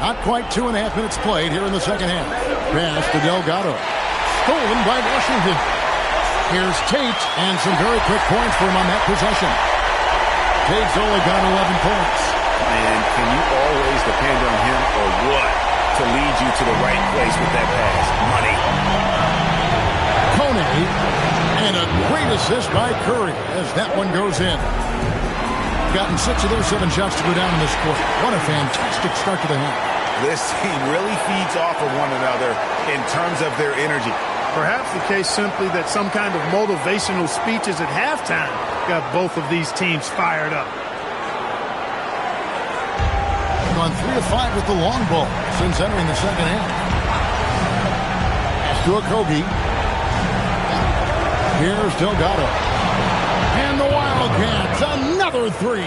Not quite 2.5 minutes played here in the second half. Pass to Delgado. Stolen by Washington. Here's Tate, and some very quick points for him on that possession. Tate's only got 11 points. And can you always depend on him or what to lead you to the right place with that pass? Money. Kone, and a great assist by Curry as that one goes in. Gotten 6 of those 7 shots to go down in this quarter. What a fantastic start to the half. This team really feeds off of one another in terms of their energy. Perhaps the case simply that some kind of motivational speeches at halftime got both of these teams fired up. Gone 3 of 5 with the long ball since entering the second half. Pass to Okogie. Here's Delgado. And the Wildcats, another 3.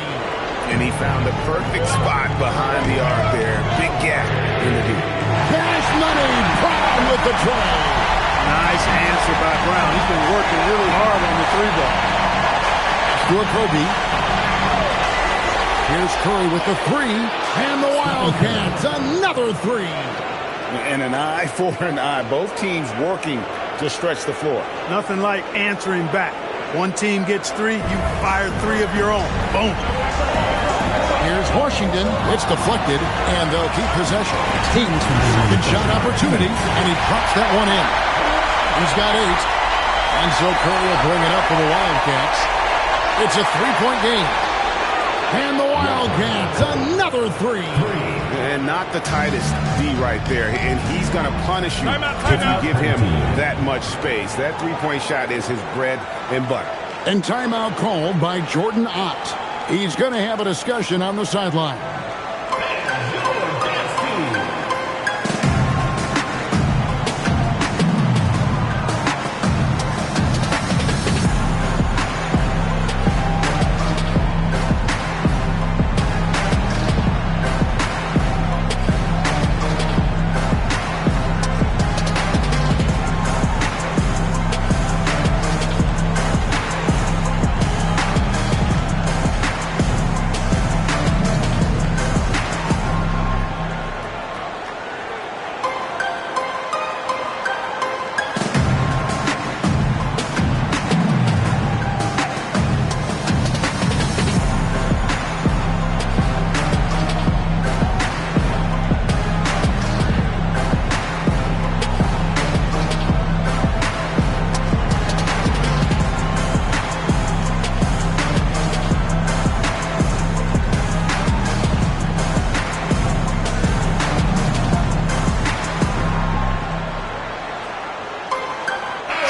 And he found the perfect spot behind the arc there. Big gap in the deep. Cash money, Brown with the try. Nice answer by Brown. He's been working really hard on the 3-ball. Stuart Kobe. Here's Curry with the 3. And the Wildcats, another 3. And an eye for an eye. Both teams working to stretch the floor. Nothing like answering back. One team gets 3, you fire 3 of your own. Boom. Here's Washington. It's deflected, and they'll keep possession. Second shot opportunity, and he pops that one in. He's got 8, and so Curry will bring it up for the Wildcats. It's a 3-point game. And the Wildcats, another 3. And not the tightest D right there, and he's going to punish you if you give him that much space. That 3-point shot is his bread and butter. And timeout called by Jordan Ott. He's going to have a discussion on the sideline.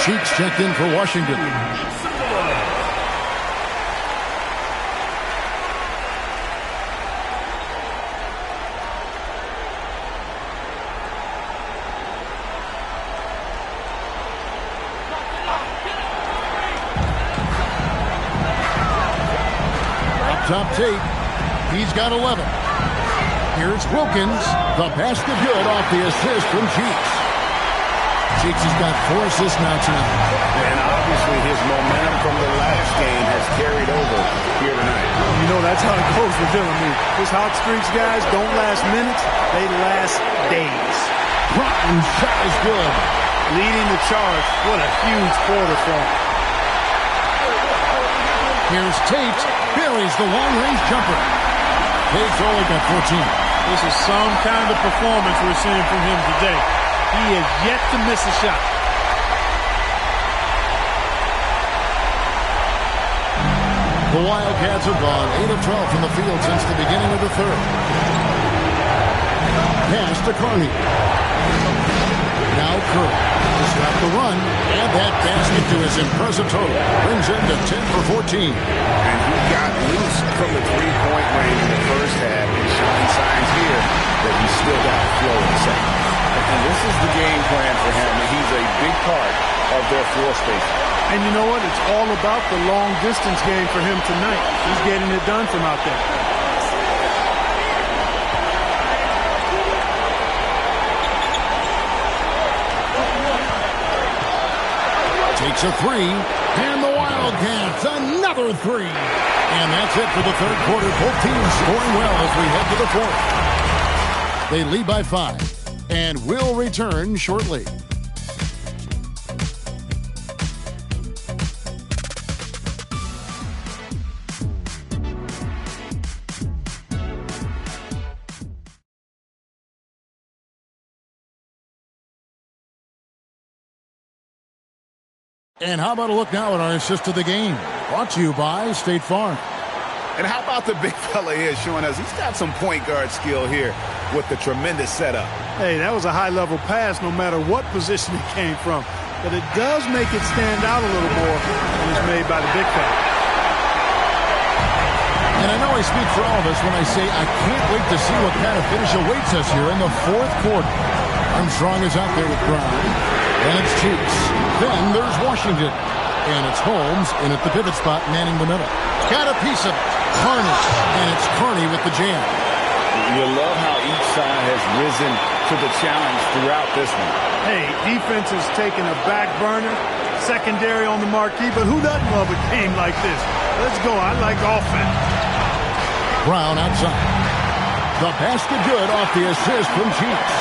Cheeks checked in for Washington. Top tape. He's got 11. Here's Wilkins. The basket good off the assist from Cheeks. Cheeks has got 4 assists now tonight. And obviously his momentum from the last game has carried over here tonight. You know, that's how it goes with him. I mean, his hot streaks, guys, don't last minutes. They last days. Broughton's shot is good. Leading the charge. What a huge quarter for him. Here's Tate. Buries the long-range jumper. Tate's only got 14. This is some kind of performance we're seeing from him today. He has yet to miss a shot. The Wildcats have gone 8 of 12 from the field since the beginning of the third. Pass to Carney. Now Curry to stop the run. And that basket to his impressive total brings him to 10 for 14. And he got loose from the three-point range in the first half and showing signs here that he's still got the flow in the second. And this is the game plan for him. And he's a big part of their floor space. And you know what? It's all about the long-distance game for him tonight. He's getting it done from out there. Takes a three, and the Wildcats another three. And that's it for the third quarter. Both teams scoring well as we head to the fourth. They lead by 5, and will return shortly. And how about a look now at our assist of the game? Brought to you by State Farm. And how about the big fella here showing us he's got some point guard skill here with the tremendous setup. Hey, that was a high-level pass no matter what position it came from. But it does make it stand out a little more when it's made by the big fella. And I know I speak for all of us when I say I can't wait to see what kind of finish awaits us here in the fourth quarter. Armstrong is out there with Brown. And it's Cheeks. Then there's Washington. And it's Holmes in at the pivot spot, manning the middle. Got a piece of Carney. And it's Carney with the jam. You love how each side has risen to the challenge throughout this one. Hey, defense has taken a back burner, secondary on the marquee, but who doesn't love a game like this? Let's go. I like offense. Brown outside. The basket good off the assist from Cheeks.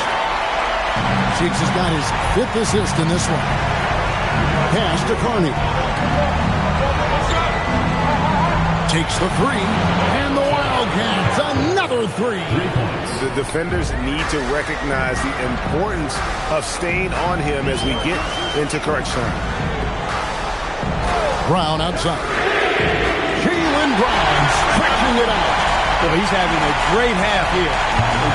Cheeks has got his 5th assist in this one. Pass to Carney. Takes the three, and the Wildcats another three. The defenders need to recognize the importance of staying on him as we get into crunch time. Brown outside. Jaylen Brown stretching it out. Well, he's having a great half here.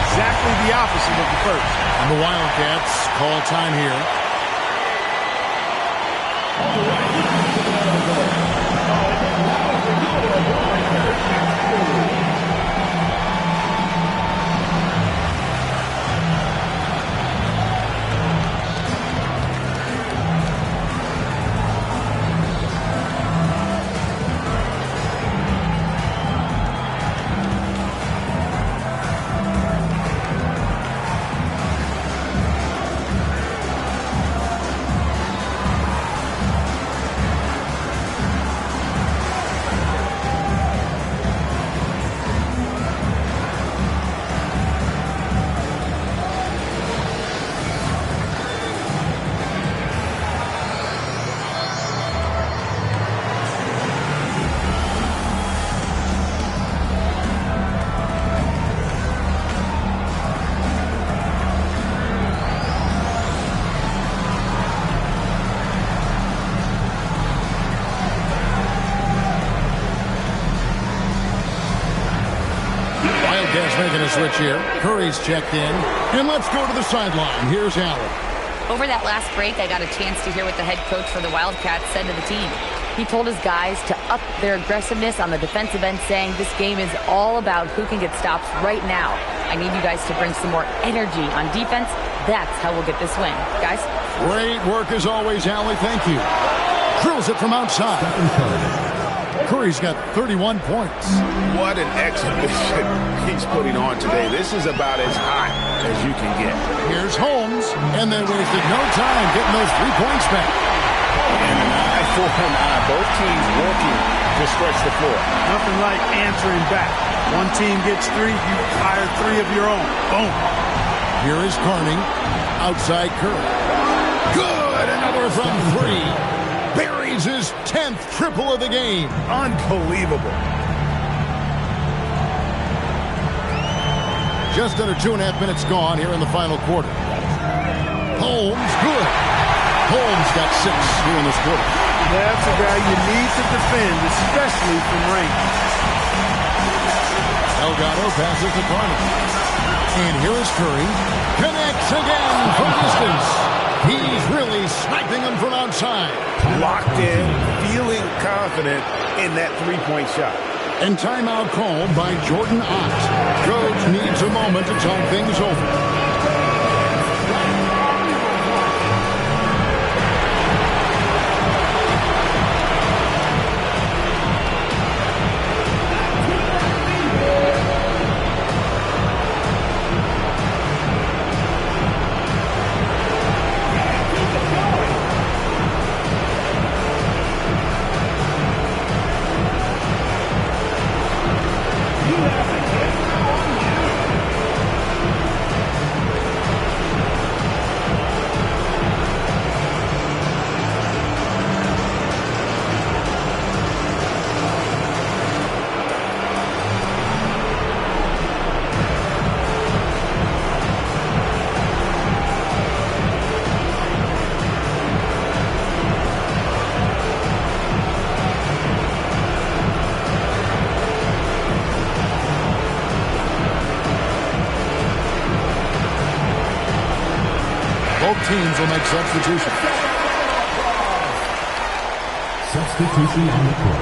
Exactly the opposite of the first. And the Wildcats call time here. Making a switch here. Curry's checked in. And let's go to the sideline. Here's Allen. Over that last break, I got a chance to hear what the head coach for the Wildcats said to the team. He told his guys to up their aggressiveness on the defensive end, saying this game is all about who can get stops right now. I need you guys to bring some more energy on defense. That's how we'll get this win. Guys? Great work as always, Allie. Thank you. Drills it from outside. Curry's got 31 points. What an exhibition he's putting on today. This is about as hot as you can get. Here's Holmes, and they wasted no time getting those 3 points back. And an eye for an eye. Both teams working to stretch the floor. Nothing like answering back. One team gets 3, you fire 3 of your own. Boom. Here is Carney. Outside Curry. Good! Another from 3. Buries his 10th triple of the game. Unbelievable. Just under 2.5 minutes gone here in the final quarter. Holmes, good. Holmes got 6 here in this quarter. That's a guy you need to defend, especially from range. Delgado passes to Carney. And here is Curry. Connects again from distance. He's really sniping them from outside. Locked in, feeling confident in that three-point shot. And timeout called by Jordan Ott. Coach needs a moment to talk things over. Both teams will make substitutions. Substitution on the court.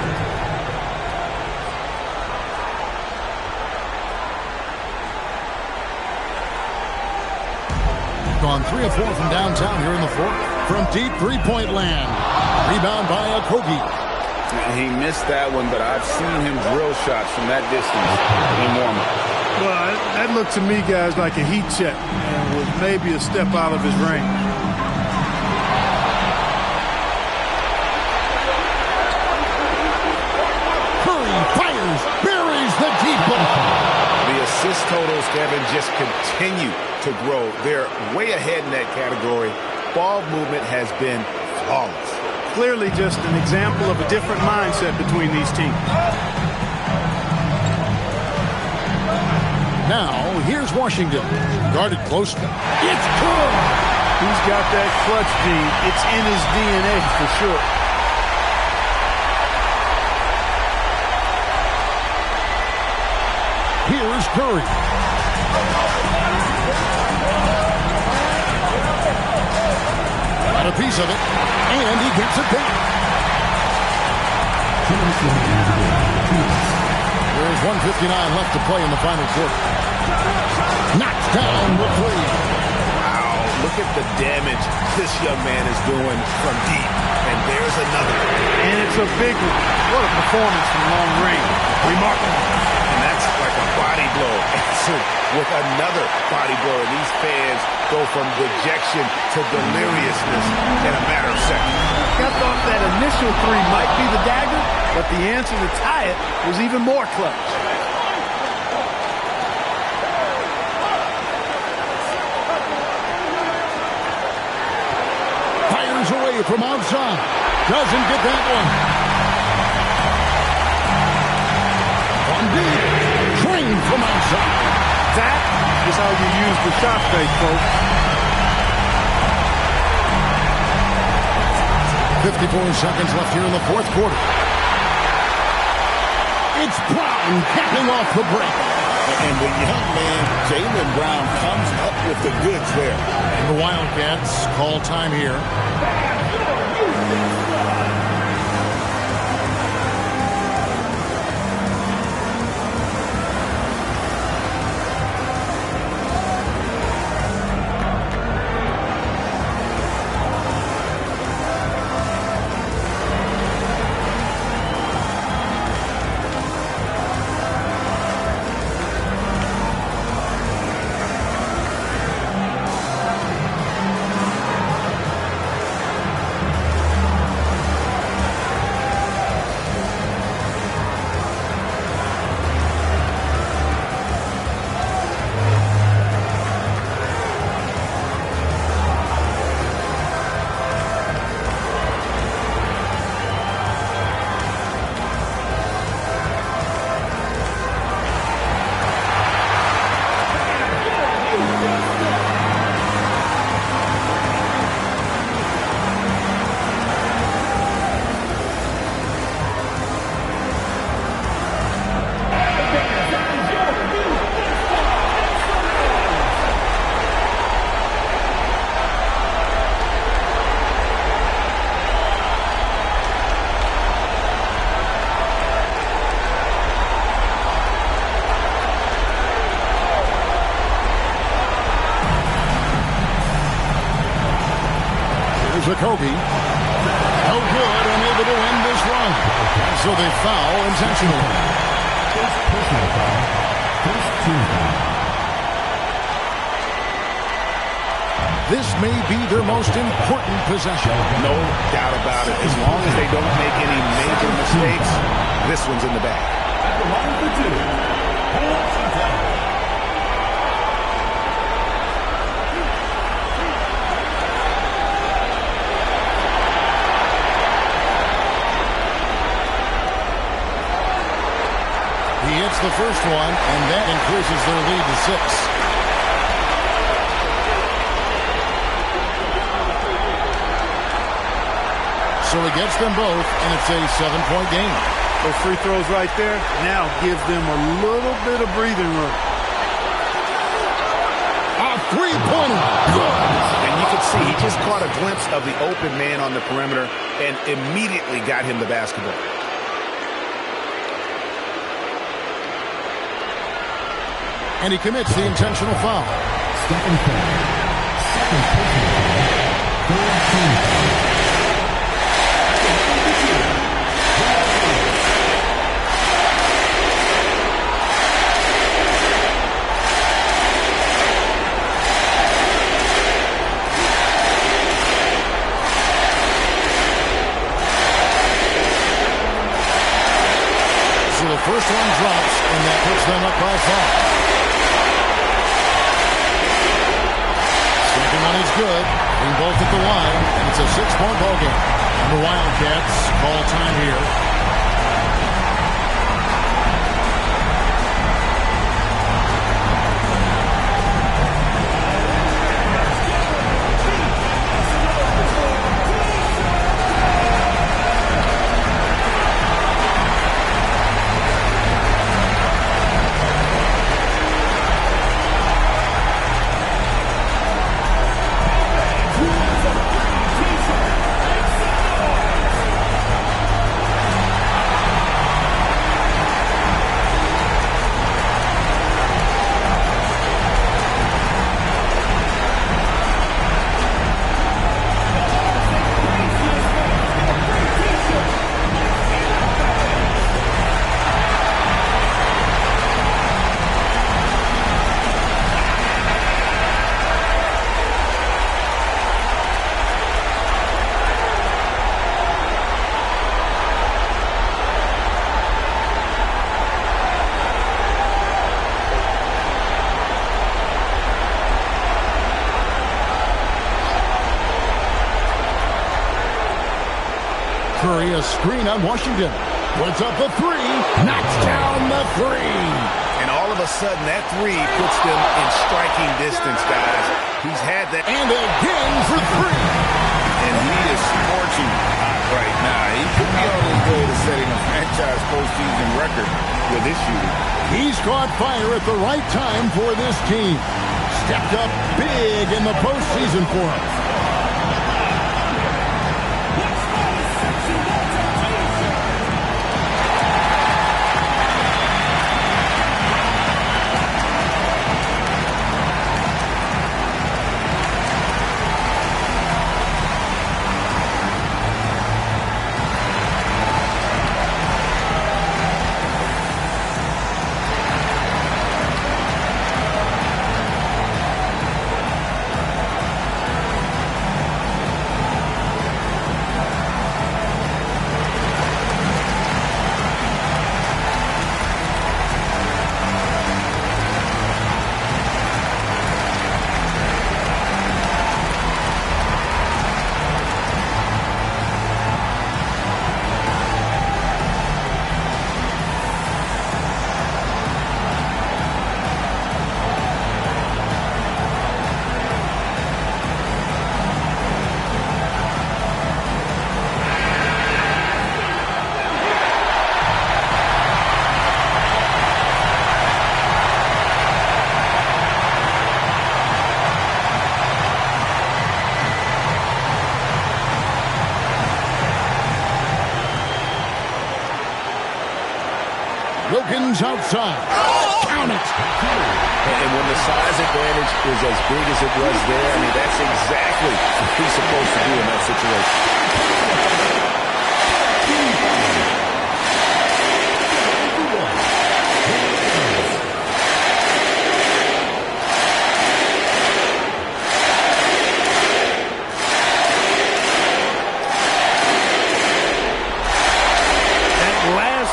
Gone 3 of 4 from downtown here in the fourth. From deep three-point land. Rebound by Okogie. He missed that one, but I've seen him drill shots from that distance in warm-up. Well, that looked to me, guys, like a heat check and was maybe a step out of his range. Curry fires, buries the deep ball. The assist totals, Kevin, just continue to grow. They're way ahead in that category. Ball movement has been flawless. Clearly just an example of a different mindset between these teams. Now, here's Washington. Guarded closely. It's good! He's got that clutch gene. It's in his DNA for sure. Here's Curry. Got a piece of it, and he gets it back. There's 1:59 left to play in the final quarter. Knocks down the 3. Wow, look at the damage this young man is doing from deep. And there's another. And it's a big one. What a performance from long range. Remarkable. And that's like a body blow answered with another body blow. And these fans go from dejection to deliriousness in a matter of seconds. I thought that initial 3 might be the dagger, but the answer to tie it was even more clutch. Fires away from outside. Doesn't get that one. From deep. Trained from outside. That is how you use the shot fake, folks. 54 seconds left here in the fourth quarter. It's Brown capping off the break. And the young man, Jaylen Brown, comes up with the goods there. And the Wildcats call time here. Kobe. No good, unable to end this run. So they foul intentionally. First personal foul. First team foul. This may be their most important possession. No doubt about it. As long as they don't make any major mistakes, this one's in the bag. At the line for two, Washington. He hits the first one, and that increases their lead to 6. So he gets them both, and it's a 7-point game. Those free throws right there now gives them a little bit of breathing room. A three-pointer. Good. And you can see he just caught a glimpse of the open man on the perimeter and immediately got him the basketball. And he commits the intentional foul. Second foul. Second personal foul. Third team foul. So the first one drops, and that puts them up by 5. Second one is good. Being both at the line, and it's a 6-point ball game. And the Wildcats call time here. Curry, a screen on Washington. Puts up a 3. Knocks down the 3. And all of a sudden, that 3 puts them in striking distance, guys. He's had that. And again for 3. And he is scorching hot right now. He could be on his way to setting a franchise postseason record with his shooting. He's caught fire at the right time for this team. Stepped up big in the postseason for him. Wilkins outside. Count it. And when the size advantage is as big as it was there, I mean, that's exactly what he's supposed to do in that situation.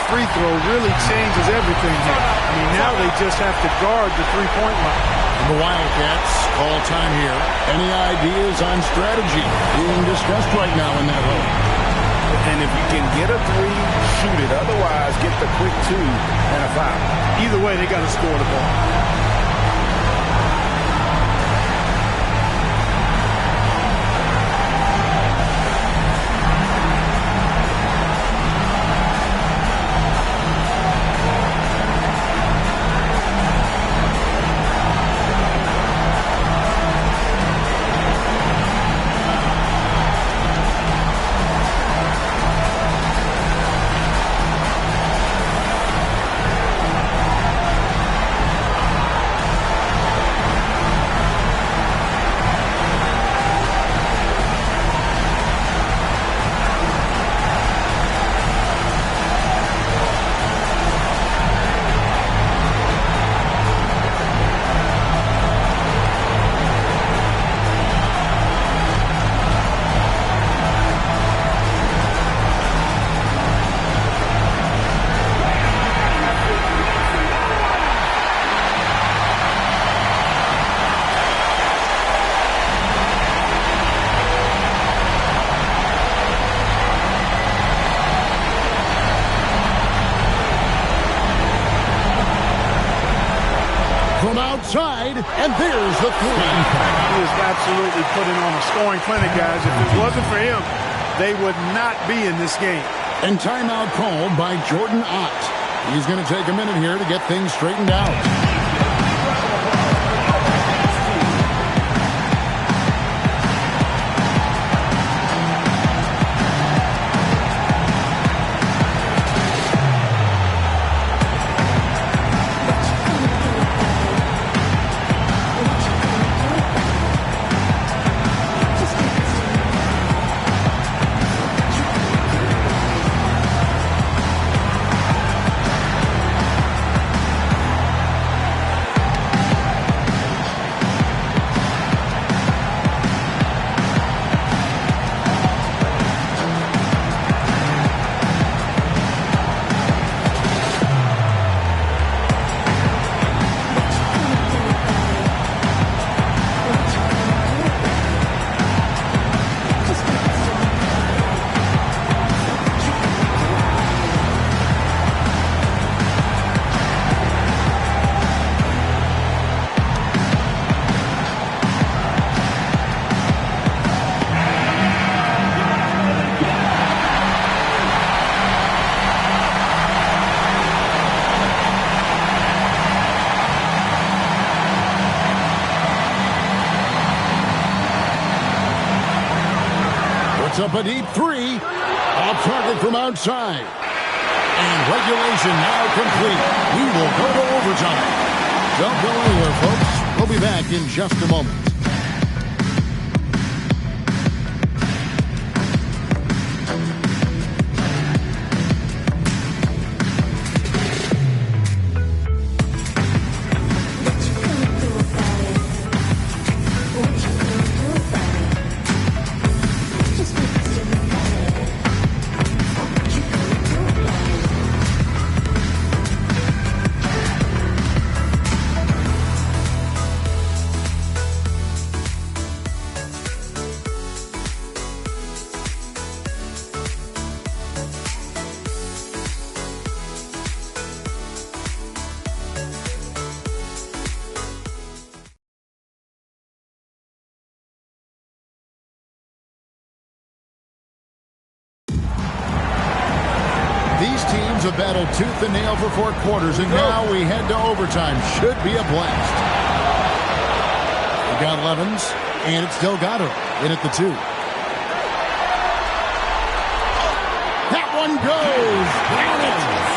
Free throw really changes everything here. I mean, now they just have to guard the three-point line. The Wildcats call time here. Any ideas on strategy being discussed right now in that role? And if you can get a three, shoot it. Otherwise, get the quick two and a foul. Either way, they got to score the ball. Outside, and there's the three. He is absolutely putting on a scoring clinic, guys. If it wasn't for him, they would not be in this game. And timeout called by Jordan Ott. He's going to take a minute here to get things straightened out. Puts up a deep three. Off target from outside. And regulation now complete. We will go to overtime. Don't go anywhere, folks. We'll be back in just a moment. Have battled tooth and nail for 4 quarters, and now we head to overtime. Should be a blast. We got Levens, and it's Delgado in at the 2. That one goes.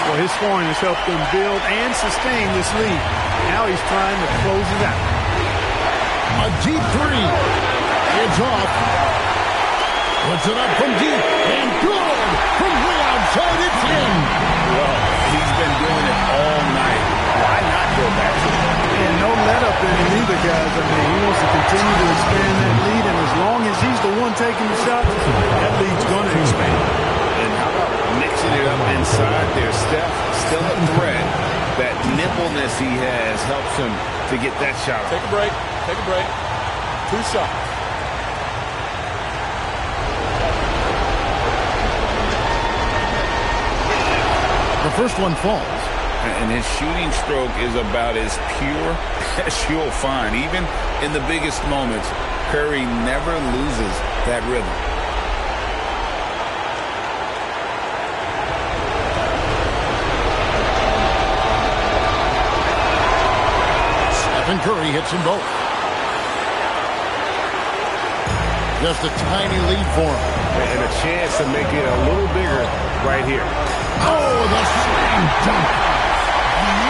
Well, his scoring has helped them build and sustain this lead. Now he's trying to close it out. A deep 3. It's off. Puts it up from deep, and good. From way outside, it's in. Well, he's been doing it all night. Why not go back to it? And no let up in him either, guys. I mean, he wants to continue to expand that lead, and as long as he's the one taking the shots, that lead's going to expand. And how about mixing it up inside there? Steph, still a threat. That nimbleness he has helps him to get that shot off. Take a break. Take a break. 2 shots. The first one falls. And his shooting stroke is about as pure as you'll find. Even in the biggest moments, Curry never loses that rhythm. Stephen Curry hits them both. Just a tiny lead for him. And a chance to make it a little bigger right here. Oh, the slam dunk.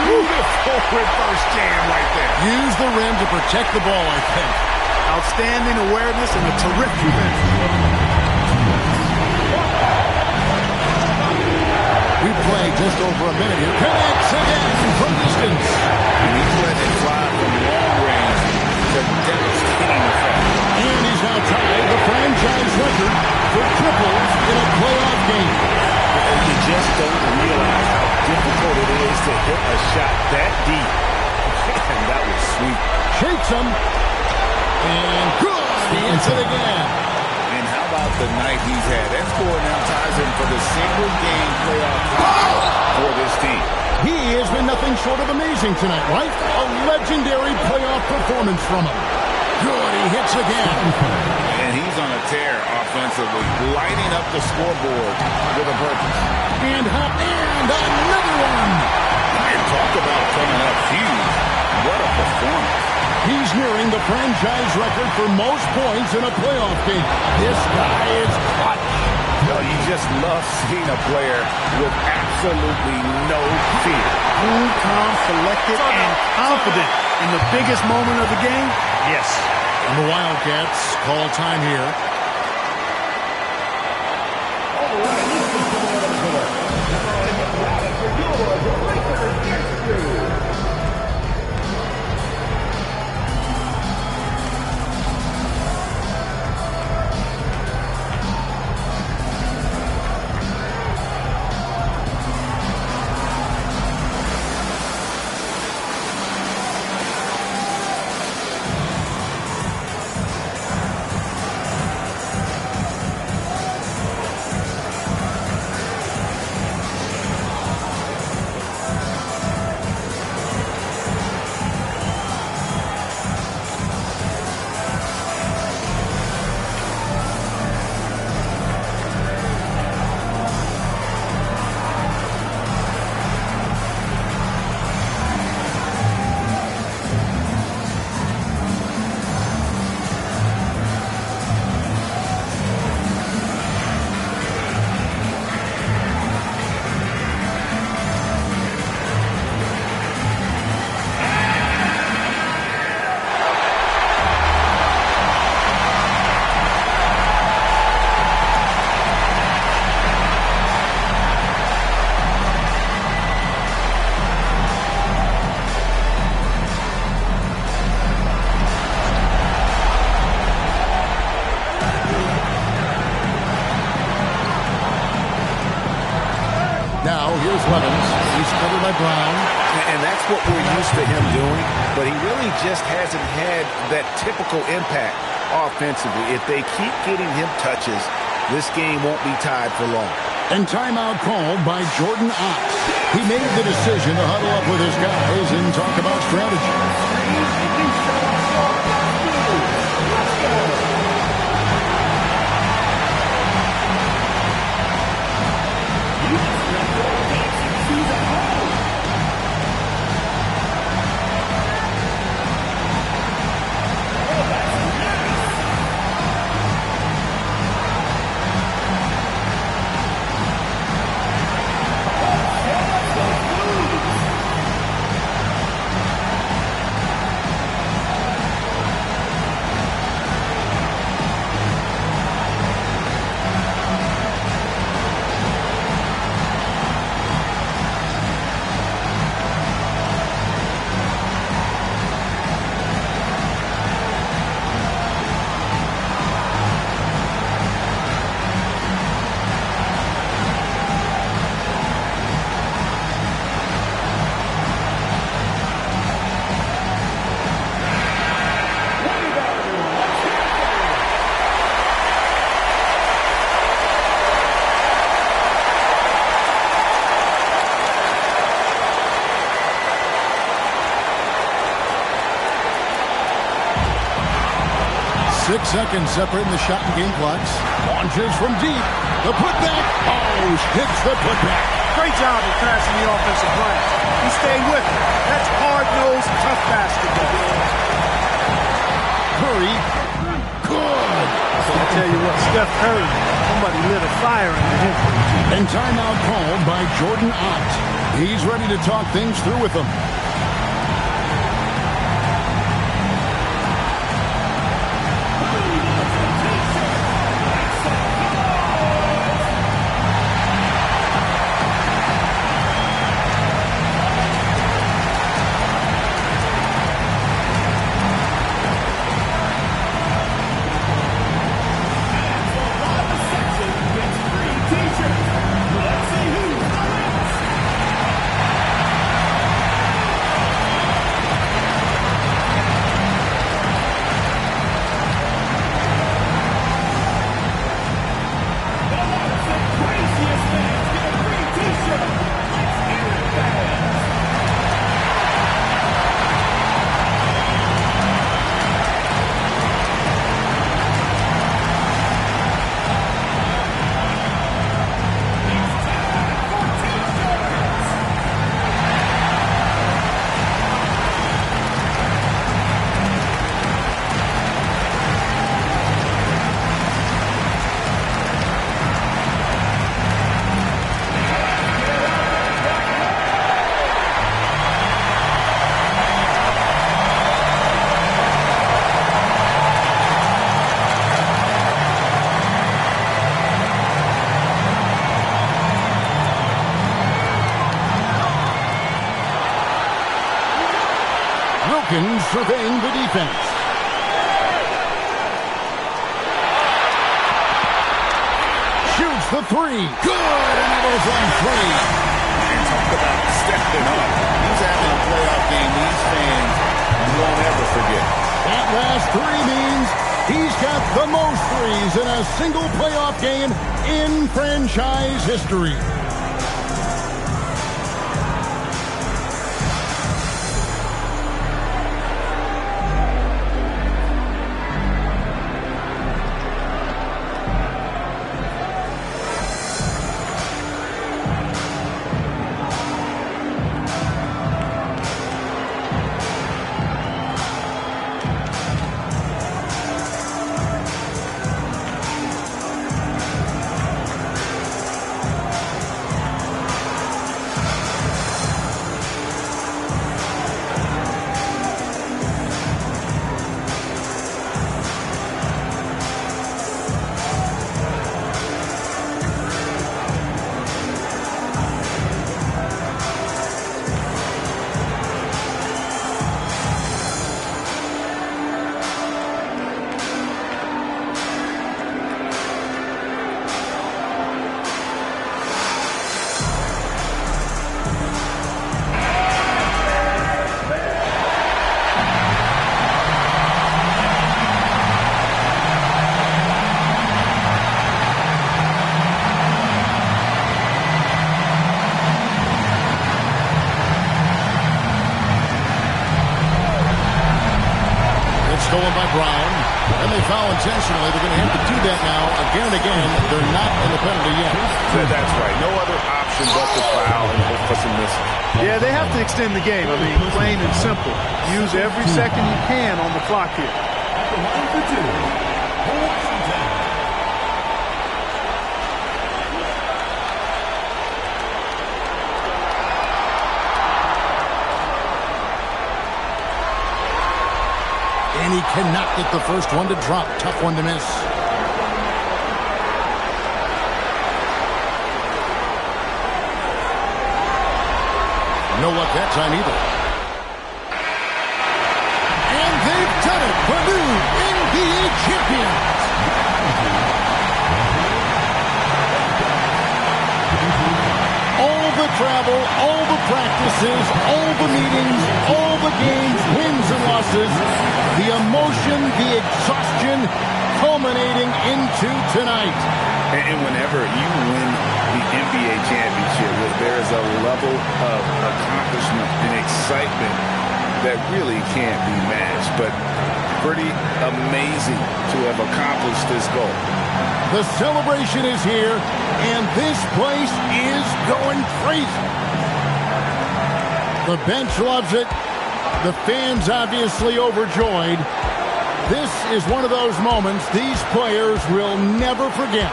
Beautiful reverse jam right there. Use the rim to protect the ball, I think. Outstanding awareness and a terrific finish. We play just over a minute here. Connects again from distance. And he's letting it fly from long range to devastating effect. And he's now tied the franchise record for triples in a playoff game. You just don't realize how difficult it is to hit a shot that deep. And that was sweet. Shakes him. And good. He hits it again. And how about the night he's had? That score now ties him for the single-game playoff for this team. He has been nothing short of amazing tonight, right? A legendary playoff performance from him. Good. He hits again. And he's on a tear offensively, lighting up the scoreboard with a purpose. And another one. And talk about coming up huge. What a performance. He's nearing the franchise record for most points in a playoff game. This guy is clutch. Well, you just love seeing a player with absolutely no fear. Cool, calm, collected, and confident in the biggest moment of the game. Yes. And the Wildcats call time here. is Levens. He's covered by Brown. And that's what we're used to him doing, but he really just hasn't had that typical impact offensively. If they keep getting him touches, this game won't be tied for long. And timeout called by Jordan Ott. He made the decision to huddle up with his guys and talk about strategy. Seconds separating the shot and game clocks. Launches from deep. The putback. Oh, hits the putback. Great job of passing the offensive glass. He stayed with it. That's hard-nosed, tough basketball. Curry. Good. So I tell you what, Steph Curry, somebody lit a fire under him. And timeout called by Jordan Ott. He's ready to talk things through with them. Surveying the defense. Shoots the three. Good. Another from three. And talk about stepping up. He's having a playoff game these fans won't ever forget. That last three means he's got the most threes in a single playoff game in franchise history. foul intentionally. They're going to have to do that now again and again. They're not in the penalty yet. That's right. No other option but to foul and hope for some misses. Yeah, they have to extend the game. I mean, plain and simple. Use every second you can on the clock here. And he cannot get the first one to drop. Tough one to miss. No luck that time either. And they've done it. Purdue, NBA champions. All the travel, all the practices, all the meetings, all the games, wins and losses, the emotion, the exhaustion culminating into tonight. And whenever you win the NBA championship, there is a level of accomplishment and excitement that really can't be matched. But pretty amazing to have accomplished this goal. The celebration is here, and this place is going crazy. The bench loves it. The fans obviously overjoyed. This is one of those moments these players will never forget.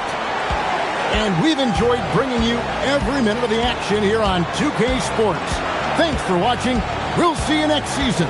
And we've enjoyed bringing you every minute of the action here on 2K Sports. Thanks for watching. We'll see you next season.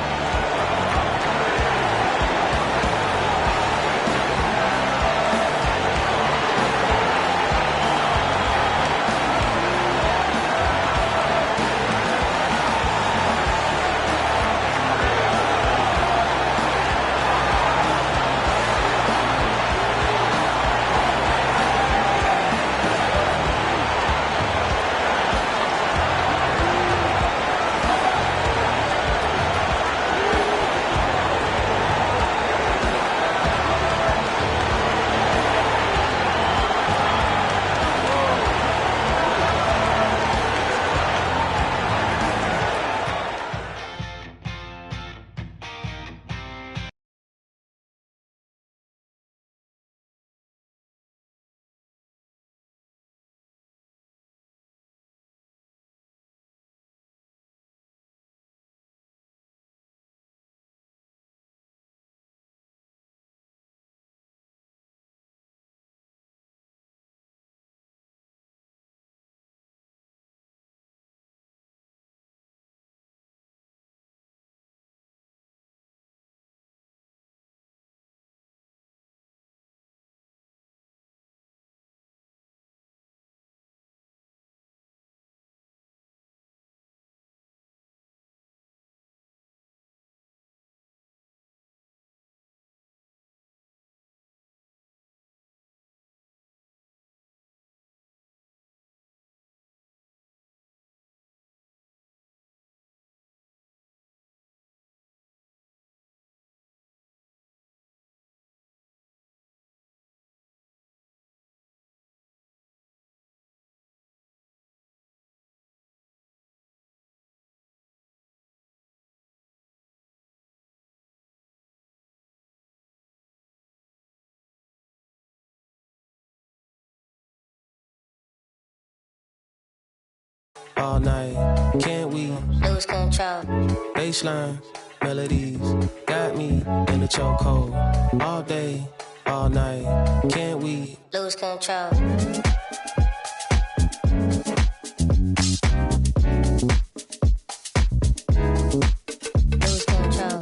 All night, can't we lose control? Baseline, melodies, got me in the chokehold. All day, all night, can't we lose control? Lose control.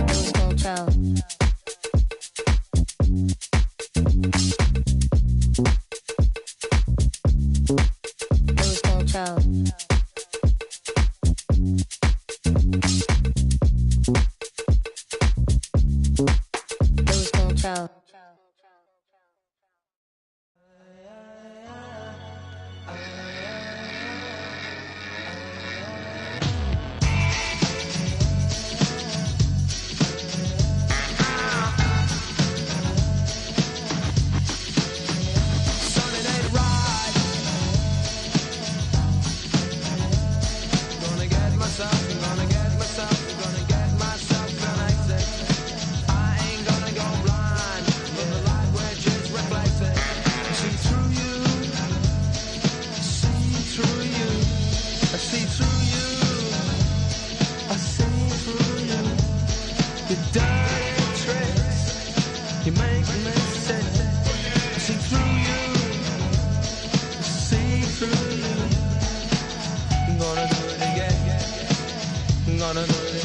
Lose control. Lose control. gonna do it.